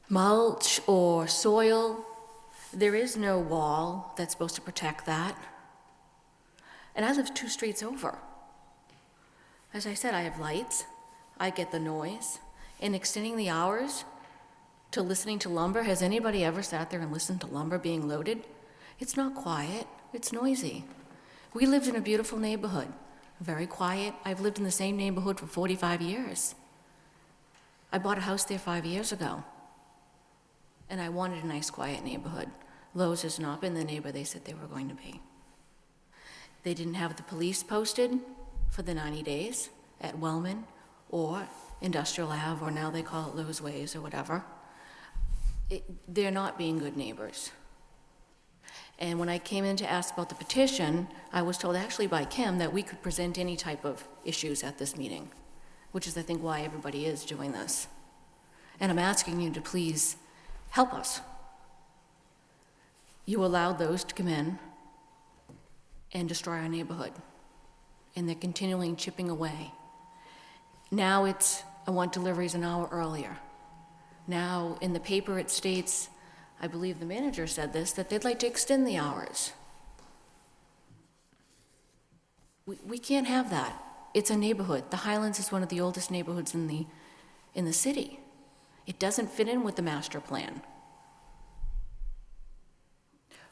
S2: mulch or soil. There is no wall that's supposed to protect that. And I live 2 streets over. As I said, I have lights, I get the noise, and extending the hours to listening to lumber. Has anybody ever sat there and listened to lumber being loaded? It's not quiet, it's noisy. We lived in a beautiful neighborhood, very quiet. I've lived in the same neighborhood for 45 years. I bought a house there 5 years ago, and I wanted a nice, quiet neighborhood. Lowe's has not been the neighbor they said they were going to be. They didn't have the police posted for the 90 days at Wellman or Industrial Ave, or now they call it Lowe's Ways or whatever. They're not being good neighbors. And when I came in to ask about the petition, I was told actually by Kim that we could present any type of issues at this meeting, which is I think why everybody is doing this. And I'm asking you to please help us. You allowed those to come in and destroy our neighborhood, and they're continually chipping away. Now it's, I want deliveries an hour earlier. Now, in the paper it states, I believe the manager said this, that they'd like to extend the hours. We can't have that. It's a neighborhood. The Highlands is one of the oldest neighborhoods in the city. It doesn't fit in with the master plan.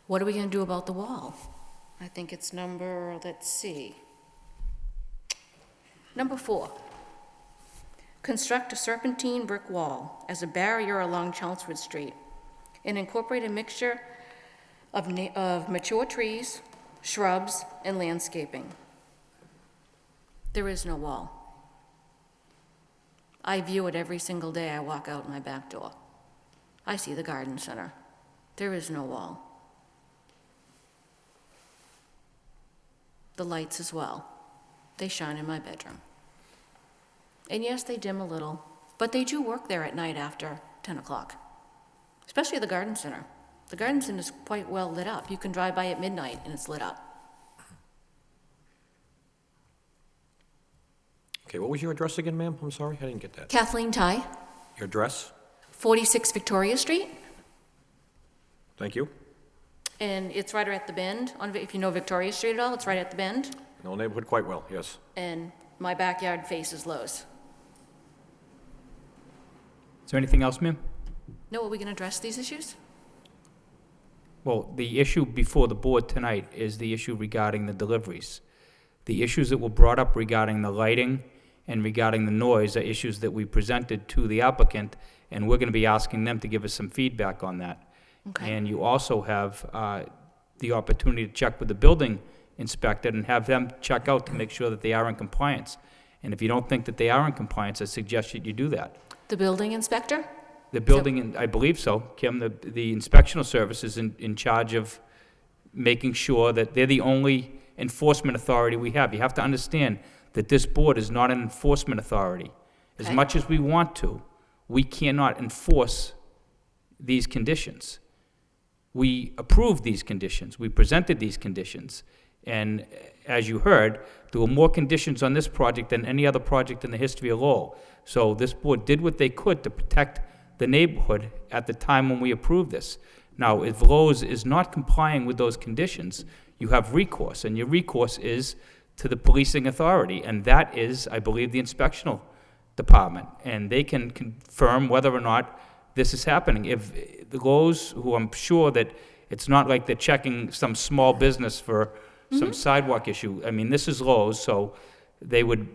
S2: What are we going to do about the wall? I think it's number, let's see. Number 4. Construct a serpentine brick wall as a barrier along Chelmsford Street and incorporate a mixture of mature trees, shrubs, and landscaping. There is no wall. I view it every single day I walk out my back door. I see the garden center. There is no wall. The lights as well. They shine in my bedroom. And yes, they dim a little, but they do work there at night after 10 o'clock. especially the garden center. The garden center is quite well lit up. You can drive by at midnight and it's lit up.
S3: Okay, what was your address again, ma'am? I'm sorry, I didn't get that.
S2: Kathleen Ty,
S3: Your address?
S2: 46 Victoria Street,
S3: Thank you.
S2: and it's right at the bend. If you know Victoria Street at all, it's right at the bend,
S3: Know the neighborhood quite well, yes.
S2: and my backyard faces Lowe's.
S1: Is there anything else, ma'am?
S2: No, are we going to address these issues?
S1: Well, the issue before the board tonight is the issue regarding the deliveries. The issues that were brought up regarding the lighting and regarding the noise are issues that we presented to the applicant, and we're going to be asking them to give us some feedback on that.
S2: Okay.
S1: And you also have the opportunity to check with the building inspector and have them check out to make sure that they are in compliance. And if you don't think that they are in compliance, I suggest that you do that.
S2: The building inspector?
S1: The building, I believe so, Kim, the inspectional service is in charge of making sure that they're the only enforcement authority we have. You have to understand that this board is not an enforcement authority. As
S2: Okay.
S1: much as we want to, we cannot enforce these conditions. We approved these conditions, we presented these conditions, and as you heard, there were more conditions on this project than any other project in the history of Lowell. So this board did what they could to protect the neighborhood at the time when we approved this. Now, if Lowe's is not complying with those conditions, you have recourse, and your recourse is to the policing authority, and that is, I believe, the inspectional department, and they can confirm whether or not this is happening. If the Lowe's, who I'm sure that it's not like they're checking some small business for some sidewalk issue. I mean, this is Lowe's, so they would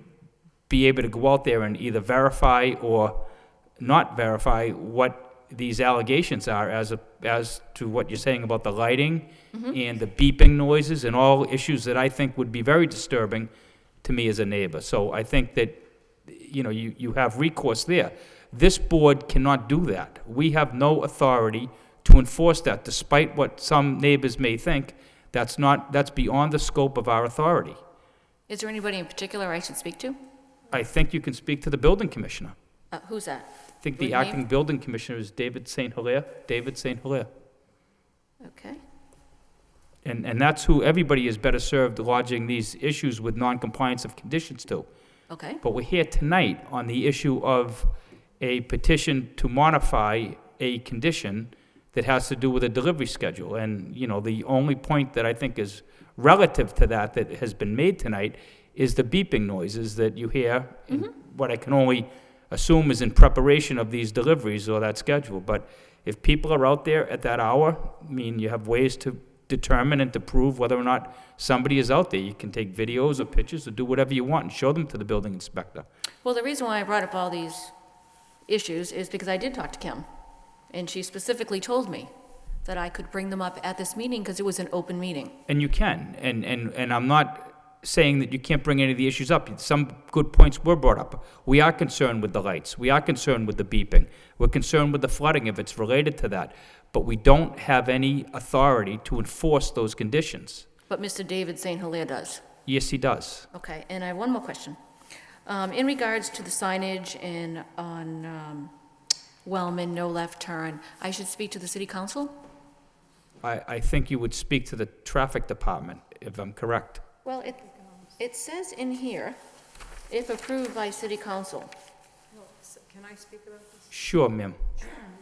S1: be able to go out there and either verify or not verify what these allegations are as to what you're saying about the lighting and the beeping noises and all issues that I think would be very disturbing to me as a neighbor. So I think that, you have recourse there. This board cannot do that. We have no authority to enforce that, despite what some neighbors may think. That's beyond the scope of our authority.
S2: Is there anybody in particular I should speak to?
S1: I think you can speak to the building commissioner.
S2: Who's that?
S1: I think
S2: Your
S1: the
S2: name?
S1: acting building commissioner is David St. Hilaire.
S2: Okay.
S1: And that's who everybody is better served lodging these issues with non-compliance of conditions to.
S2: Okay.
S1: But we're here tonight on the issue of a petition to modify a condition that has to do with a delivery schedule. And, the only point that I think is relative to that has been made tonight is the beeping noises that you hear, in what I can only assume is in preparation of these deliveries or that schedule. But if people are out there at that hour, you have ways to determine and to prove whether or not somebody is out there. You can take videos or pictures or do whatever you want and show them to the building inspector.
S2: Well, the reason why I brought up all these issues is because I did talk to Kim, and she specifically told me that I could bring them up at this meeting because it was an open meeting.
S1: And you can, and I'm not saying that you can't bring any of the issues up. Some good points were brought up. We are concerned with the lights. We are concerned with the beeping. We're concerned with the flooding if it's related to that. But we don't have any authority to enforce those conditions.
S2: But Mr. David St. Hilaire does.
S1: Yes, he does.
S2: Okay, and I have one more question. In regards to the signage and on Wellman, no left turn, I should speak to the city council?
S1: I think you would speak to the traffic department, if I'm correct.
S2: Well, it says in here, if approved by city council.
S18: Can I speak about this?
S1: Sure, ma'am.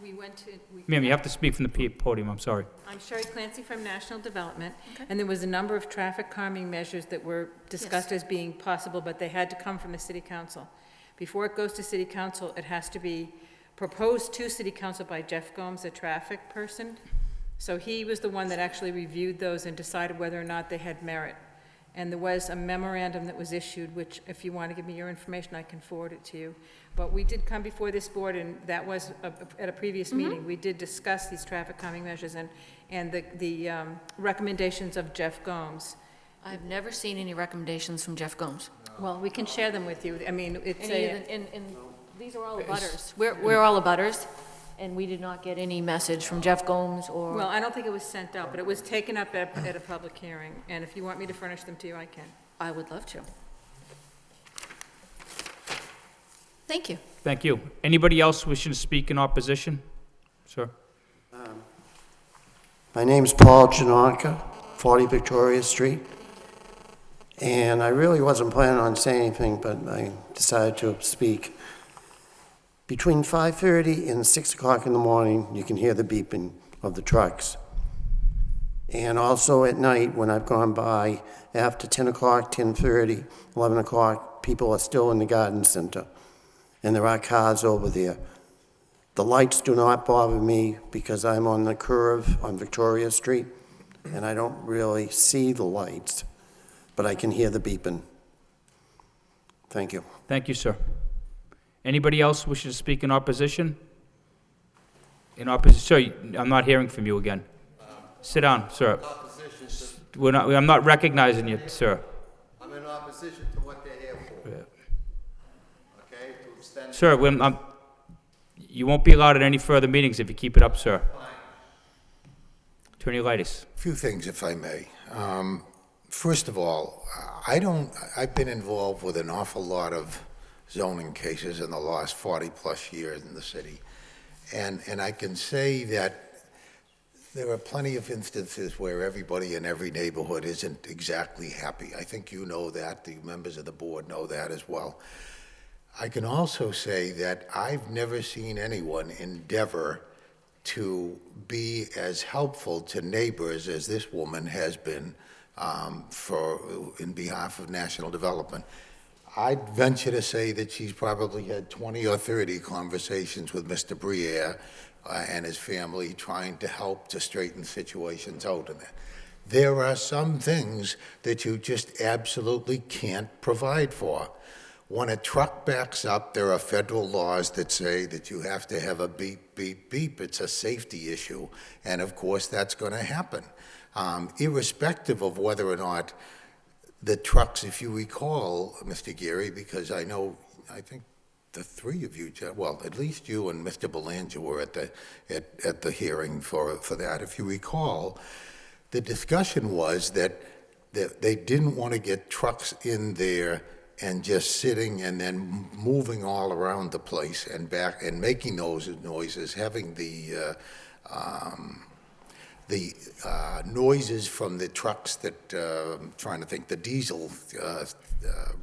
S18: We went to.
S1: Ma'am, you have to speak from the podium, I'm sorry.
S18: I'm Sherry Clancy from National Development, and there was a number of traffic calming measures that were discussed as being possible, but they had to come from the city council. Before it goes to city council, it has to be proposed to city council by Jeff Gomes, a traffic person. So he was the one that actually reviewed those and decided whether or not they had merit. And there was a memorandum that was issued, which if you want to give me your information, I can forward it to you. But we did come before this board, and that was at a previous meeting. We did discuss these traffic calming measures and the recommendations of Jeff Gomes.
S2: I've never seen any recommendations from Jeff Gomes.
S18: Well, we can share them with you. I mean, it's
S2: And these are all abutters. We're all abutters, and we did not get any message from Jeff Gomes or...
S18: Well, I don't think it was sent out, but it was taken up at a public hearing, and if you want me to furnish them to you, I can.
S2: I would love to. Thank you.
S1: Thank you. Anybody else wishing to speak in opposition? Sir?
S8: My name's Paul Janonka, 40 Victoria Street. And I really wasn't planning on saying anything, but I decided to speak. Between 5:30 and 6 o'clock in the morning, you can hear the beeping of the trucks. And also at night, when I've gone by, after 10 o'clock, 10:30, 11 o'clock, people are still in the garden center. And there are cars over there. The lights do not bother me because I'm on the curve on Victoria Street, and I don't really see the lights, but I can hear the beeping. Thank you.
S1: Thank you, sir. Anybody else wishing to speak in opposition? In opposition, sir, I'm not hearing from you again. Sit down, sir. I'm not recognizing you, sir.
S21: I'm in opposition to what they're here for. Okay, to extend.
S1: Sir, you won't be allowed at any further meetings if you keep it up, sir. Attorney Leitis.
S15: A few things, if I may. First of all, I've been involved with an awful lot of zoning cases in the last 40-plus years in the city. And I can say that there are plenty of instances where everybody in every neighborhood isn't exactly happy. I think you know that. The members of the board know that as well. I can also say that I've never seen anyone endeavor to be as helpful to neighbors as this woman has been in behalf of national development. I'd venture to say that she's probably had 20 or 30 conversations with Mr. Briere and his family trying to help to straighten situations out in that. There are some things that you just absolutely can't provide for. When a truck backs up, there are federal laws that say that you have to have a beep, beep, beep. It's a safety issue, and of course that's going to happen. Irrespective of whether or not the trucks, if you recall, Mr. Geary, because I think the three of you, well, at least you and Mr. Belanger were at the hearing for that. If you recall, the discussion was that they didn't want to get trucks in there and just sitting and then moving all around the place and back and making those noises, having the noises from the trucks that, I'm trying to think, the diesel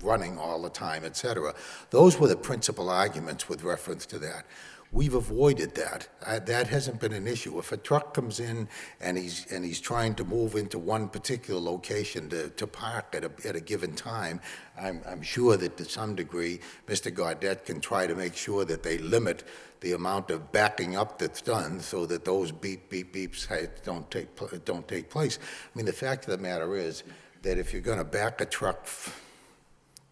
S15: running all the time, et cetera. Those were the principal arguments with reference to that. We've avoided that. That hasn't been an issue. If a truck comes in and he's trying to move into one particular location to park at a given time, I'm sure that to some degree, Mr. Gaudette can try to make sure that they limit the amount of backing up that's done so that those beep, beep, beeps don't take place. I mean, the fact of the matter is that if you're going to back a truck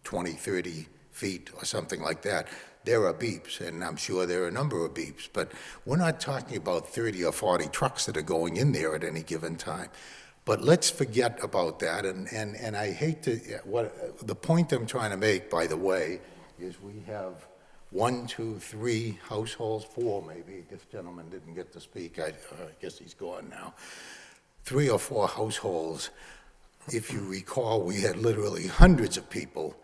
S15: 20, 30 feet or something like that, there are beeps, and I'm sure there are a number of beeps, but we're not talking about 30 or 40 trucks that are going in there at any given time. But let's forget about that, and I hate to, the point I'm trying to make, by the way, is we have 1, 2, 3 households, 4 maybe. This gentleman didn't get to speak. I guess he's gone now. 3 or 4 households. If you recall, we had literally hundreds of people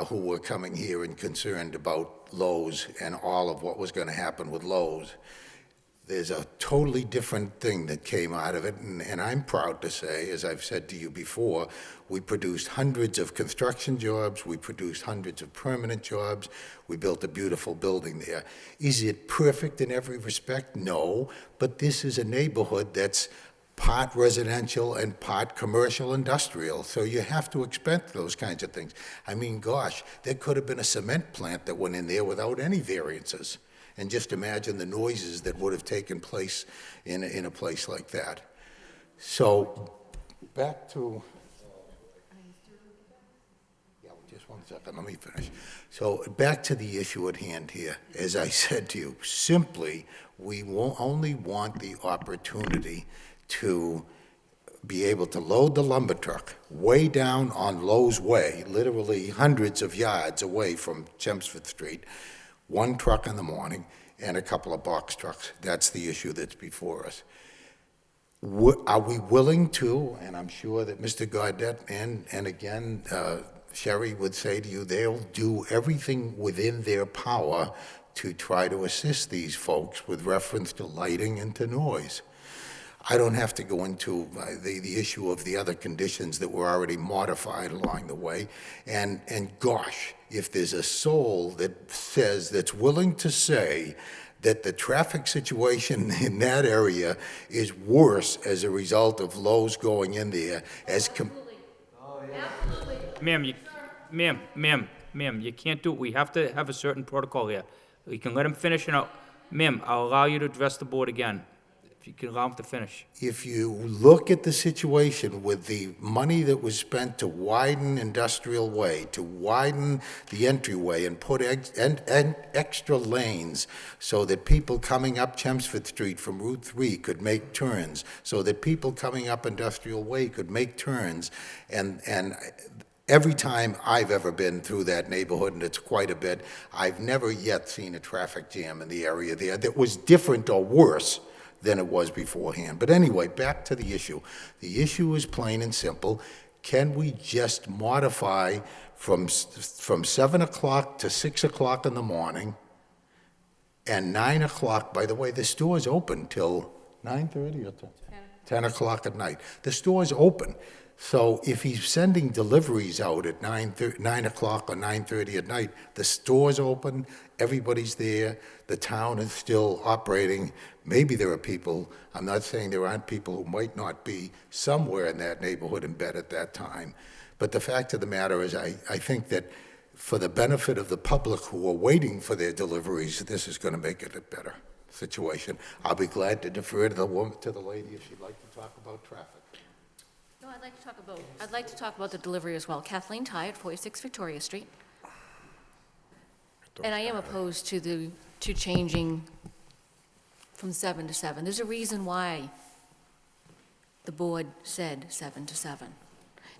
S15: who were coming here and concerned about Lowe's and all of what was going to happen with Lowe's. There's a totally different thing that came out of it, and I'm proud to say, as I've said to you before, we produced hundreds of construction jobs, we produced hundreds of permanent jobs, we built a beautiful building there. Is it perfect in every respect? No, but this is a neighborhood that's part residential and part commercial industrial, so you have to expect those kinds of things. I mean, gosh, there could have been a cement plant that went in there without any variances, and just imagine the noises that would have taken place in a place like that. So, back to, just one second, let me finish. So, back to the issue at hand here. As I said to you, simply, we only want the opportunity to be able to load the lumber truck way down on Lowe's Way, literally hundreds of yards away from Chelmsford Street, one truck in the morning and a couple of box trucks. That's the issue that's before us. Are we willing to, and I'm sure that Mr. Gaudette and again, Sherry would say to you, they'll do everything within their power to try to assist these folks with reference to lighting and to noise. I don't have to go into the issue of the other conditions that were already modified along the way. And gosh, if there's a soul that says, that's willing to say that the traffic situation in that area is worse as a result of Lowe's going in there as
S1: Ma'am, you can't do it. We have to have a certain protocol here. We can let him finish and ma'am, I'll allow you to address the board again. If you can allow him to finish.
S15: If you look at the situation with the money that was spent to widen Industrial Way, to widen the entryway and put extra lanes so that people coming up Chelmsford Street from Route 3 could make turns, so that people coming up Industrial Way could make turns, and every time I've ever been through that neighborhood, and it's quite a bit, I've never yet seen a traffic jam in the area there that was different or worse than it was beforehand. But anyway, back to the issue. The issue is plain and simple. Can we just modify from 7 o'clock to 6 o'clock in the morning and 9 o'clock, by the way, the store's open till 9:30 or 10 o'clock at night. The store's open. So if he's sending deliveries out at 9 o'clock or 9:30 at night, the store's open, everybody's there, the town is still operating. Maybe there are people, I'm not saying there aren't people who might not be somewhere in that neighborhood in bed at that time. But the fact of the matter is, I think that for the benefit of the public who are waiting for their deliveries, this is going to make it a better situation. I'll be glad to defer to the lady if she'd like to talk about traffic.
S2: No, I'd like to talk about the delivery as well. Kathleen Ty at 46 Victoria Street. And I am opposed to changing from 7 to 7. There's a reason why the board said 7 to 7.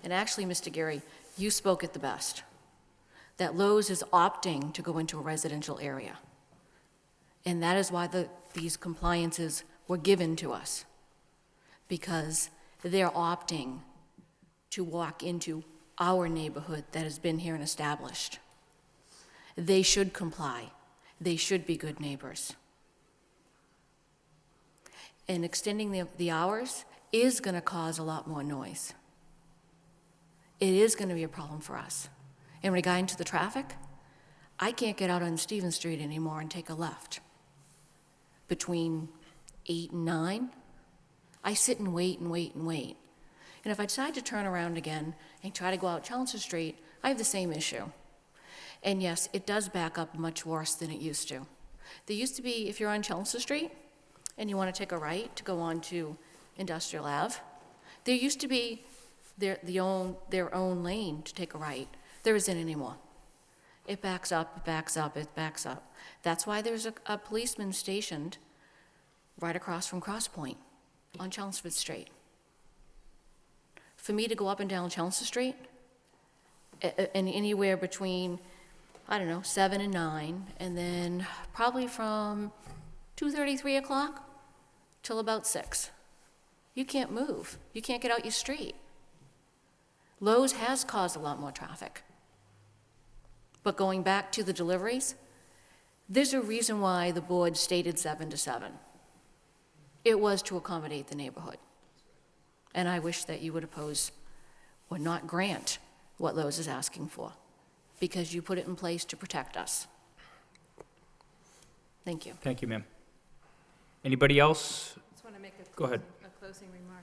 S2: And actually, Mr. Gary, you spoke it the best, that Lowe's is opting to go into a residential area. And that is why these compliances were given to us, because they're opting to walk into our neighborhood that has been here and established. They should comply. They should be good neighbors. And extending the hours is going to cause a lot more noise. It is going to be a problem for us. In regard to the traffic, I can't get out on Stevens Street anymore and take a left. Between 8 and 9, I sit and wait and wait and wait. And if I decide to turn around again and try to go out Chelmsford Street, I have the same issue. And yes, it does back up much worse than it used to. There used to be, if you're on Chelmsford Street and you want to take a right to go on to Industrial Ave, there used to be their own lane to take a right. There isn't anymore. It backs up, it backs up, it backs up. That's why there's a policeman stationed right across from Cross Point on Chelmsford Street. For me to go up and down Chelmsford Street, and anywhere between, 7 and 9, and then probably from 2:30, 3 o'clock till about 6. You can't move. You can't get out your street. Lowe's has caused a lot more traffic. But going back to the deliveries, there's a reason why the board stated 7 to 7. It was to accommodate the neighborhood. And I wish that you would oppose or not grant what Lowe's is asking for, because you put it in place to protect us. Thank you.
S1: Thank you, ma'am. Anybody else?
S18: I just want to make
S1: Go ahead.
S18: a closing remark.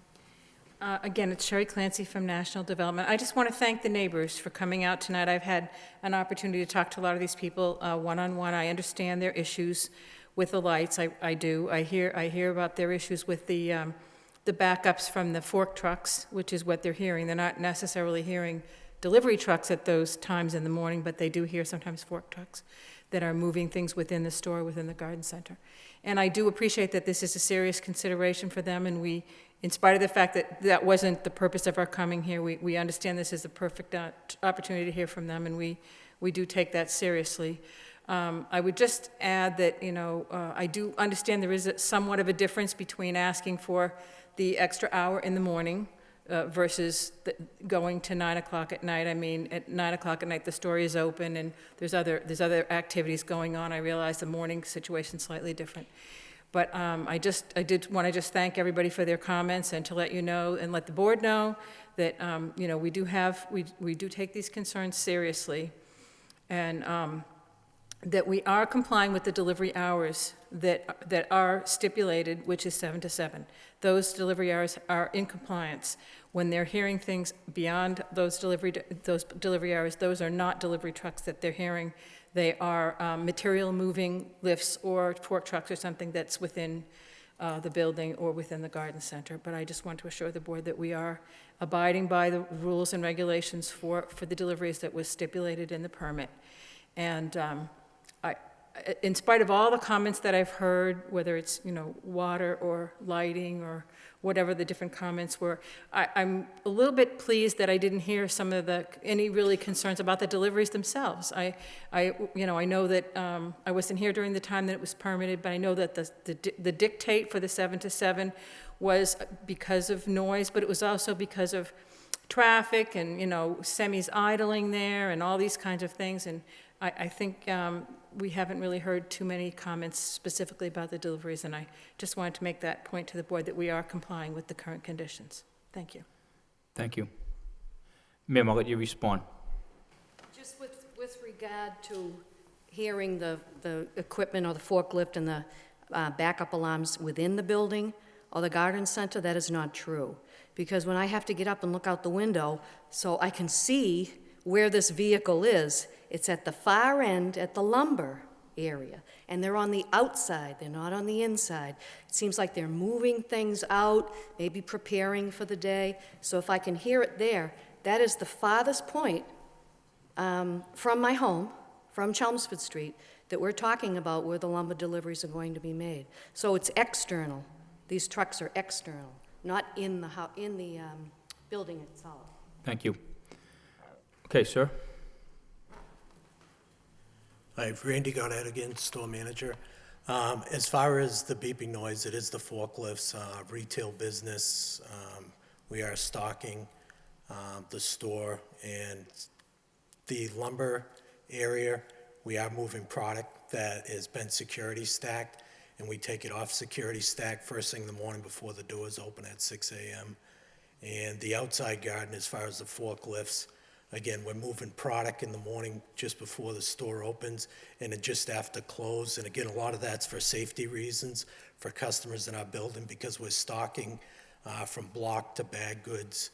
S18: Again, it's Sherry Clancy from National Development. I just want to thank the neighbors for coming out tonight. I've had an opportunity to talk to a lot of these people one-on-one. I understand their issues with the lights. I do. I hear about their issues with the backups from the fork trucks, which is what they're hearing. They're not necessarily hearing delivery trucks at those times in the morning, but they do hear sometimes fork trucks that are moving things within the store, within the garden center. And I do appreciate that this is a serious consideration for them, and we, in spite of the fact that that wasn't the purpose of our coming here, we understand this is a perfect opportunity to hear from them, and we do take that seriously. I would just add that, I do understand there is somewhat of a difference between asking for the extra hour in the morning versus going to 9 o'clock at night. I mean, at 9 o'clock at night, the store is open and there's other activities going on. I realize the morning situation's slightly different. But I did want to just thank everybody for their comments and to let you know and let the board know that, you know, we do take these concerns seriously. And that we are complying with the delivery hours that are stipulated, which is 7 to 7. Those delivery hours are in compliance. When they're hearing things beyond those delivery hours, those are not delivery trucks that they're hearing. They are material moving lifts or fork trucks or something that's within the building or within the garden center. But I just want to assure the board that we are abiding by the rules and regulations for the deliveries that was stipulated in the permit. And in spite of all the comments that I've heard, whether it's, you know, water or lighting or whatever the different comments were, I'm a little bit pleased that I didn't hear any really concerns about the deliveries themselves. I know that I wasn't here during the time that it was permitted, but I know that the dictate for the 7 to 7 was because of noise, but it was also because of traffic and, you know, semis idling there and all these kinds of things. And I think we haven't really heard too many comments specifically about the deliveries, and I just wanted to make that point to the board that we are complying with the current conditions. Thank you.
S1: Thank you. Ma'am, I'll let you respond.
S20: Just with regard to hearing the equipment or the forklift and the backup alarms within the building or the garden center, that is not true. Because when I have to get up and look out the window so I can see where this vehicle is, it's at the far end at the lumber area. And they're on the outside, they're not on the inside. It seems like they're moving things out, maybe preparing for the day. So if I can hear it there, that is the farthest point from my home, from Chelmsford Street, that we're talking about where the lumber deliveries are going to be made. So it's external. These trucks are external, not in the building itself.
S1: Thank you. Okay, sir.
S17: Hi, Randy Goddard again, store manager. As far as the beeping noise, it is the forklifts, retail business. We are stocking the store and the lumber area. We are moving product that has been security stacked, and we take it off security stack first thing in the morning before the doors open at 6 a.m. And the outside garden, as far as the forklifts, again, we're moving product in the morning just before the store opens and just after close. And again, a lot of that's for safety reasons for customers in our building because we're stocking from block to bag goods.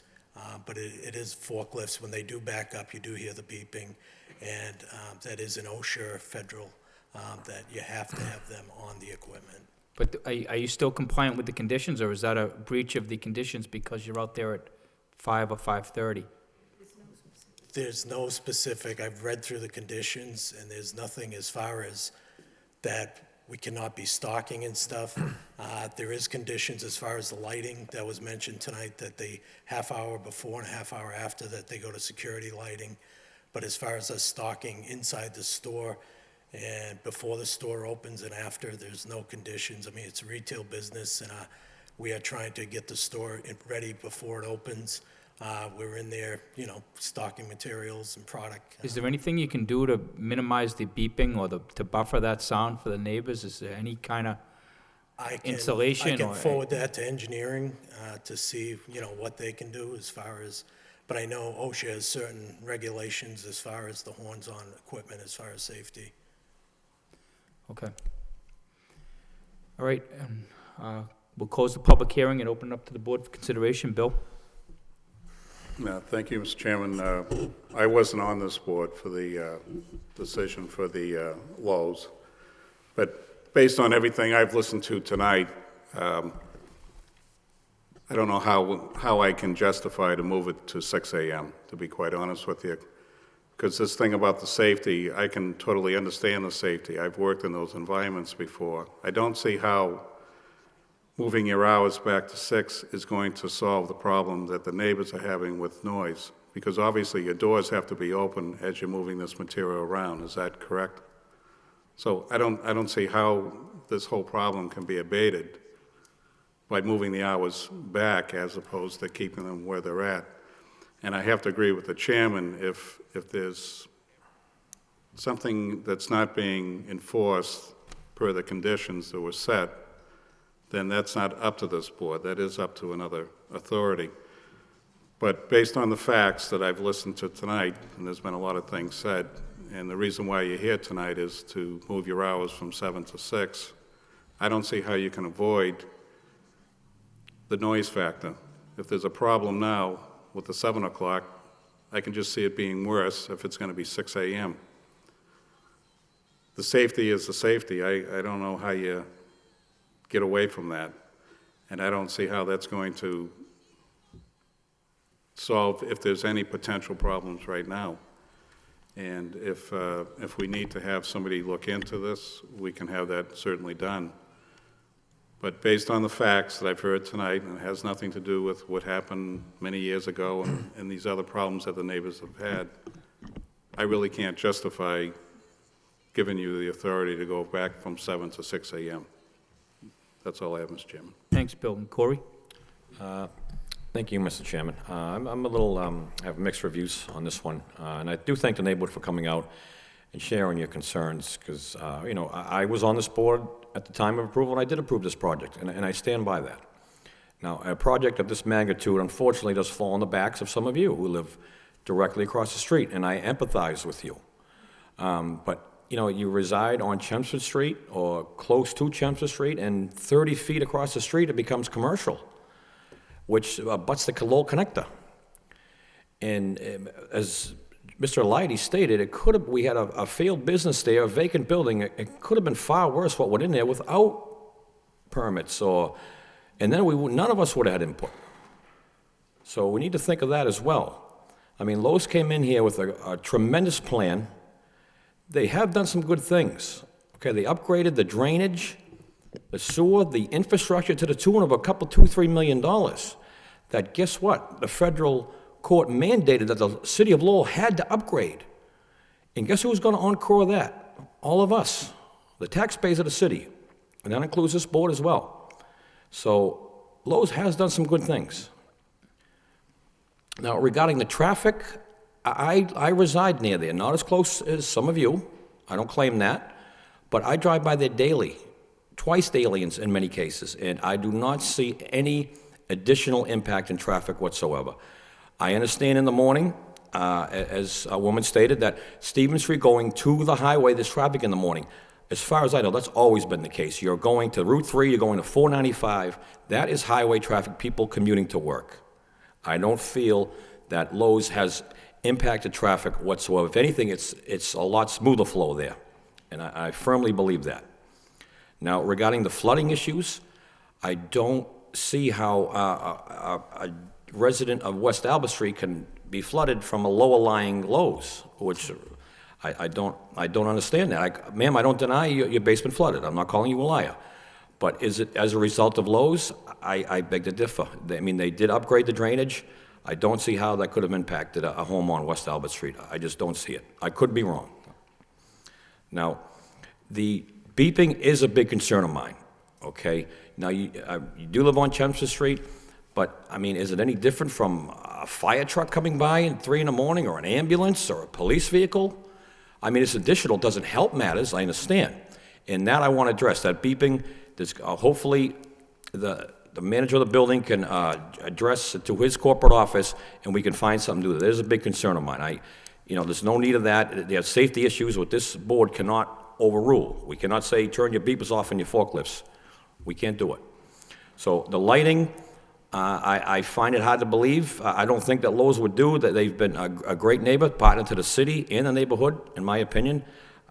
S17: But it is forklifts. When they do back up, you do hear the beeping. And that is an OSHA federal that you have to have them on the equipment.
S1: But are you still compliant with the conditions, or is that a breach of the conditions because you're out there at 5 or 5:30?
S17: There's no specific, I've read through the conditions, and there's nothing as far as that we cannot be stocking and stuff. There is conditions as far as the lighting that was mentioned tonight, that the half hour before and a half hour after that they go to security lighting. But as far as us stocking inside the store and before the store opens and after, there's no conditions. I mean, it's a retail business, and we are trying to get the store ready before it opens. We're in there, you know, stocking materials and product.
S1: Is there anything you can do to minimize the beeping or to buffer that sound for the neighbors? Is there any kind of insulation?
S17: I can forward that to engineering to see, you know, what they can do as far as, but I know OSHA has certain regulations as far as the horns on equipment as far as safety.
S1: Okay. All right, we'll close the public hearing and open it up to the board for consideration. Bill?
S4: Thank you, Mr. Chairman. I wasn't on this board for the decision for the Lowe's, but based on everything I've listened to tonight, I don't know how I can justify to move it to 6 a.m., to be quite honest with you. Because this thing about the safety, I can totally understand the safety. I've worked in those environments before. I don't see how moving your hours back to 6 is going to solve the problem that the neighbors are having with noise, because obviously your doors have to be open as you're moving this material around. Is that correct? So I don't see how this whole problem can be abated by moving the hours back as opposed to keeping them where they're at. And I have to agree with the chairman, if there's something that's not being enforced per the conditions that were set, then that's not up to this board. That is up to another authority. But based on the facts that I've listened to tonight, and there's been a lot of things said, and the reason why you're here tonight is to move your hours from 7 to 6, I don't see how you can avoid the noise factor. If there's a problem now with the 7 o'clock, I can just see it being worse if it's going to be 6 a.m. The safety is the safety. I don't know how you get away from that, and I don't see how that's going to solve if there's any potential problems right now. And if we need to have somebody look into this, we can have that certainly done. But based on the facts that I've heard tonight, and it has nothing to do with what happened many years ago and these other problems that the neighbors have had, I really can't justify giving you the authority to go back from 7 to 6 a.m. That's all I have, Mr. Chairman.
S1: Thanks, Bill. And Corey?
S3: Thank you, Mr. Chairman. I'm a little, I have mixed reviews on this one, and I do thank the neighborhood for coming out and sharing your concerns, because, you know, I was on this board at the time of approval, and I did approve this project, and I stand by that. Now, a project of this magnitude, unfortunately, does fall on the backs of some of you who live directly across the street, and I empathize with you. But, you know, you reside on Chelmsford Street or close to Chelmsford Street, and 30 feet across the street, it becomes commercial, which butts the Lowell connector. And as Mr. Lighty stated, it could have, we had a failed business there, a vacant building. It could have been far worse what went in there without permits, and then none of us would have had input. So we need to think of that as well. I mean, Lowe's came in here with a tremendous plan. They have done some good things. Okay, they upgraded the drainage, the sewer, the infrastructure to the tune of $2-3 million. That, guess what? The federal court mandated that the city of Lowell had to upgrade. And guess who's going to encore that? All of us, the taxpayers of the city. And that includes this board as well. So Lowe's has done some good things. Now, regarding the traffic, I reside near there, not as close as some of you. I don't claim that. But I drive by there daily, twice daily in many cases, and I do not see any additional impact in traffic whatsoever. I understand in the morning, as a woman stated, that Stevens Street going to the highway, there's traffic in the morning. As far as I know, that's always been the case. You're going to Route 3, you're going to 495. That is highway traffic, people commuting to work. I don't feel that Lowe's has impacted traffic whatsoever. If anything, it's a lot smoother flow there, and I firmly believe that. Now, regarding the flooding issues, I don't see how a resident of West Albert Street can be flooded from a lower-lying Lowe's, which I don't understand that. Ma'am, I don't deny your basement flooded. I'm not calling you a liar. But is it as a result of Lowe's? I beg to differ. I mean, they did upgrade the drainage. I don't see how that could have impacted a home on West Albert Street. I just don't see it. I could be wrong. Now, the beeping is a big concern of mine, okay? Now, you do live on Chelmsford Street, but, I mean, is it any different from a fire truck coming by at 3 in the morning, or an ambulance, or a police vehicle? I mean, it's additional, doesn't help matters, I understand. And that I want to address, that beeping, hopefully the manager of the building can address it to his corporate office, and we can find something to do. There's a big concern of mine. There's no need of that. There are safety issues which this board cannot overrule. We cannot say, turn your beepers off in your forklifts. We can't do it. So the lighting, I find it hard to believe. I don't think that Lowe's would do that. They've been a great neighbor, partner to the city and the neighborhood, in my opinion.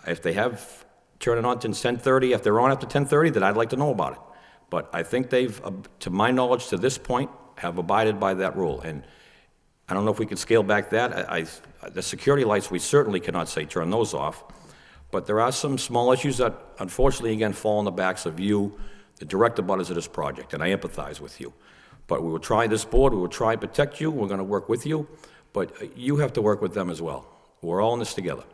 S3: If they have turned it on to 10:30, if they're on after 10:30, then I'd like to know about it. But I think they've, to my knowledge, to this point, have abided by that rule. And I don't know if we could scale back that. The security lights, we certainly cannot say turn those off. But there are some small issues that, unfortunately, again, fall on the backs of you, the direct abutters of this project, and I empathize with you. But we will try this board, we will try and protect you, we're going to work with you, but you have to work with them as well. We're all in this together.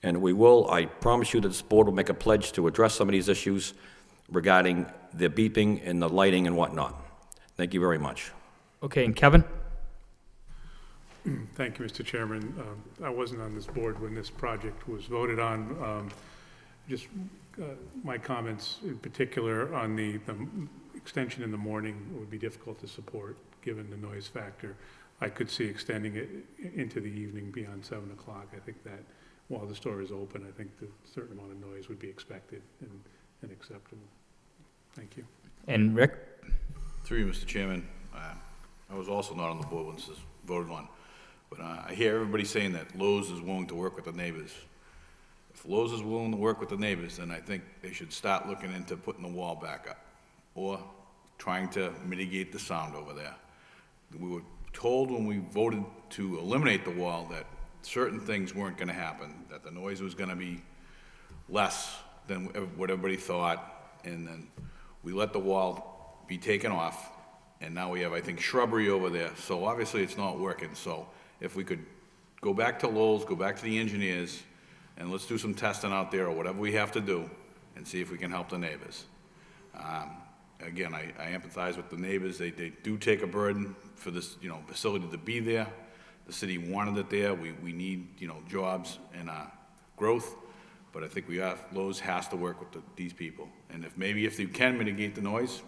S3: And we will, I promise you that this board will make a pledge to address some of these issues regarding the beeping and the lighting and whatnot. Thank you very much.
S1: Okay, and Kevin?
S5: Thank you, Mr. Chairman. I wasn't on this board when this project was voted on. My comments in particular on the extension in the morning would be difficult to support, given the noise factor. I could see extending it into the evening beyond 7 o'clock. I think that while the store is open, I think that a certain amount of noise would be expected and acceptable. Thank you.
S1: And Rick?
S6: Through you, Mr. Chairman, I was also not on the board when this was voted on, but I hear everybody saying that Lowe's is willing to work with the neighbors. If Lowe's is willing to work with the neighbors, then I think they should start looking into putting the wall back up or trying to mitigate the sound over there. We were told when we voted to eliminate the wall that certain things weren't going to happen, that the noise was going to be less than what everybody thought, and then we let the wall be taken off, and now we have, I think, shrubbery over there, so obviously it's not working. So if we could go back to Lowell's, go back to the engineers, and let's do some testing out there or whatever we have to do and see if we can help the neighbors. Again, I empathize with the neighbors. They do take a burden for this, facility to be there. The city wanted it there. We need, jobs and growth. But I think Lowe's has to work with these people. And if you can mitigate the noise,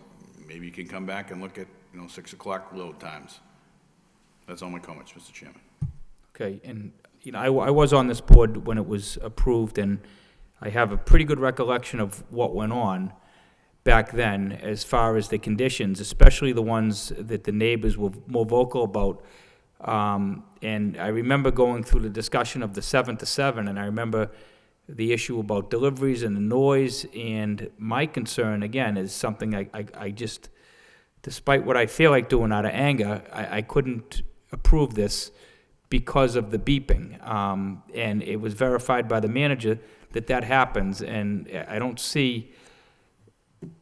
S6: maybe you can come back and look at, 6 o'clock load times. That's all my comments, Mr. Chairman.
S1: Okay, and, I was on this board when it was approved, and I have a pretty good recollection of what went on back then as far as the conditions, especially the ones that the neighbors were more vocal about. And I remember going through the discussion of the 7 to 7, and I remember the issue about deliveries and the noise, and my concern, again, is something I just, despite what I feel like doing out of anger, I couldn't approve this because of the beeping. And it was verified by the manager that happens, and I don't see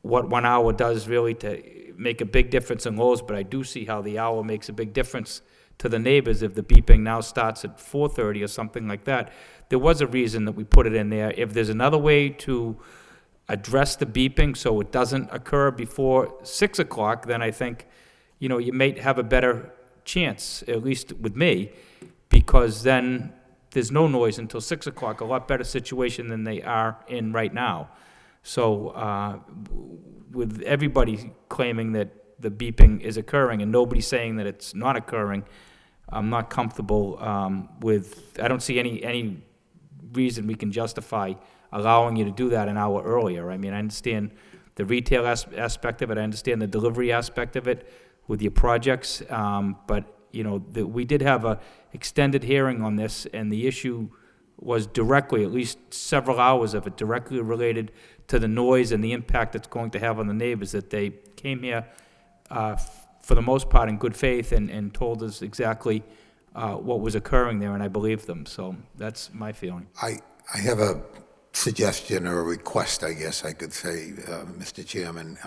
S1: what 1 hour does really to make a big difference in Lowe's, but I do see how the hour makes a big difference to the neighbors if the beeping now starts at 4:30 or something like that. There was a reason that we put it in there. If there's another way to address the beeping so it doesn't occur before 6 o'clock, then I think, you may have a better chance, at least with me, because then there's no noise until 6 o'clock, a lot better situation than they are in right now. So with everybody claiming that the beeping is occurring and nobody saying that it's not occurring, I'm not comfortable I don't see any reason we can justify allowing you to do that an hour earlier. I mean, I understand the retail aspect of it, I understand the delivery aspect of it with your projects, but, we did have a extended hearing on this, and the issue was directly, at least several hours of it, directly related to the noise and the impact it's going to have on the neighbors, that they came here for the most part in good faith and told us exactly what was occurring there, and I believed them. So that's my feeling.
S15: I have a suggestion or a request, I guess I could say, Mr. Chairman,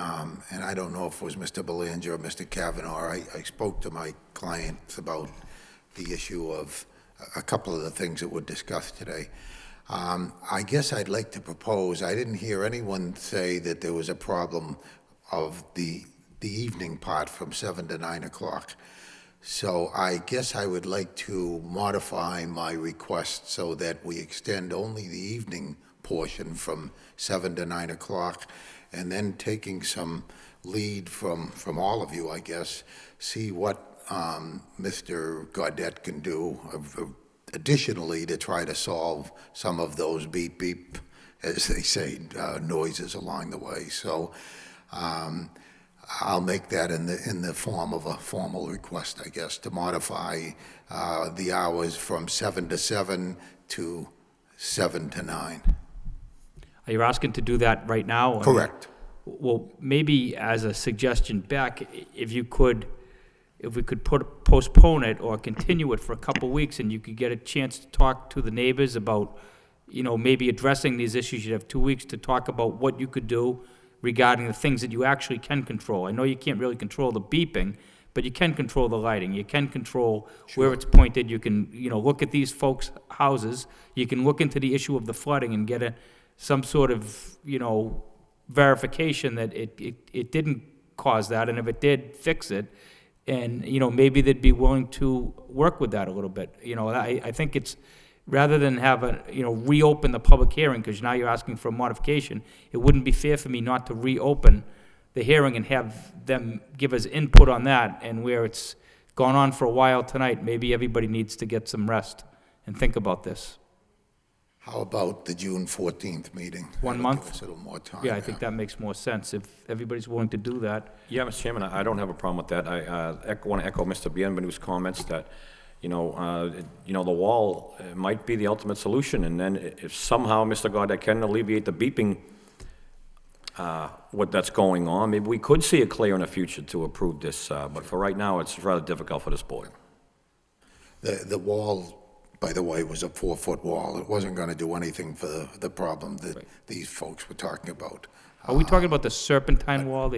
S15: and I don't know if it was Mr. Belanger or Mr. Kavanaugh. I spoke to my clients about the issue of a couple of the things that were discussed today. I guess I'd like to propose, I didn't hear anyone say that there was a problem of the evening part from 7 to 9 o'clock. So I guess I would like to modify my request so that we extend only the evening portion from 7 to 9 o'clock, and then taking some lead from all of you, I guess, see what Mr. Gaudette can do additionally to try to solve some of those beep beep, as they say, noises along the way. So I'll make that in the form of a formal request, I guess, to modify the hours from 7 to 7 to 7 to 9.
S1: Are you asking to do that right now?
S15: Correct.
S1: Well, maybe as a suggestion back, if we could postpone it or continue it for a couple weeks, and you could get a chance to talk to the neighbors about, maybe addressing these issues. You'd have 2 weeks to talk about what you could do regarding the things that you actually can control. I know you can't really control the beeping, but you can control the lighting. You can control where it's pointed. You can, look at these folks' houses. You can look into the issue of the flooding and get some sort of, verification that it didn't cause that, and if it did, fix it. And, maybe they'd be willing to work with that a little bit. I think it's, rather than reopen the public hearing, because now you're asking for a modification, it wouldn't be fair for me not to reopen the hearing and have them give us input on that, and where it's gone on for a while tonight, maybe everybody needs to get some rest and think about this.
S15: How about the June 14th meeting?
S1: 1
S15: That'll
S1: month?
S15: Give us a little more time.
S1: Yeah, I think that makes more sense, if everybody's willing to do that.
S3: Yeah, Mr. Chairman, I don't have a problem with that. I want to echo Mr. Bienvenu's comments that, the wall might be the ultimate solution, and then if somehow, Mr. Goddard, can alleviate the beeping, what that's going on, maybe we could see it clear in the future to approve this, but for right now, it's rather difficult for this board.
S15: The wall, by the way, was a 4-foot wall. It wasn't going to do anything for the problem that these folks were talking about.
S1: Are we talking about the serpentine wall?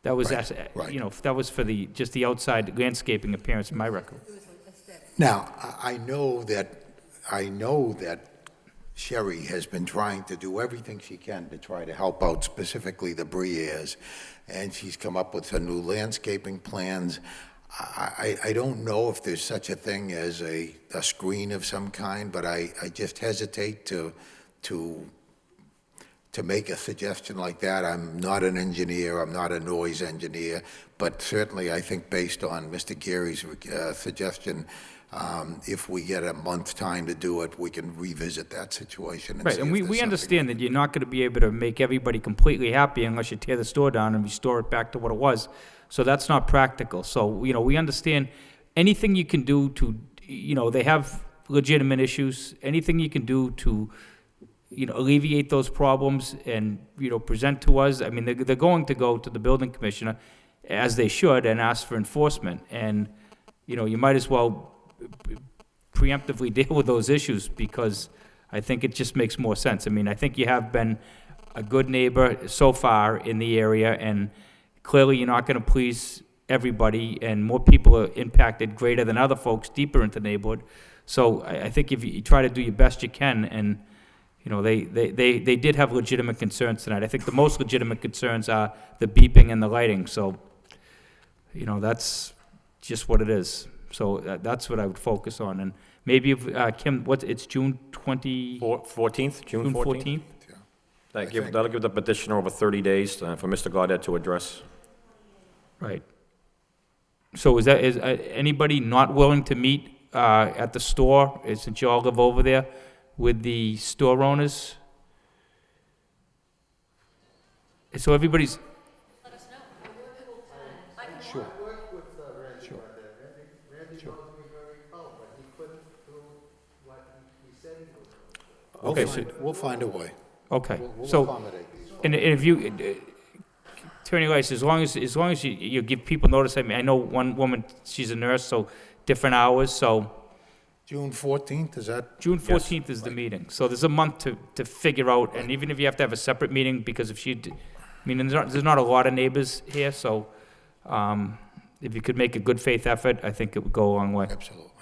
S1: That was,
S15: right.
S1: That was for just the outside landscaping appearance, in my record.
S15: Now, I know that Sherry has been trying to do everything she can to try to help out, specifically the Brières, and she's come up with some new landscaping plans. I don't know if there's such a thing as a screen of some kind, but I just hesitate to make a suggestion like that. I'm not an engineer, I'm not a noise engineer, but certainly I think based on Mr. Gary's suggestion, if we get a month's time to do it, we can revisit that situation.
S1: Right, and we understand that you're not going to be able to make everybody completely happy unless you tear the store down and restore it back to what it was. So that's not practical. So, we understand anything you can do to, they have legitimate issues, anything you can do to, alleviate those problems and, present to us. I mean, they're going to go to the building commissioner, as they should, and ask for enforcement. And, you might as well preemptively deal with those issues, because I think it just makes more sense. I mean, I think you have been a good neighbor so far in the area, and clearly you're not going to please everybody, and more people are impacted greater than other folks deeper into the neighborhood. So I think if you try to do your best you can, and they did have legitimate concerns tonight. I think the most legitimate concerns are the beeping and the lighting. So, that's just what it is. So that's what I would focus on. And maybe if, Kim, it's June
S3: 14th, June 14th? That'll give the petitioner over 30 days for Mr. Goddard to address.
S1: Right. So is anybody not willing to meet at the store, since you all live over there, with the store owners? So everybody's...
S2: Let us know.
S15: Sure.
S1: Okay,
S15: We'll find a way.
S1: Okay,
S15: We'll
S1: so,
S15: accommodate these folks.
S1: and if you, Attorney Rice, as long as you give people notice, I mean, I know one woman, she's a nurse, so different hours, so.
S15: June 14th, is that?
S1: June 14th is the meeting, so there's a month to figure out, and even if you have to have a separate meeting, because if there's not a lot of neighbors here, so, if you could make a good faith effort, I think it would go a long way.
S15: Absolutely.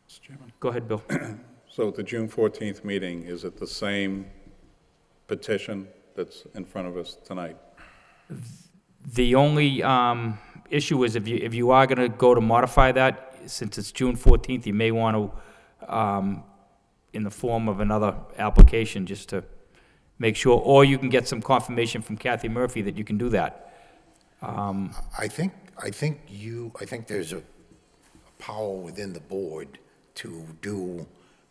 S4: Mr. Chairman.
S1: Go ahead, Bill.
S4: So at the June 14th meeting, is it the same petition that's in front of us tonight?
S1: The only issue is if you are going to go to modify that, since it's June 14th, you may want to, in the form of another application, just to make sure, or you can get some confirmation from Kathy Murphy that you can do that.
S15: I think there's a power within the board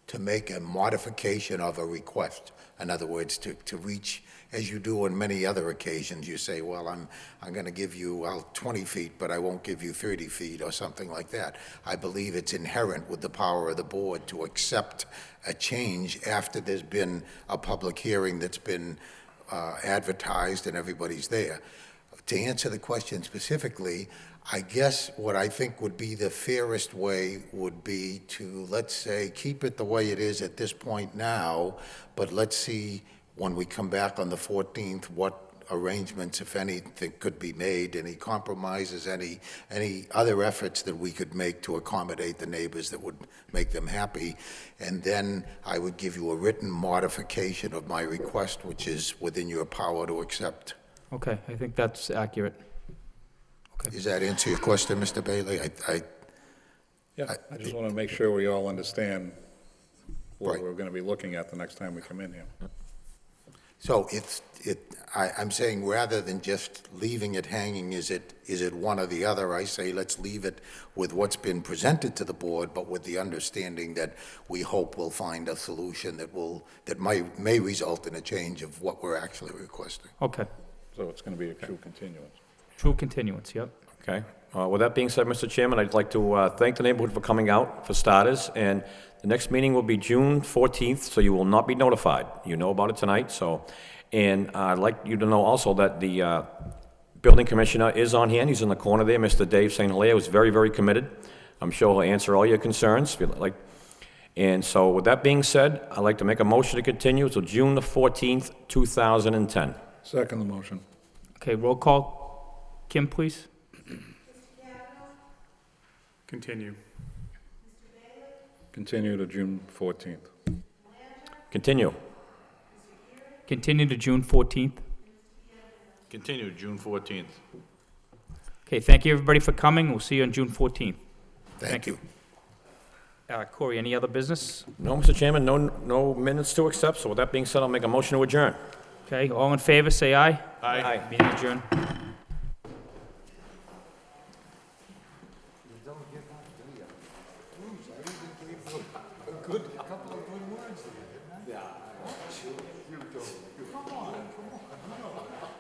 S15: to make a modification of a request. In other words, to reach, as you do on many other occasions, you say, well, I'm going to give you 20 feet, but I won't give you 30 feet or something like that. I believe it's inherent with the power of the board to accept a change after there's been a public hearing that's been advertised and everybody's there. To answer the question specifically, I guess what I think would be the fairest way would be to, let's say, keep it the way it is at this point now, but let's see when we come back on the 14th what arrangements, if anything, could be made, any compromises, any other efforts that we could make to accommodate the neighbors that would make them happy. And then I would give you a written modification of my request, which is within your power to accept.
S1: Okay, I think that's accurate. Okay.
S15: Does that answer your question, Mr. Bailey?
S4: Yeah, I just want to make sure we all understand what
S15: Right.
S4: we're going to be looking at the next time we come in here.
S15: So I'm saying rather than just leaving it hanging, is it one or the other? I say let's leave it with what's been presented to the board, but with the understanding that we hope we'll find a solution that may result in a change of what we're actually requesting.
S1: Okay.
S4: So it's going to be a true continuance.
S1: True continuance, yep.
S3: Okay. With that being said, Mr. Chairman, I'd like to thank the neighborhood for coming out, for starters, and the next meeting will be June 14th, so you will not be notified. You know about it tonight, so, and I'd like you to know also that the building commissioner is on hand. He's in the corner there, Mr. Dave St. Hilaire, who's very, very committed. I'm sure he'll answer all your concerns, if you'd like. And so with that being said, I'd like to make a motion to continue till June the 14th, 2010.
S4: Second the motion.
S1: Okay, roll call. Kim, please.
S5: Continue.
S4: Continue to June 14th.
S3: Continue.
S1: Continue to June 14th.
S6: Continue, June 14th.
S1: Okay, thank you, everybody, for coming. We'll see you on June 14th.
S15: Thank you.
S1: Corey, any other business?
S3: No, Mr. Chairman, no minutes to accept, so with that being said, I'll make a motion to adjourn.
S1: Okay, all in favor, say aye.
S6: Aye.
S1: Meeting adjourned.
S21: Good, a couple of good words there, didn't I? Yeah. You do. Come on, come on.